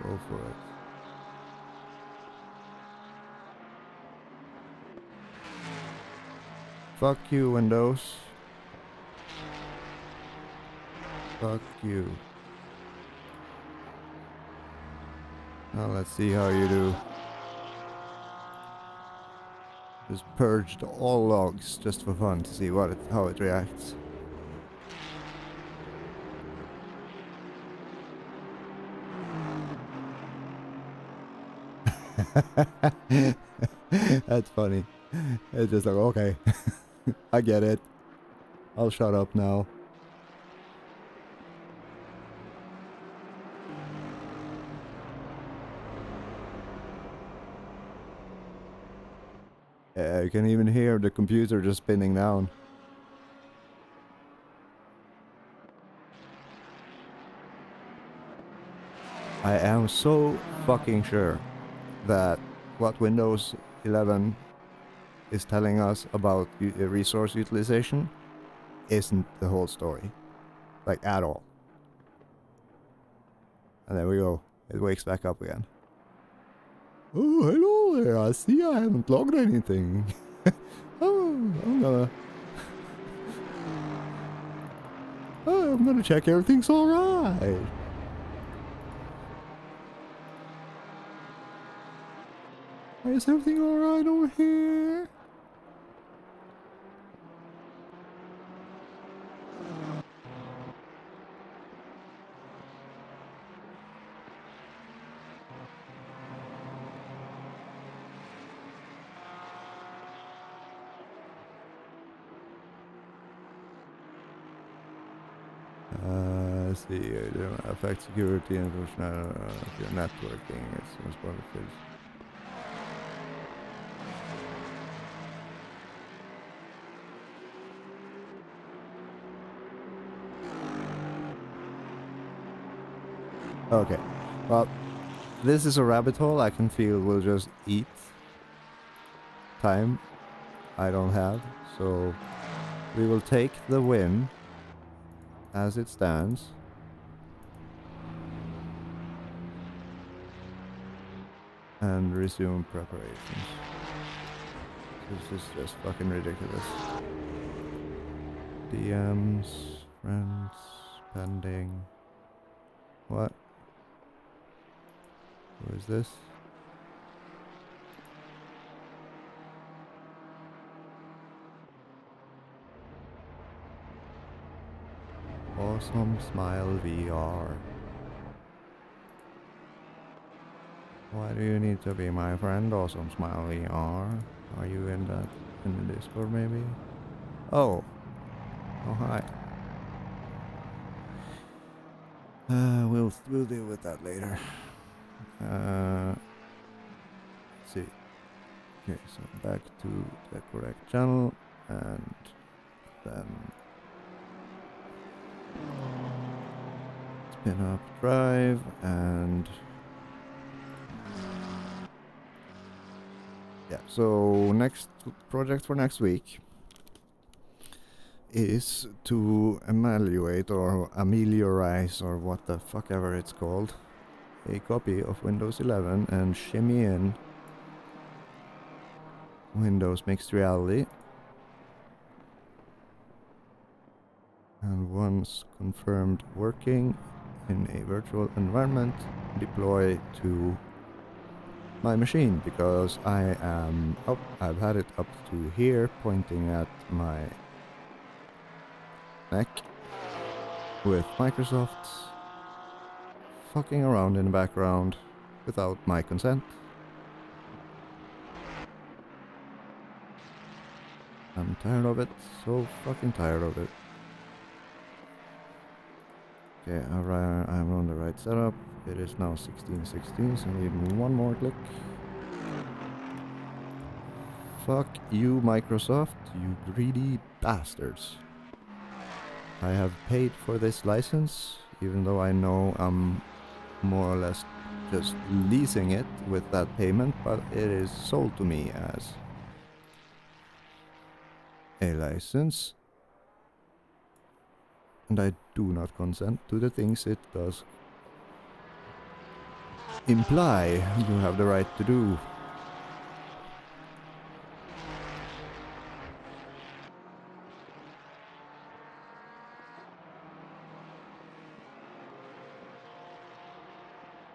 go for it. Fuck you, Windows. Fuck you. Now let's see how you do. Just purged all logs just for fun to see how it reacts. That's funny. It's just like, okay, I get it. I'll shut up now. Yeah, you can even hear the computer just spinning down. I am so fucking sure that what Windows 11 is telling us about resource utilization isn't the whole story. Like, at all. And there we go. It wakes back up again. Oh, hello there. I see I haven't logged anything. Oh, I'm gonna check everything's alright. Is everything alright over here? Let's see, it affects security and functionality of your networking. It's responsible. Okay, well, this is a rabbit hole I can feel will just eat time I don't have, so we will take the win as it stands. And resume preparations. This is just fucking ridiculous. DMs, friends, pending. What? Who is this? Awesome Smile VR. Why do you need to be my friend, Awesome Smile VR? Are you in the Discord maybe? Oh. Oh, hi. We'll deal with that later. Let's see. Okay, so back to the correct channel, and then spin up drive, and yeah, so next project for next week is to ameliorate or ameliorize or what the fuck ever it's called a copy of Windows 11 and shimmy in Windows Mixed Reality, and once confirmed working in a virtual environment, deploy to my machine, because I am up. I've had it up to here, pointing at my neck, with Microsoft fucking around in the background without my consent. I'm tired of it, so fucking tired of it. Okay, I'm on the right setup. It is now 16:16, so I need one more click. Fuck you, Microsoft, you greedy bastards. I have paid for this license, even though I know I'm more or less just leasing it with that payment, but it is sold to me as a license. And I do not consent to the things it does imply you have the right to do.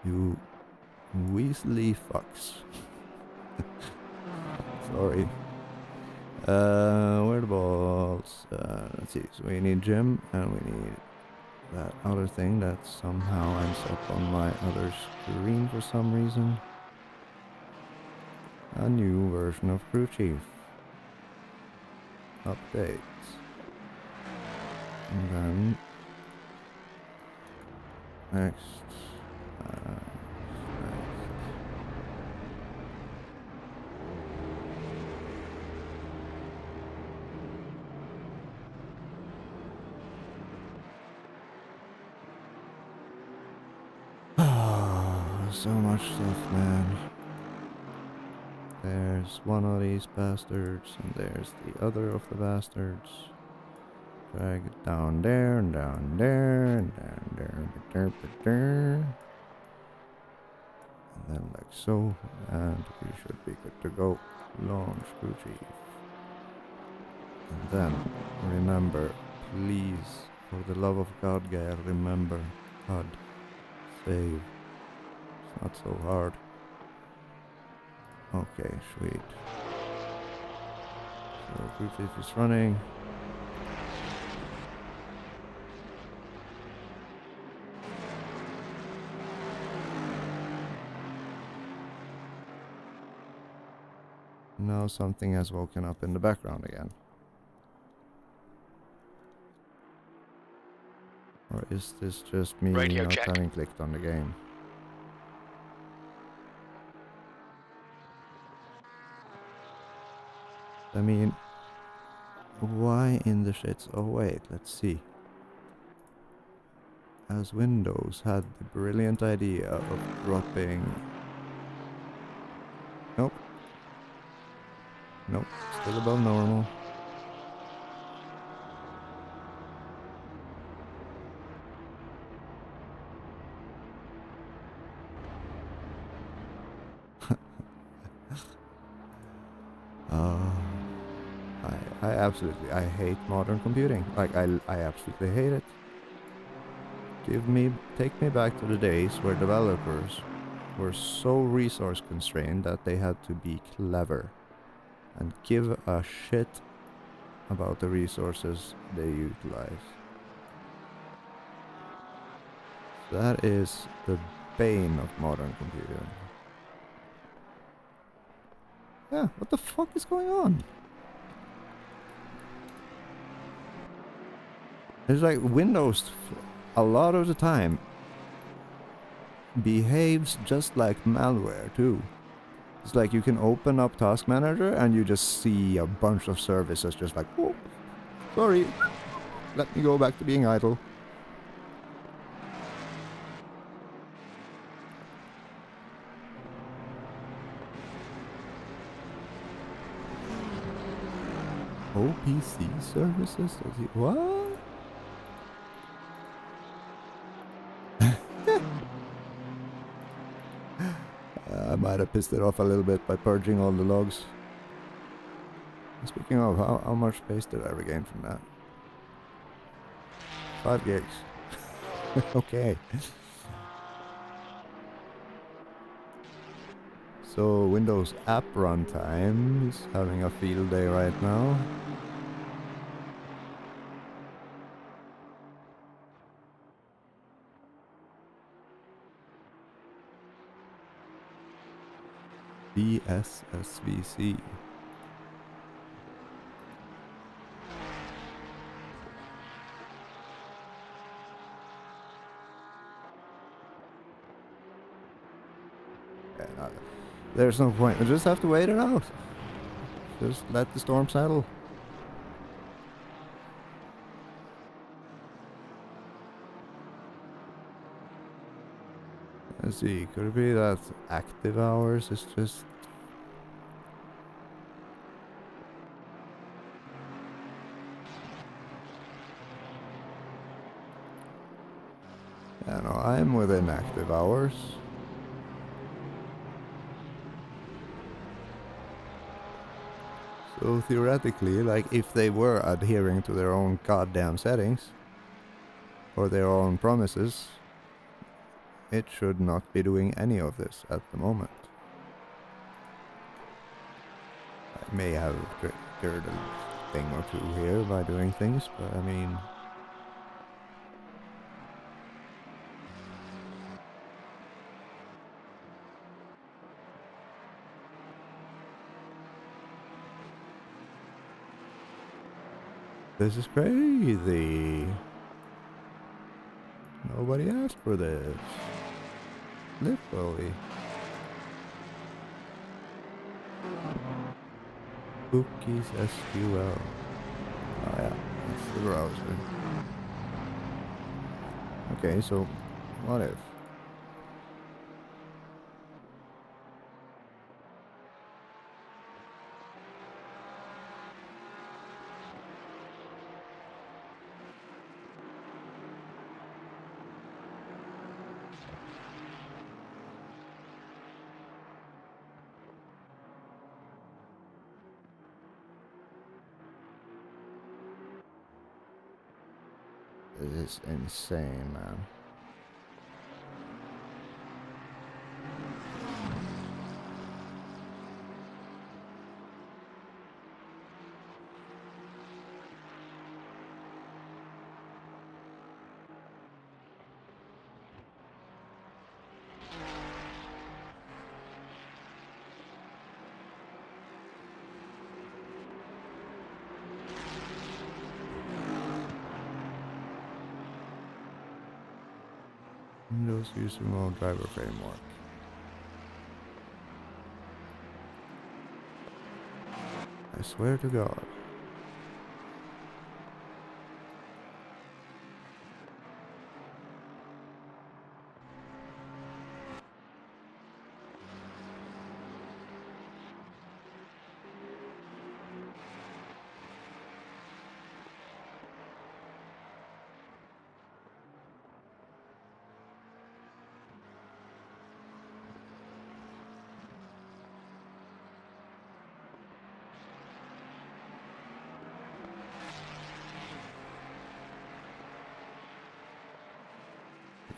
You weaselly fucks. Sorry. Where are the balls? Let's see. So we need Jim, and we need that other thing that somehow ends up on my other screen for some reason. A new version of Crew Chief. Updates. And then next. Next. So much stuff, man. There's one of these bastards, and there's the other of the bastards. Drag it down there, and down there, and down there, and then like so, and we should be good to go. Launch Crew Chief. And then, remember, please, for the love of God, Gael, remember, HUD, save. Not so hard. Okay, sweet. So Crew Chief is running. Now something has woken up in the background again. Or is this just me Radio not check. having clicked on the game? I mean, why in the shits? Oh wait, let's see. As Windows had the brilliant idea of dropping... Nope. Nope, still above normal. I hate modern computing. Like, I absolutely hate it. Take me back to the days where developers were so resource constrained that they had to be clever and give a shit about the resources they utilize. That is the bane of modern computing. Yeah, what the fuck is going on? It's like Windows, a lot of the time, behaves just like malware too. It's like you can open up Task Manager and you just see a bunch of services just like, oh, sorry, let me go back to being idle. OPC services? What? I might have pissed it off a little bit by purging all the logs. Speaking of, how much space did I regain from that? 5 gigs. Okay. So Windows app runtime is having a field day right now. DSSVC. Yeah, no, there's no point. We just have to wait it out. Just let the storm settle. Let's see, could it be that active hours is just... Yeah, no, I'm within active hours. So theoretically, like, if they were adhering to their own goddamn settings, or their own promises, it should not be doing any of this at the moment. I may have triggered a thing or two here by doing things, but I mean... This is crazy. Nobody asked for this. Literally. Cookies SQL. Oh yeah, that's the browser. Okay, so what if? This is insane, man. Windows User Mode Driver Framework. I swear to God.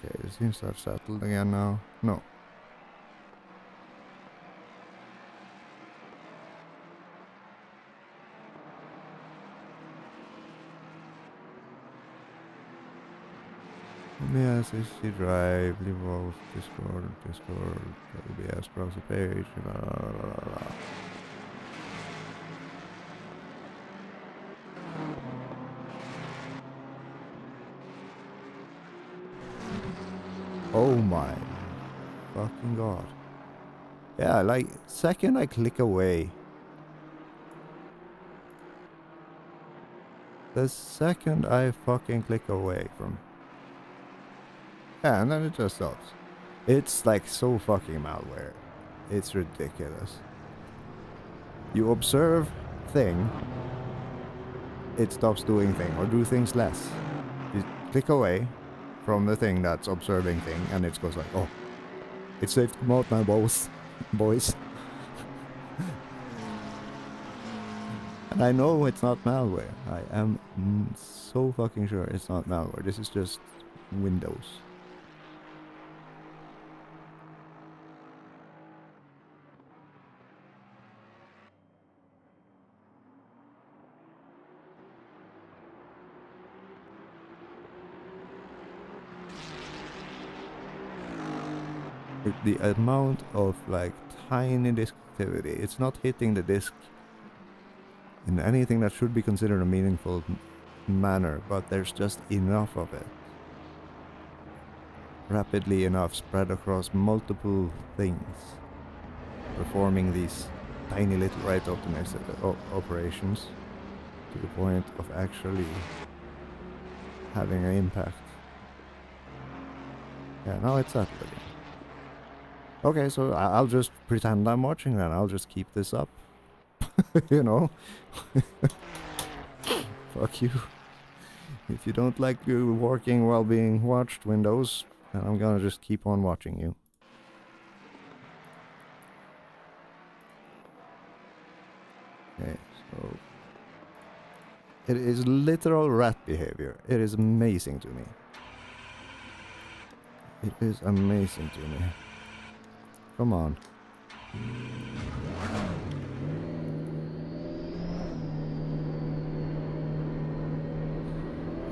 Okay, it seems to have settled again now. No. Yeah, SSD drive, Reverb, Discord, OBS browser page, la la la la la. Oh my fucking God. Yeah, like, second I click away. The second I fucking click away from... Yeah, and then it just stops. It's like so fucking malware. It's ridiculous. You observe thing, it stops doing thing, or do things less. You click away from the thing that's observing thing, and it goes like, oh, it's safe to come out now, boys. And I know it's not malware. I am so fucking sure it's not malware. This is just Windows. the amount of like tiny disc activity. It's not hitting the disc in anything that should be considered a meaningful manner, but there's just enough of it. Rapidly enough spread across multiple things, performing these tiny little right operations to the point of actually having an impact. Yeah, now it's settled again. Okay, so I'll just pretend I'm watching that. I'll just keep this up. You know? Fuck you. If you don't like you working while being watched, Windows, then I'm gonna just keep on watching you. Okay, so... It is literal rat behavior. It is amazing to me. It is amazing to me. Come on.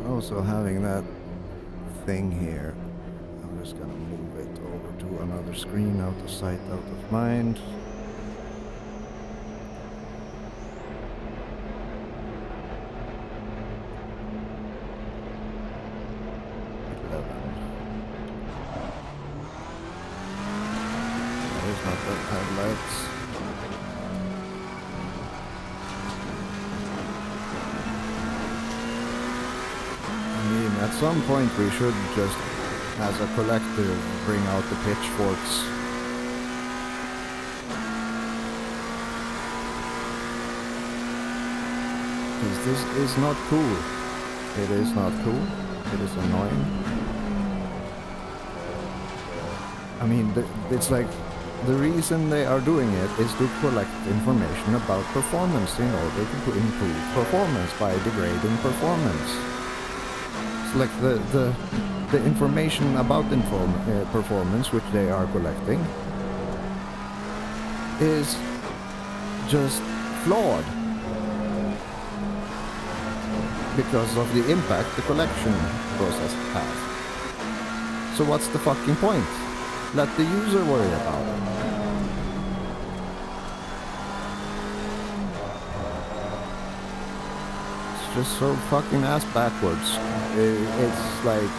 Also having that thing here, I'm just gonna move it over to another screen, out of sight, out of mind. Headlights. I mean, at some point we should just, as a collective, bring out the pitchforks. Because this is not cool. It is not cool. It is annoying. I mean, it's like... The reason they are doing it is to collect information about performance in order to improve performance by degrading performance. It's like the information about performance which they are collecting is just flawed because of the impact the collection process has. So what's the fucking point? Let the user worry about it. It's just so fucking ass backwards. It's like,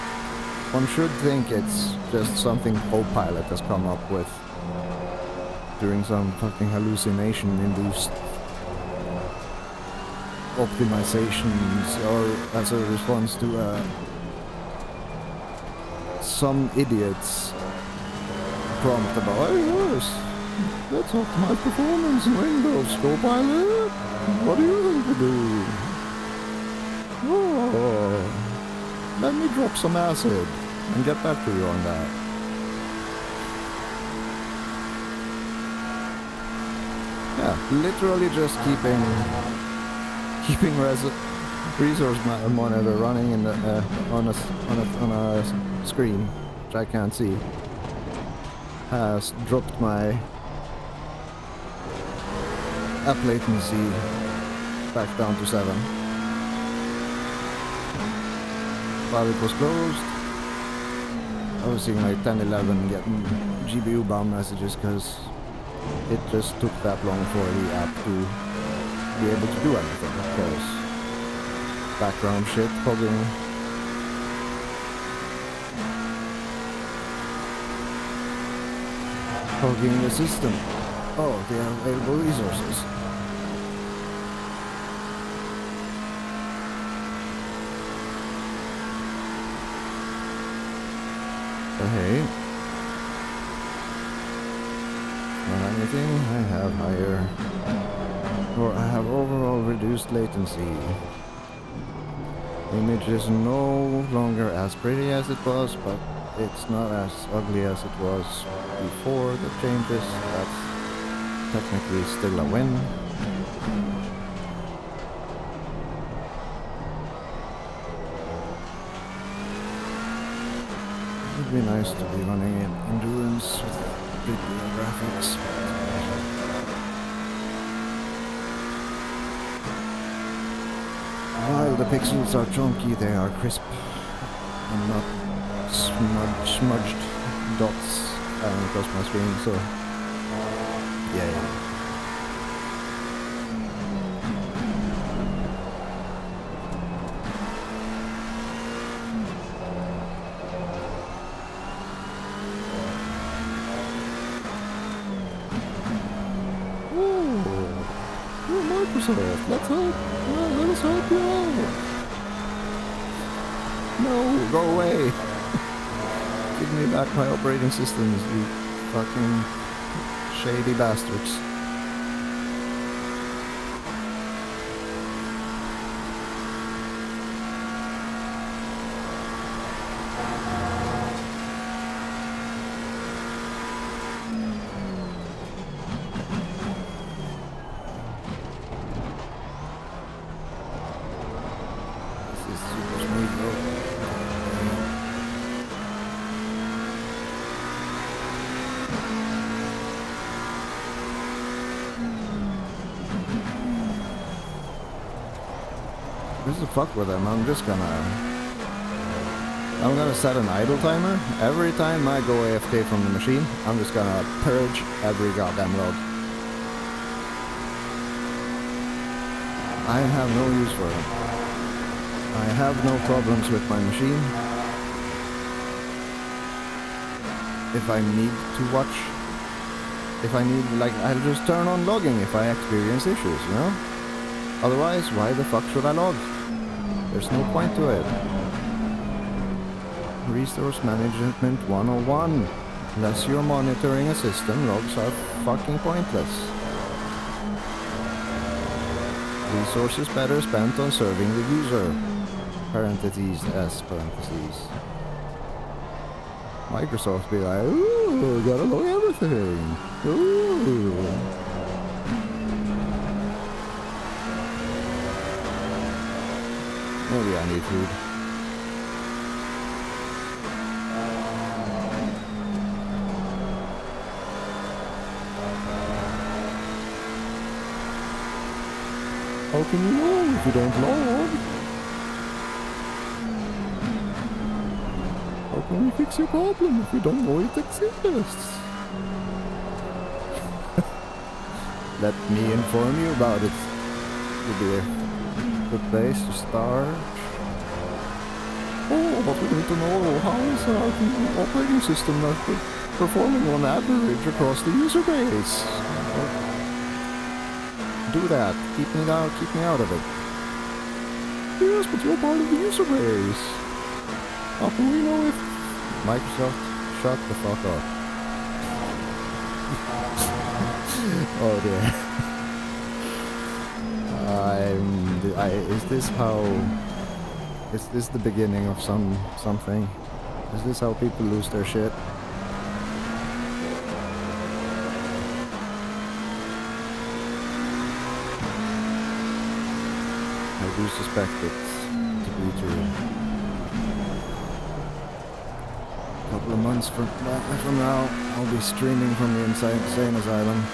one should think it's just something Copilot has come up with during some fucking hallucination-induced optimizations, or as a response to some idiots prompt about, hey, yes, let's optimize performance in Windows, Copilot. What do you think to do? Oh, let me drop some acid and get back to you on that. Yeah, literally just keeping resource monitor running in the on a screen which I can't see has dropped my app latency back down to 7. While it was closed, I was seeing like 10, 11 getting GPU bound messages because it just took that long for the app to be able to do anything, because background shit hogging the system. Oh, they have available resources. But hey, not anything. I have higher, or I have overall reduced latency. Image is no longer as pretty as it was, but it's not as ugly as it was before the changes. That's technically still a win. It would be nice to be running in endurance with big graphics. While the pixels are chunky, they are crisp and not smudged dots across my screen, so yeah. Microsoft, let's help. Let us help you out. No, go away. Give me back my operating systems, you fucking shady bastards. Just to fuck with them, I'm gonna set an idle timer. Every time I go AFK from the machine, I'm just gonna purge every goddamn log. I have no use for it. I have no problems with my machine. If I need to watch, I'll just turn on logging if I experience issues, you know? Otherwise, why the fuck should I log? There's no point to it. Resource Management 101. Unless you're monitoring a system, logs are fucking pointless. Resources better spent on serving the user. Parentheses S parentheses. Microsoft be like, ooh, gotta log everything. Ooh. Maybe I need food. How can you know if you don't log? How can we fix your problem if you don't know it exists? Let me inform you about it. Would be a good place to start. Oh, but we need to know how is our operating system not performing on average across the user base. Do that. Keep me out of it. Yes, but you're part of the user base. How can we know if Microsoft shut the fuck up? Oh dear. Is this the beginning of something? Is this how people lose their shit? I do suspect it to be true. A couple of months from now, I'll be streaming from the insane asylum.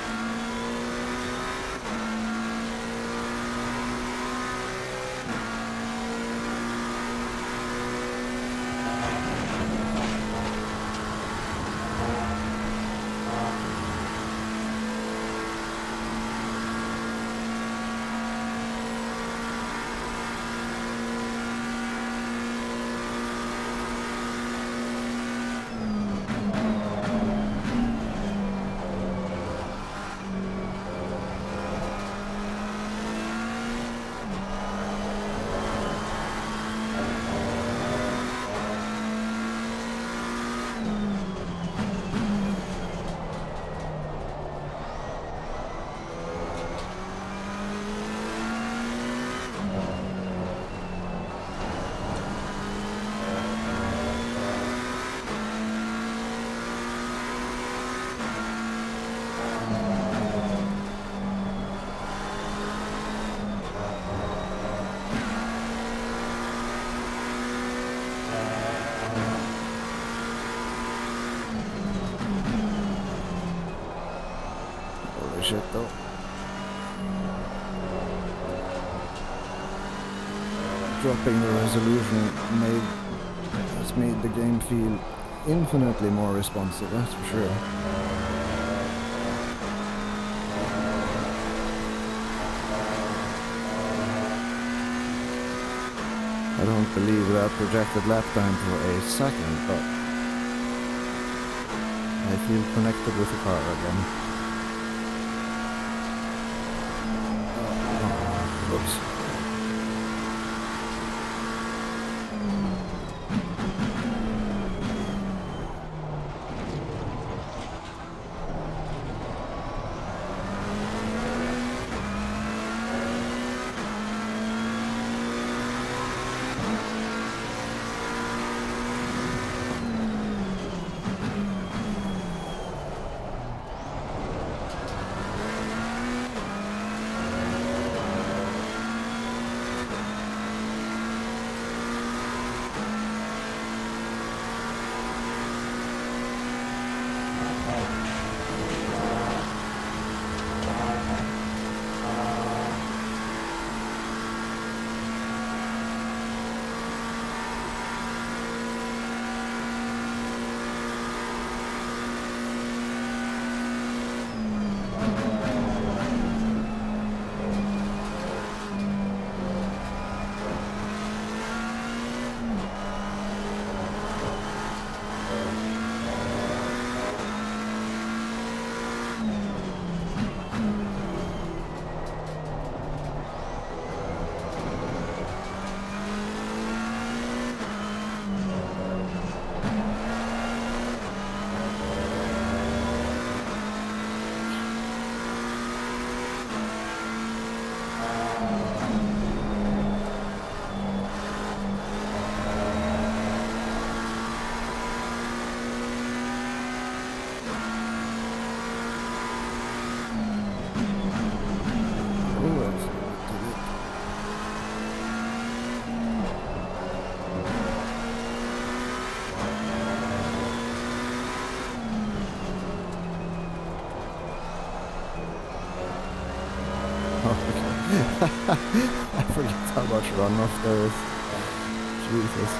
Shit though. Dropping the resolution has made the game feel infinitely more responsive, that's for sure. I don't believe that projected lap time for a second, but I feel connected with the car again. Oh, oops. I forget how much runoff there is. Jesus.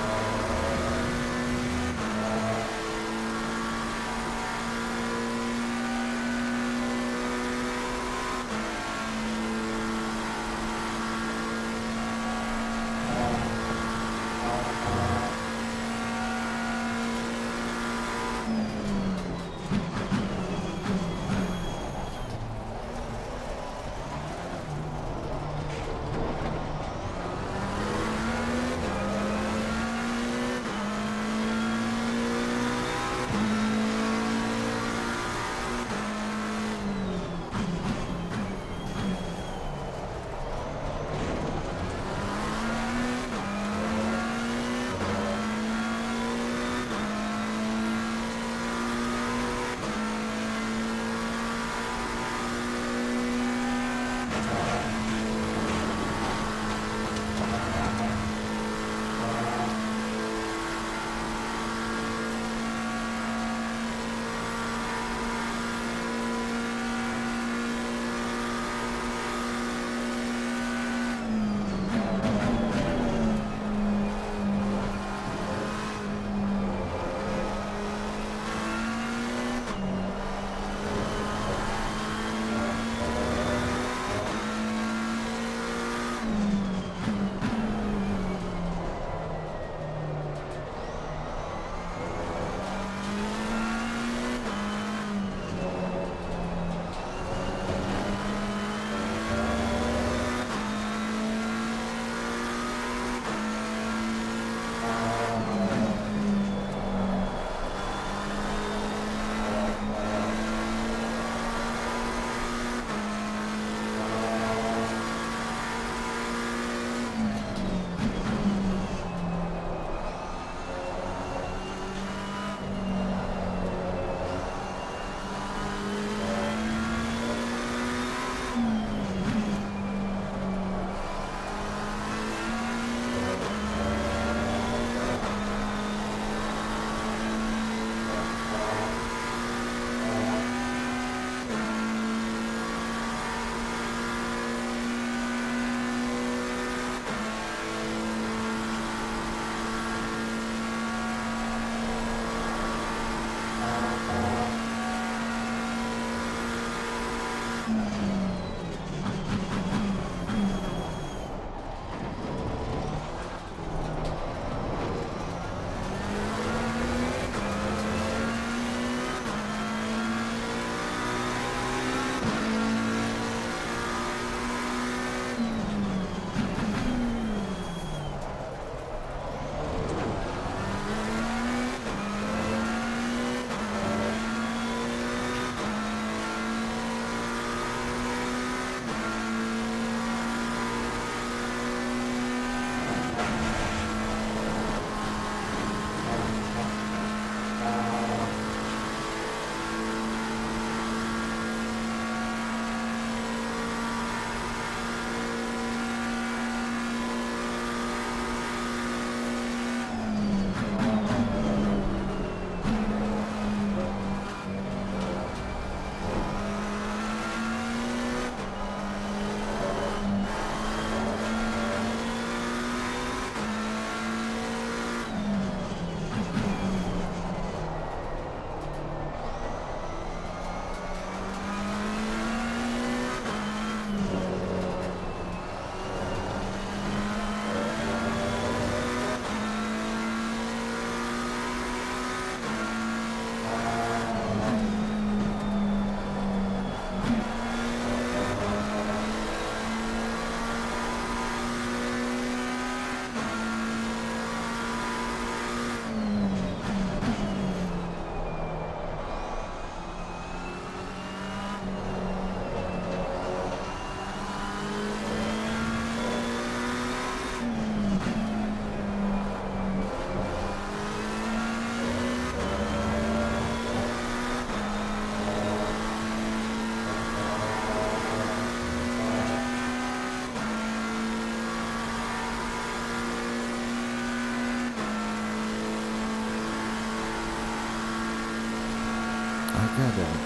goddamn.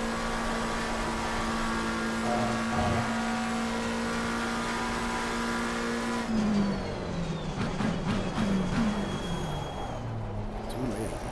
Too late.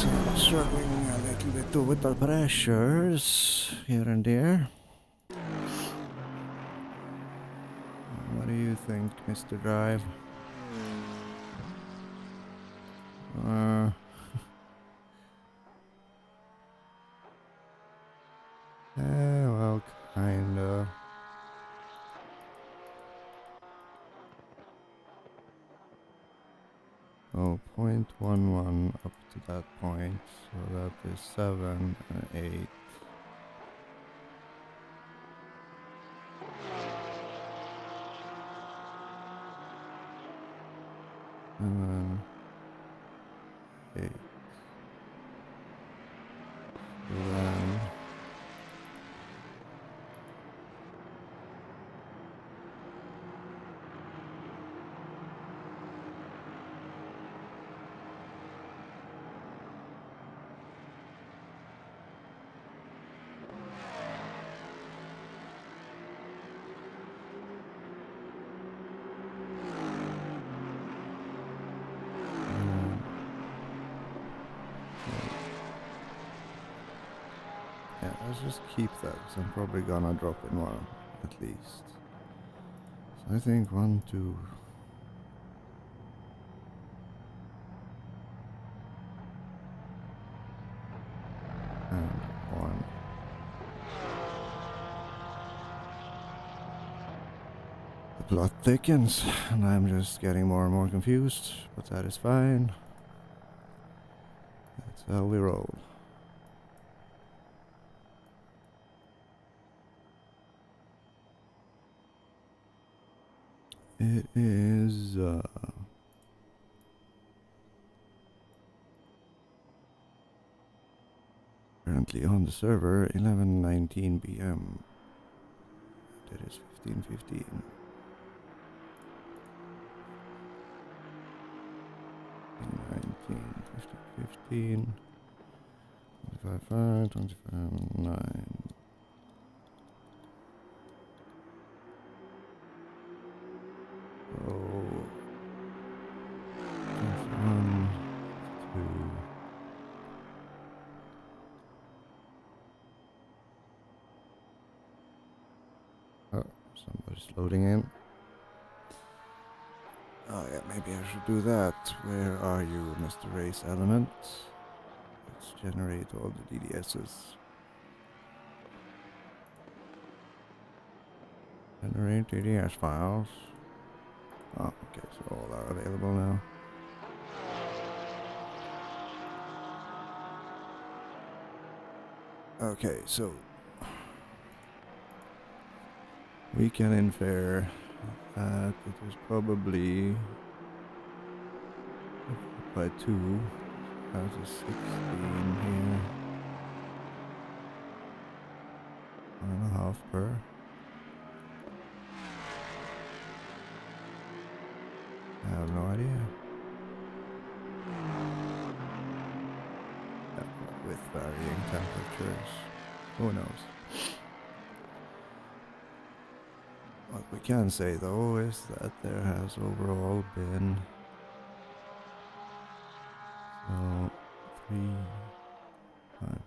So I'm struggling a little bit too with the pressures here and there. What do you think, Mr. Drive? Well, kinda. Oh, 0.11 up to that point, so that is 7 and 8. And then 8. So then yeah, let's just keep that, because I'm probably gonna drop in one, at least. So I think 1, 2... and 1. The plot thickens, and I'm just getting more and more confused, but that is fine. That's how we roll. It is, currently on the server, 11:19 p.m. It is 15:15. 19, 15, 25, 5, 25, 9. Oh, 1, 2. Oh, somebody's loading in. Oh yeah, maybe I should do that. Where are you, Mr. Race Element? Let's generate all the DDSs. Generate DDS files. Oh, okay, so all are available now. Okay, so we can infer that it was probably by 2 out of 16 here. 1.5 per. I have no idea. Yeah, with varying temperatures. Who knows? What we can say though is that there has overall been 3, 5.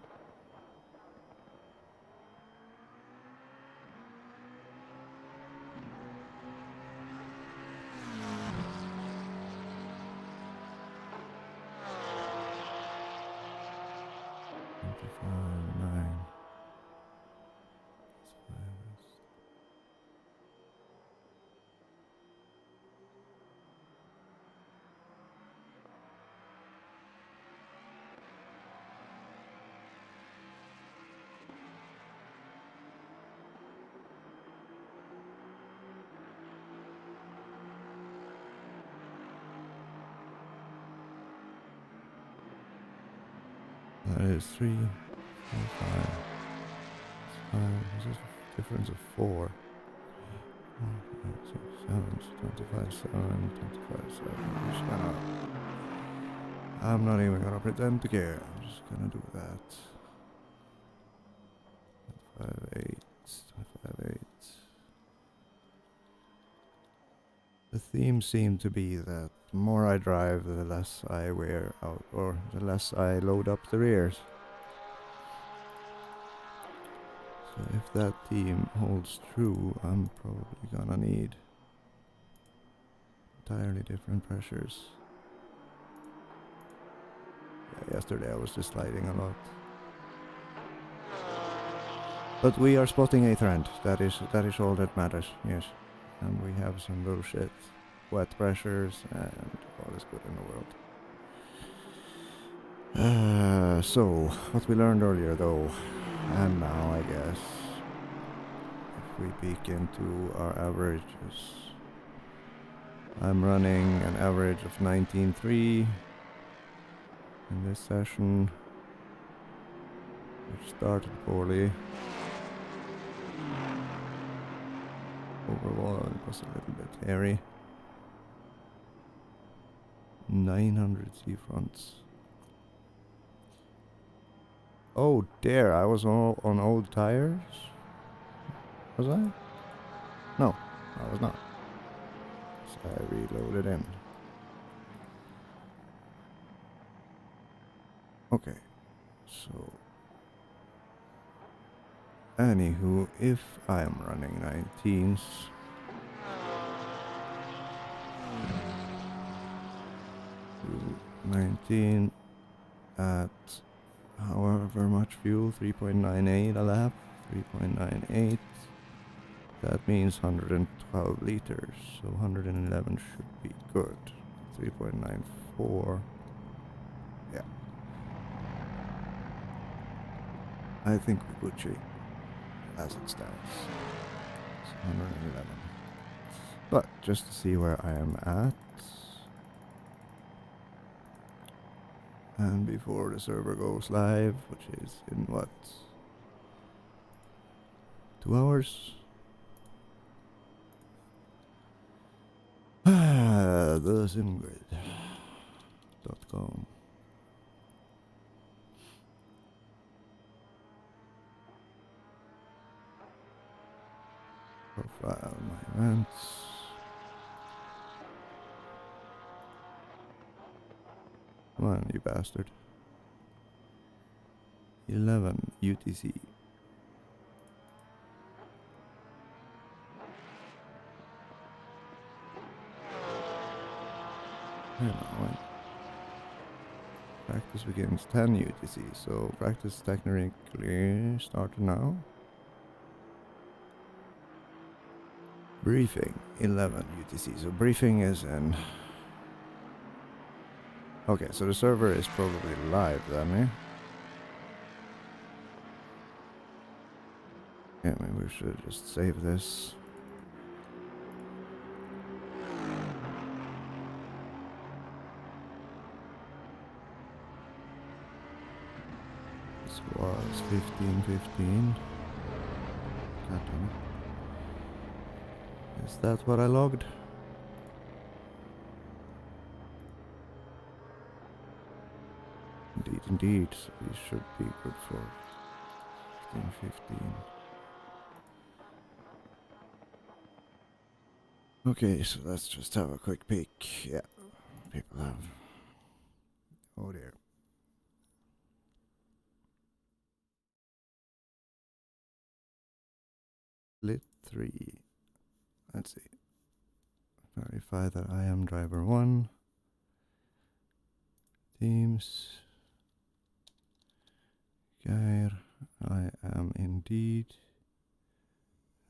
That is 3, 4, 5. 5. This is a difference of 4. 5, 6, 7, 25, 7, 25, 7. I'm just gonna. I'm not even gonna pretend to care. I'm just gonna do that. 25, 8, 25, 8. The theme seemed to be that the more I drive, the less I wear out, or the less I load up the rears. So if that theme holds true, I'm probably gonna need entirely different pressures. Yeah, yesterday I was just sliding a lot. But we are spotting a trend. That is all that matters, yes. And we have some bullshit wet pressures and all is good in the world. So, what we learned earlier though, and now I guess, if we peek into our averages, I'm running an average of 19.3 in this session, which started poorly. Overall, it was a little bit hairy. 900 C-fronts. Oh dear, I was on old tires? Was I? No, I was not. So I reloaded in. Okay, so... Anywho, if I'm running 19s... 19 at however much fuel, 3.98 a lap, 3.98, that means 112 liters, so 111 should be good. 3.94, yeah. I think we're Gucci, as it stands. It's 111. But just to see where I am at, and before the server goes live, which is in what? 2 hours? The simgrid.com. Profile my events. Come on, you bastard. 11 UTC. Hello. Practice begins 10 UTC, so practice technically started now. Briefing 11 UTC, so briefing is in... Okay, so the server is probably live then, eh? Yeah, maybe we should just save this. This was 15:15. God damn it. Is that what I logged? Indeed, so we should be good for 15:15. Okay, so let's just have a quick peek. Yeah, people have... Oh dear. Split 3. Let's see. Verify that I am driver 1. Teams. Geir, I am indeed.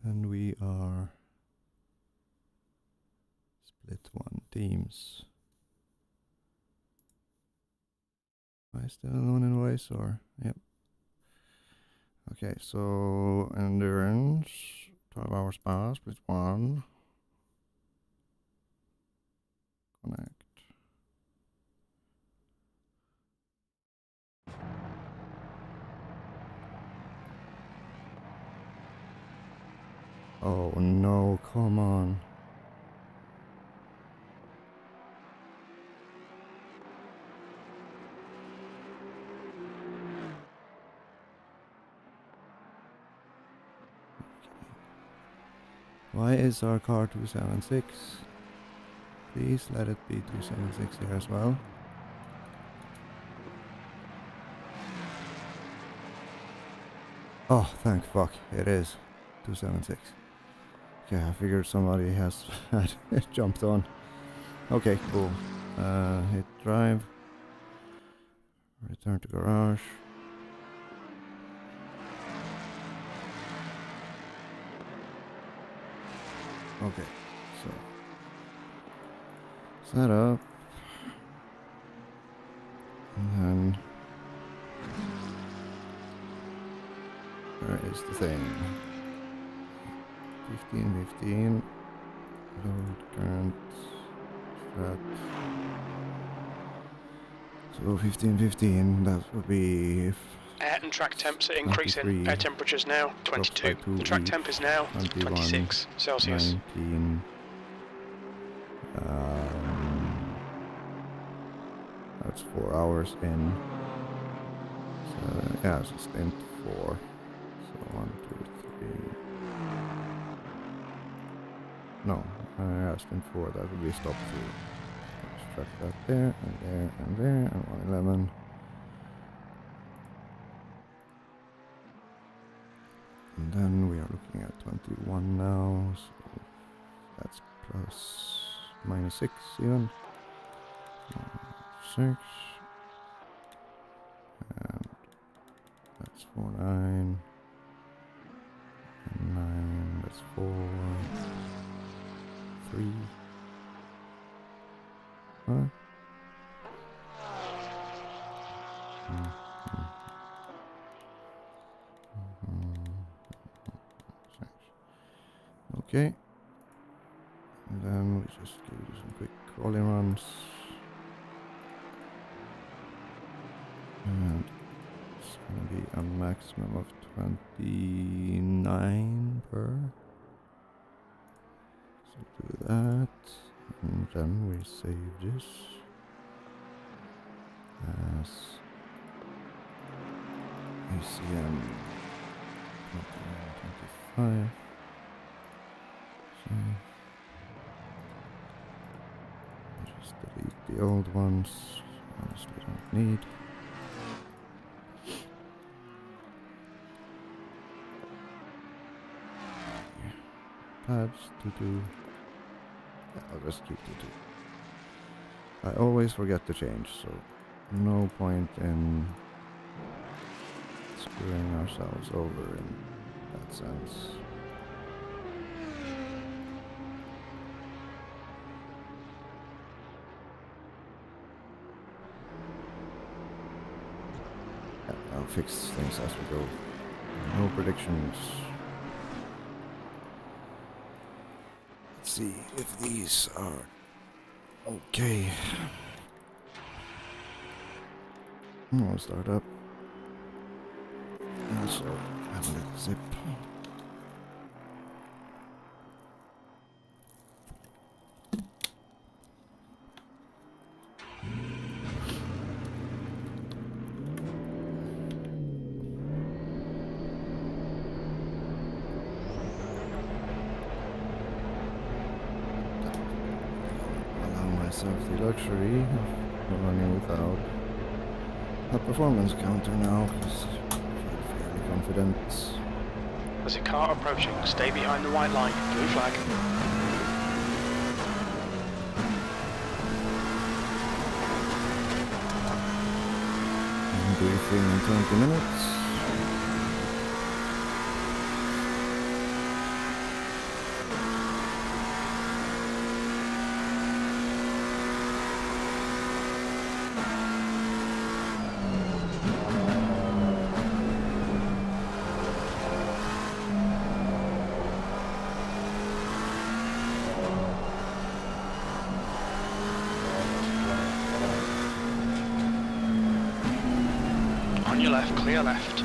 And we are split 1 teams. Am I still alone in voice or? Yep. Okay, so endurance, 12 hour spa, split 1. Connect. Oh no, come on. Why is our car 276? Please let it be 276 here as well. Oh, thank fuck, it is 276. Okay, I figured somebody has had jumped on. Okay, cool. Hit drive. Return to garage. Okay, so set up. And then where is the thing? 1515. Load current. That. So 1515, that would be if Air and track temps are increasing. Air temperatures now 22. The track temp is now 26 Celsius. 19. That's 4 hours in. So yeah, so stint 4. So 1, 2, 3. No, yeah, stint 4. That would be stop 2. Track that there, and there, and there, and 111. And then we are looking at 21 now, so that's plus minus 6 even. 6. And that's 4, 9. And 9, that's 4. 3. Huh? Okay. And then we just do some quick crawling runs. And it's gonna be a maximum of 29 per. So do that. And then we save this as ACM 25. So just delete the old ones. Honestly, don't need. Pads to do. I'll just keep the 2. I always forget to change, so no point in screwing ourselves over in that sense. Yeah, I'll fix things as we go. No predictions. See if these are okay. I'll start up. Also, have a little zip. The luxury of running without a performance counter now, because I feel fairly confident. There's a car approaching. Stay behind the white line. Blue flag. And briefing in 20 minutes. On your left, clear left.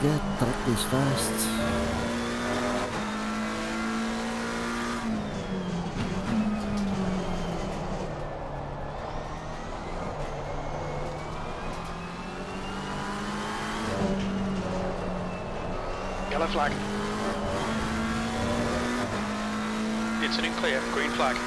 forget, track is fast. Yellow flag. Incident clear, green flag.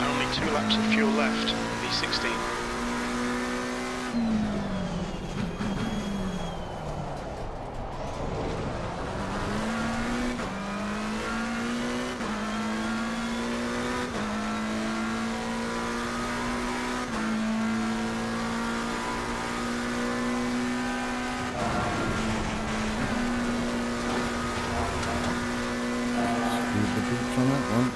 Only 2 laps of fuel left, V16. Leave the beach on that one.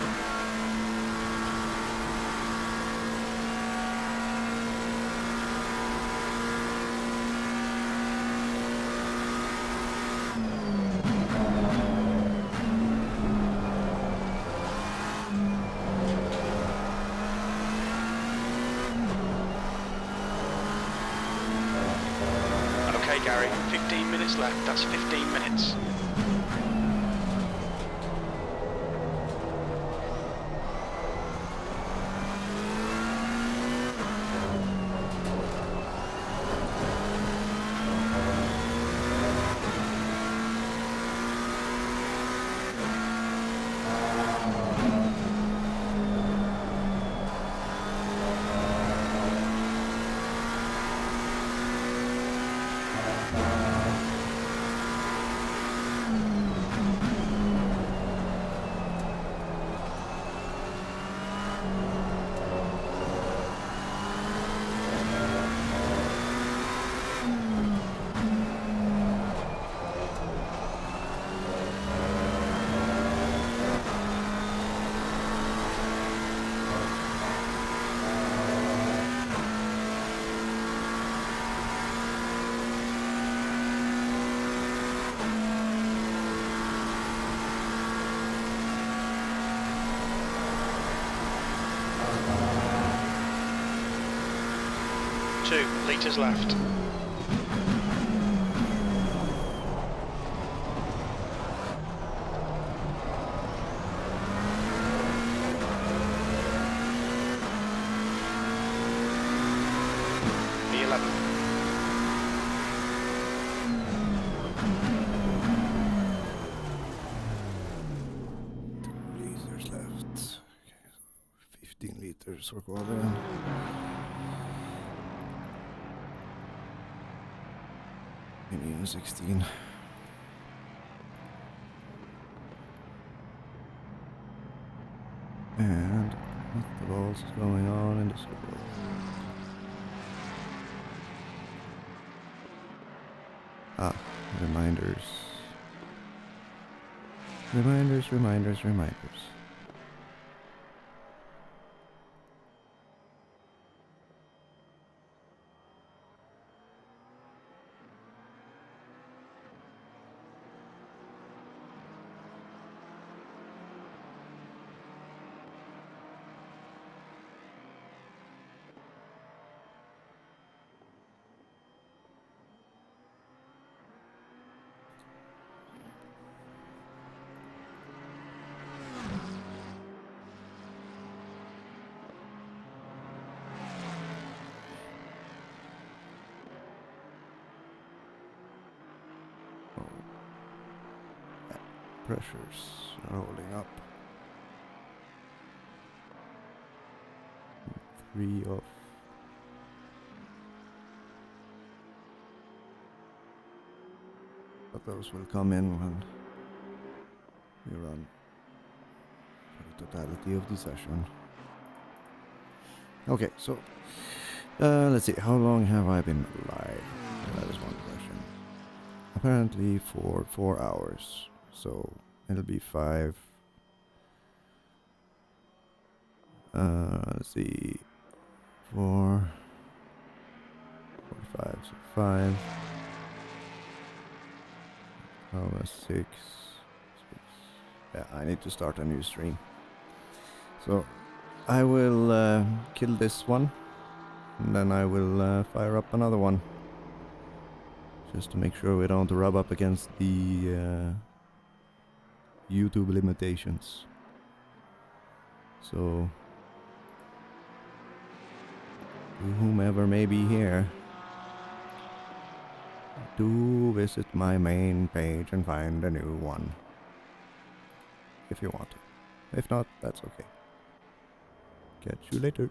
Okay, Gary, 15 minutes left. That's 15 minutes. Two litres left. V11. Liters left. Okay, 15 liters we're going in. Maybe 16. And what the balls is going on in this world? Ah, reminders. Reminders, reminders, reminders. pressures are holding up. 3 off. But those will come in when we run for the totality of the session. Okay, so let's see, how long have I been alive? That is one question. Apparently for 4 hours, so it'll be 5. Let's see, 4, 45, so 5. Almost 6. Yeah, I need to start a new stream. So I will kill this one, and then I will fire up another one, just to make sure we don't rub up against the YouTube limitations. So to whomever may be here, do visit my main page and find a new one, if you want to. If not, that's okay. Catch you later.